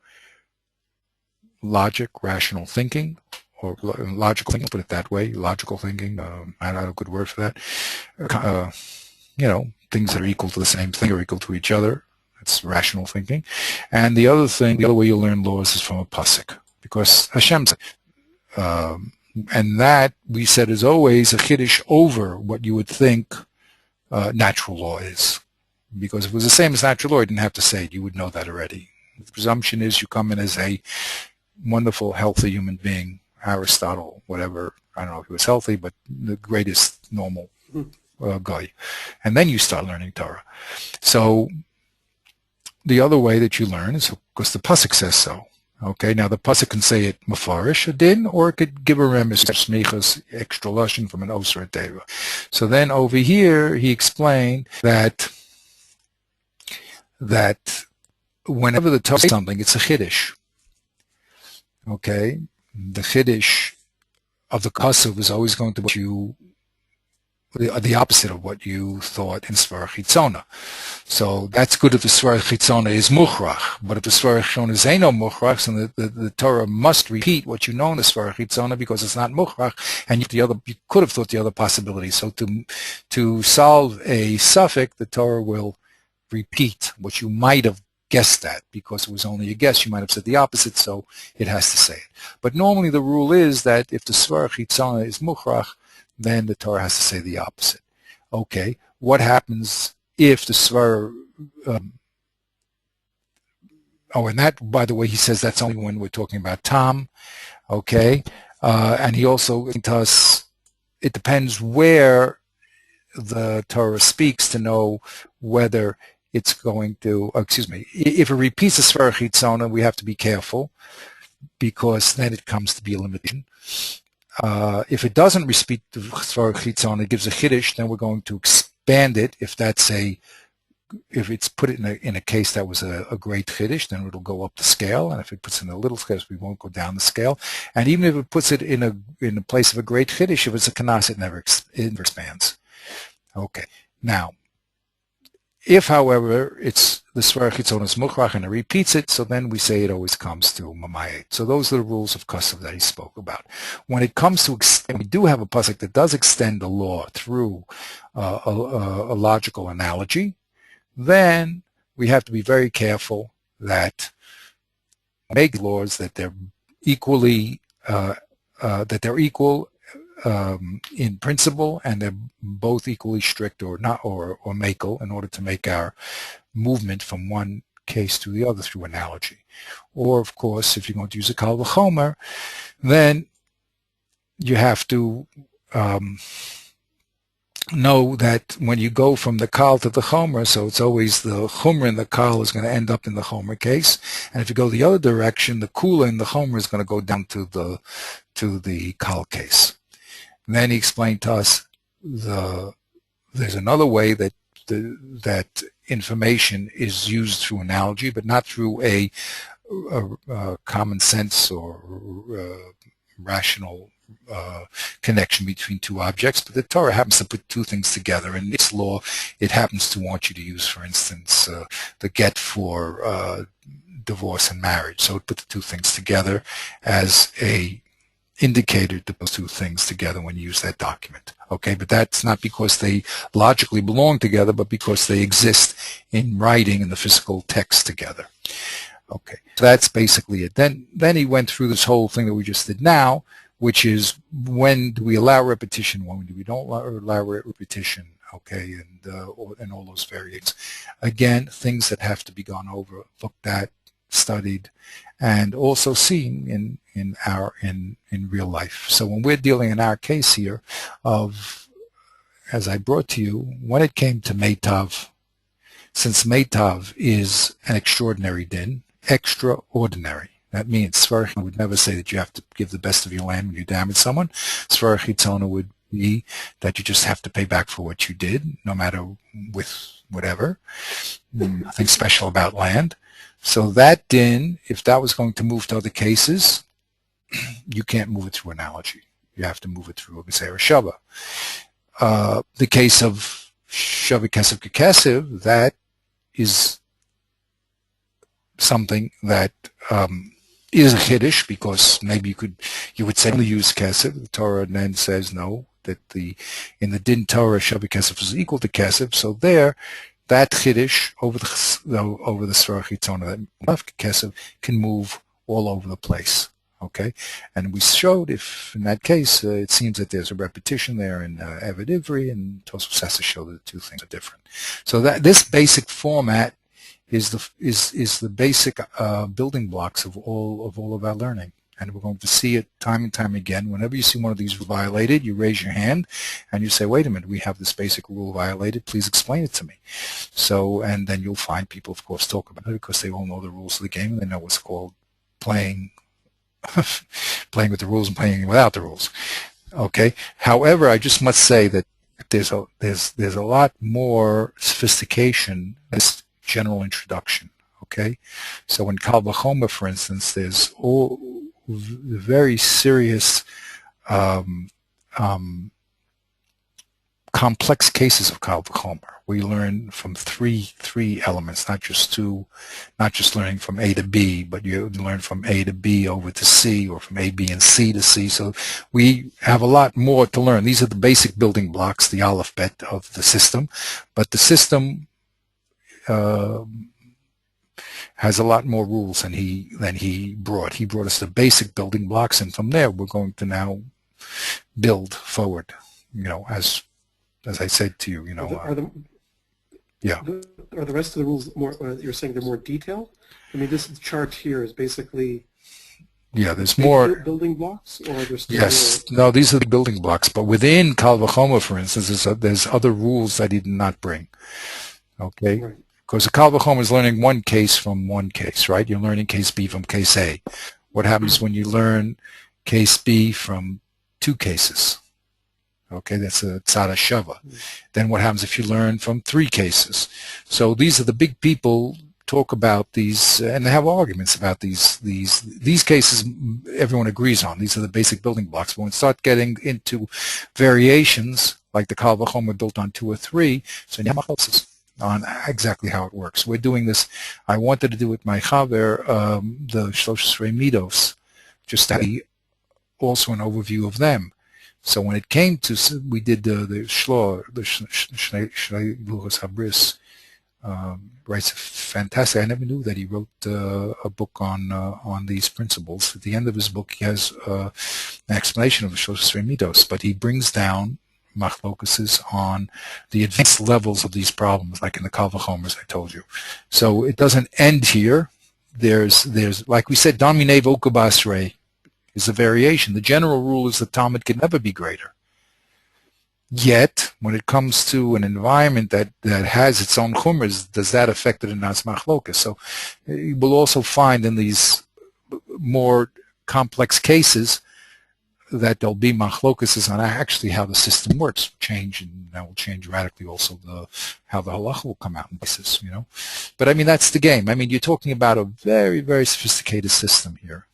logic, rational thinking, or logical thinking, put it that way, logical thinking, I don't have a good word for that, things that are equal to the same thing or equal to each other. That's rational thinking. And the other way you learn laws is from a pasuk, because Hashem said, and that, we said, is always a chiddush over what you would think natural law is. Because if it was the same as natural law, you didn't have to say it. You would know that already. The presumption is you come in as a wonderful, healthy human being, Aristotle, whatever. I don't know if he was healthy, but the greatest normal guy. And then you start learning Torah. So the other way that you learn is because the pasuk says so. Okay, now the pasuk can say it mafarish, a din, or it could give a remes, smichas, extra lashon from an osra teva. So then over here, he explained that whenever the Torah says something, it's a chiddush. Okay, the chiddush of the kasav is always going to be the opposite of what you thought in Svara Chitzona. So that's good if the Svara Chitzona is Mukhrach, but if the Svara Chitzona is no Mukhrach, then the Torah must repeat what you know in the Svara Chitzona because it's not Mukhrach, and you could have thought the other possibility. So to solve a suffix, the Torah will repeat what you might have guessed at, because it was only a guess. You might have said the opposite, so it has to say it. But normally the rule is that if the Svara Chitzona is Mukhrach, then the Torah has to say the opposite. Okay, what happens if the Svara, and that, by the way, he says that's only when we're talking about Tam, okay, and he also tells us it depends where the Torah speaks to know whether it's going to, if it repeats the Svara Chitzona, we have to be careful, because then it comes to be a limitation. If it doesn't repeat the Svara Chitzona, it gives a chiddush, then we're going to expand it. If it's put it in a case that was a great chiddush, then it'll go up the scale. And if it puts it in a little scale, we won't go down the scale. And even if it puts it in a place of a great chiddush, if it's a kanas, it never expands. Okay. Now, if, however, it's the Svara Chitzona is Mukhrach and it repeats it, so then we say it always comes to Mamayet. So those are the rules of Kasav that he spoke about. When it comes to extend, we do have a pasuk that does extend the law through a logical analogy, then we have to be very careful that make laws that they're equally equal in principle, and they're both equally strict or not, or makel, in order to make our movement from one case to the other through analogy. Or, of course, if you're going to use a kal v'chomer, then you have to know that when you go from the kal to the chomer, so it's always the chomer in the kal is going to end up in the chomer case, and if you go the other direction, the kula in the chomer is going to go down to the kal case. And then he explained to us there's another way that that information is used through analogy, but not through a common sense or rational connection between two objects. But the Torah happens to put two things together. In its law, it happens to want you to use, for instance, the get for divorce and marriage. So it put the two things together as a indicator to put those two things together when you use that document. Okay, but that's not because they logically belong together, but because they exist in writing in the physical text together. Okay, so that's basically it. Then he went through this whole thing that we just did now, which is when do we allow repetition, when do we don't allow repetition, okay, and all those variations. Again, things that have to be gone over, looked at, studied, and also seen in real life. So when we're dealing in our case here of, as I brought to you, when it came to Meitav, since Meitav is an extraordinary din, extraordinary. That means Svarach would never say that you have to give the best of your land when you damage someone. Svarach Chitzona would be that you just have to pay back for what you did, no matter with whatever. Nothing special about land. So that din, if that was going to move to other cases, you can't move it through analogy. You have to move it through a Gezer Shava. The case of Shavi Kesef Kekesiv, that is something that is a chiddush, because maybe you would say only use kesef. The Torah then says no, that in the din Torah Shavi kesef is equal to kesef. So there, that chiddush over the Svar Chitzona, that kesef can move all over the place. Okay, and we showed if in that case it seems that there's a repetition there in Eved Ivri, and Tosfos has to show that the two things are different. So that this basic format is the basic building blocks of all of our learning, and we're going to see it time and time again. Whenever you see one of these violated, you raise your hand and you say, "Wait a minute, we have this basic rule violated. Please explain it to me." So, and then you'll find people, of course, talk about it because they all know the rules of the game and they know what's called playing with the rules and playing without the rules. Okay. However, I just must say that there's a lot more sophistication in this general introduction. Okay. So in Kal V'chomer, for instance, there's all very serious complex cases of Kal V'chomer. We learn from three elements, not just two, not just learning from A to B, but you learn from A to B over to C, or from A, B, and C to C. So we have a lot more to learn. These are the basic building blocks, the alphabet of the system, but the system has a lot more rules than he brought. He brought us the basic building blocks, and from there we're going to now build forward. As I said to you, Are the rest of the rules more? You're saying they're more detailed? I mean, this chart here is basically. Yeah, there's more building blocks, or there's still yes, no, these are the building blocks. But within Kal V'chomer, for instance, there's other rules that he did not bring. Okay, right. Because the Kal V'chomer is learning one case from one case, right? You're learning case B from case A. What happens when you learn case B from two cases? Okay, that's a tzara shava. Then what happens if you learn from three cases? So these are the big people talk about these, and they have arguments about these cases. Everyone agrees on. These are the basic building blocks. But when we start getting into variations, like the Kal V'chomer built on 2 or 3, so you have machlokes on exactly how it works. We're doing this. I wanted to do with my chaver, the Shlosh Midos, just to be also an overview of them. So when it came to, we did the Shlor, the Shnei Luchos Habris, writes fantastic. I never knew that he wrote a book on these principles. At the end of his book, he has an explanation of the Shlosh Midos, but he brings down machlokuses on the advanced levels of these problems, like in the Kal V'chomer, as I told you. So it doesn't end here. There's like we said, Domine Voka Basrei is a variation. The general rule is the Talmud can never be greater. Yet, when it comes to an environment that has its own chumras, does that affect it in Nas Machlokas? So you will also find in these more complex cases that there'll be machlokas on actually how the system works. Change, and that will change radically also how the halacha will come out in pieces, But I mean, that's the game. I mean, you're talking about a very, very sophisticated system here.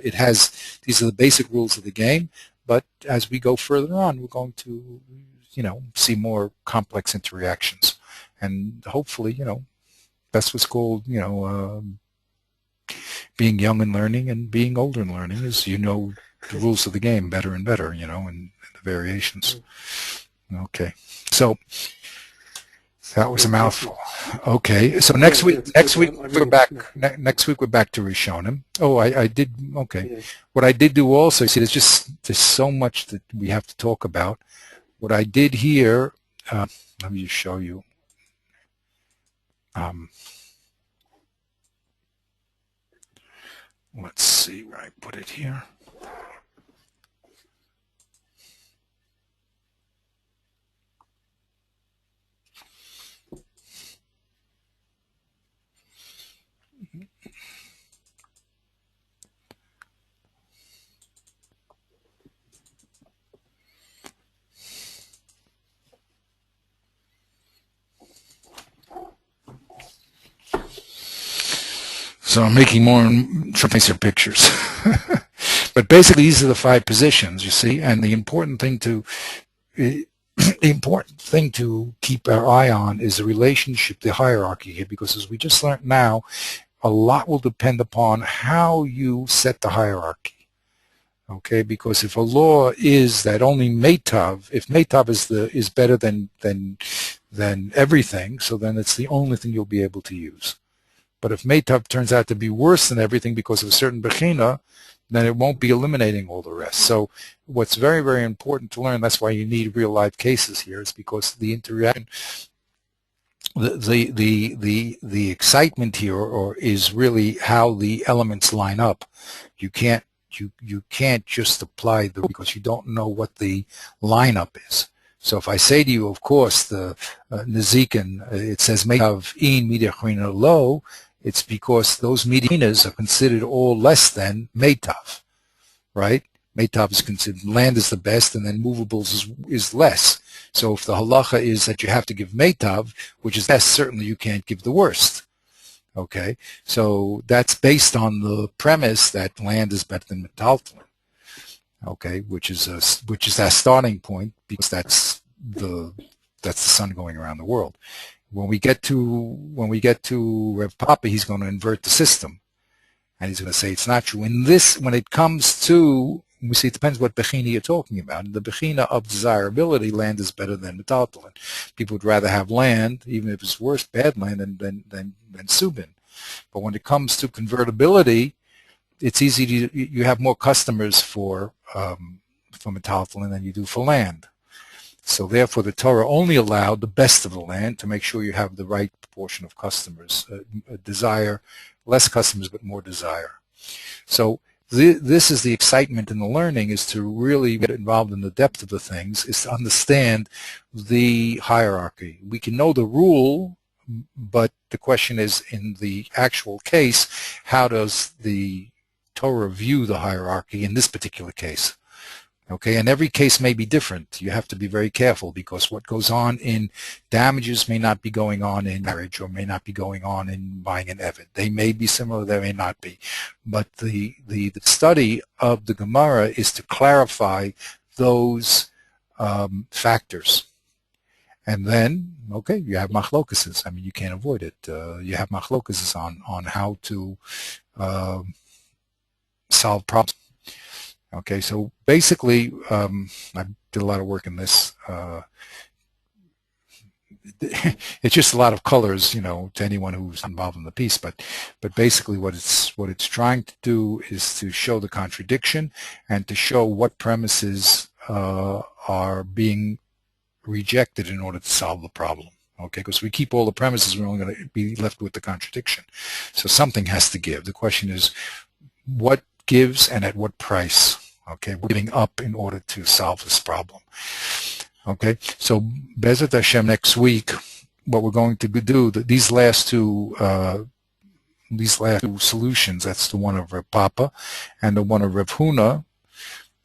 These are the basic rules of the game, but as we go further on, we're going to, see more complex interactions. And hopefully, that's what's called, being young and learning, and being older and learning is, the rules of the game better and better, and the variations. Okay. So that was a mouthful. Okay, so next week we're back. Next week we're back to Rishonim. Oh, I did. Okay, what I did do also. See, there's so much that we have to talk about. What I did here. Let me just show you. Let's see where I put it here. So I'm making more and nicer pictures. But basically, these are the 5 positions, you see, and the important thing to keep our eye on is the relationship, the hierarchy here, because as we just learned now, a lot will depend upon how you set the hierarchy. Okay, because if a law is that only Meitav, if Meitav is better than everything, so then it's the only thing you'll be able to use. But if Meitav turns out to be worse than everything because of a certain Bechina, then it won't be eliminating all the rest. So what's very, very important to learn, that's why you need real life cases here, is because the interaction, the excitement here is really how the elements line up. You can't just apply because you don't know what the lineup is. So if I say to you, of course, the Nezikin, it says Meitav in Midiyachrina low, it's because those Midinas are considered all less than Meitav, right? Meitav is considered, land is the best, and then movables is less. So if the halacha is that you have to give Meitav, which is less, certainly you can't give the worst. Okay, so that's based on the premise that land is better than metaltalin. Okay, which is that starting point, because that's the sun going around the world. When we get to Rev Papa, he's going to invert the system, and he's going to say it's not true. In this, when it comes to, we see it depends what bechina you're talking about. In the bechina of desirability, land is better than metaltalin. People would rather have land, even if it's worse, bad land, than subin. But when it comes to convertibility, it's easy to, you have more customers for metaltalin than you do for land. So therefore, the Torah only allowed the best of the land to make sure you have the right proportion of customers, desire, less customers, but more desire. So this is the excitement in the learning, is to really get involved in the depth of the things, is to understand the hierarchy. We can know the rule, but the question is, in the actual case, how does the Torah view the hierarchy in this particular case? Okay, and every case may be different. You have to be very careful, because what goes on in damages may not be going on in marriage, or may not be going on in buying an eved. They may be similar, they may not be. But the study of the Gemara is to clarify those factors. And then, okay, you have machlokases. I mean, you can't avoid it. You have machlokases on how to solve problems. Okay, so basically, I did a lot of work in this. It's just a lot of colors, to anyone who's involved in the piece. But basically, what it's trying to do is to show the contradiction and to show what premises are being rejected in order to solve the problem. Okay, because we keep all the premises, we're only going to be left with the contradiction. So something has to give. The question is, what gives and at what price? Okay, we're giving up in order to solve this problem. Okay, so Bezat Hashem, next week, what we're going to do, these last two solutions, that's the one of Reb Papa and the one of Reb Huna,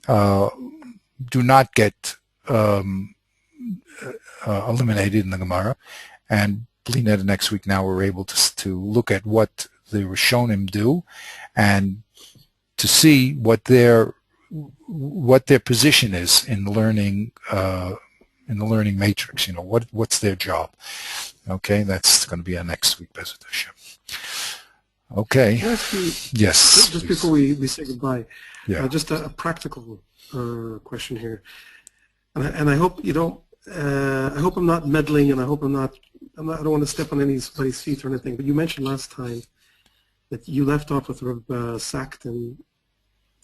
do not get eliminated in the Gemara. And Blineta next week, now we're able to look at what the Rishonim do and to see what their position is in the learning matrix. What's their job. Okay, that's going to be our next week, Bezat Hashem. Okay. Can I ask you, yes. Just before we say goodbye, yeah. Just a practical question here, and I hope you don't. I hope I'm not meddling, and I hope I don't want to step on anybody's feet or anything. But you mentioned last time that you left off with Sakt, and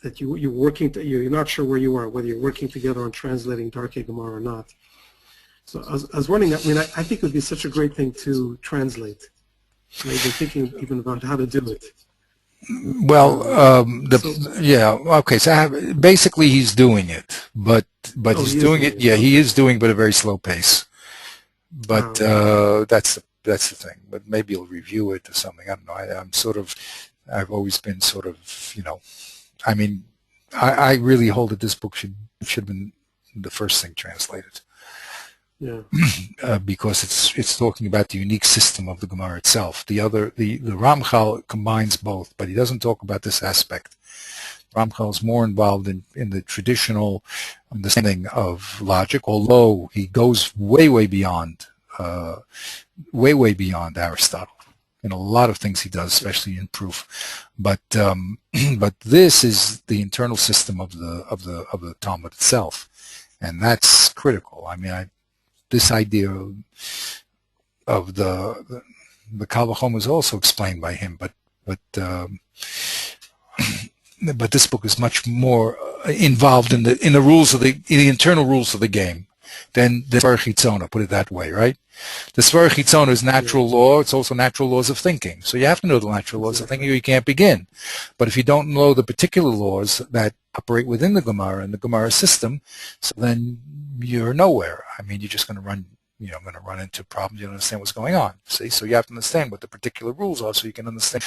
that you're working. You're not sure where you are, whether you're working together on translating Darkei Gemara or not. So I was wondering. I mean, I think it would be such a great thing to translate. I've been thinking even about how to do it. Well, okay. So basically, he's doing it, but he's doing it. Yeah, he is doing it at a very slow pace. But that's the thing. But maybe he'll review it or something. I don't know. I've always been sort of, I mean, I really hold that this book should have been the first thing translated. Yeah. Because it's talking about the unique system of the Gemara itself. The Ramchal combines both, but he doesn't talk about this aspect. Ramchal is more involved in the traditional understanding of logic, although he goes way beyond Aristotle. in a lot of things he does, especially in proof. But but this is the internal system of the Talmud itself, and that's critical. I mean, this idea of the Kal V'chomer is also explained by him, but this book is much more involved in the rules of the internal rules of the game than the Svar Chitzona, put it that way, right? The Svar Chitzona is natural law. It's also natural laws of thinking. So you have to know the natural laws of thinking or you can't begin. But if you don't know the particular laws that operate within the Gemara and the Gemara system, so then you're nowhere. I mean, you're just going to run into problems. You don't understand what's going on. See, so you have to understand what the particular rules are, so you can understand.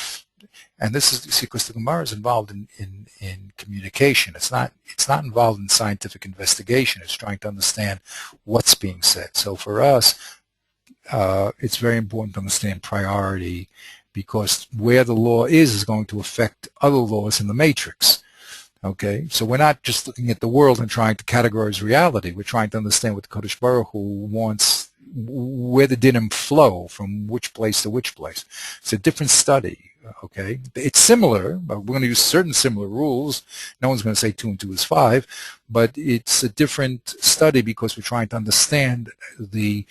And this is, you see, because the Gemara is involved in communication. It's not involved in scientific investigation. It's trying to understand what's being said. So for us, it's very important to understand priority, because where the law is going to affect other laws in the matrix. Okay, so we're not just looking at the world and trying to categorize reality. We're trying to understand what the Kodesh Baruch Hu wants, where the dinim flow from which place to which place. It's a different study. Okay, it's similar, but we're going to use certain similar rules. No one's going to say 2 and 2 is 5, but it's a different study because we're trying to understand the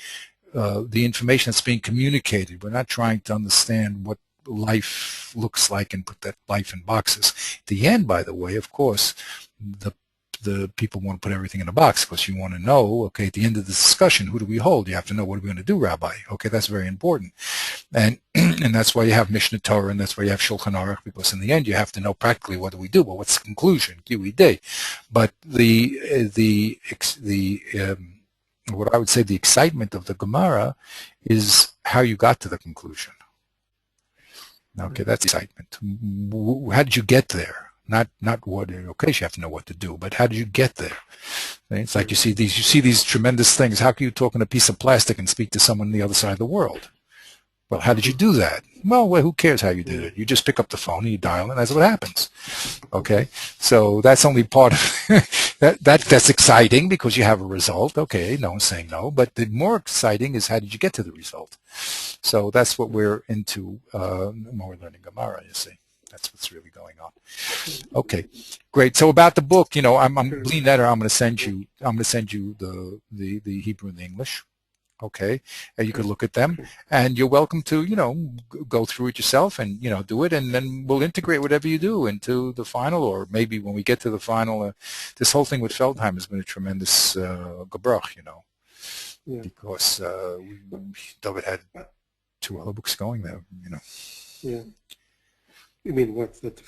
information that's being communicated. We're not trying to understand what life looks like and put that life in boxes. At the end, by the way, of course, the people want to put everything in a box, because you want to know, okay, at the end of the discussion, who do we hold? You have to know, what are we going to do, Rabbi? Okay, that's very important. And and that's why you have Mishnah Torah, and that's why you have Shulchan Aruch, because in the end you have to know practically what do we do, but what's the conclusion, QED. But what I would say the excitement of the Gemara is how you got to the conclusion. Okay, that's excitement. How did you get there? Not what. Okay, you have to know what to do, but how did you get there? It's like you see these tremendous things. How can you talk on a piece of plastic and speak to someone on the other side of the world? Well, how did you do that? Well, who cares how you did it? You just pick up the phone and you dial, and that's what happens. Okay, so that's only part of that's exciting because you have a result. Okay, no one's saying no, but the more exciting is how did you get to the result? So that's what we're into when we're learning Gemara. You see, that's what's really going on. Okay, great. So about the book, I'm Bli Netter. I'm going to send you the Hebrew and the English. Okay, and you could look at them, and you're welcome to, go through it yourself and, do it, and then we'll integrate whatever you do into the final, or maybe when we get to the final, this whole thing with Feldheim has been a tremendous gebrach, because David had 2 other books going there, Yeah. You mean what, that the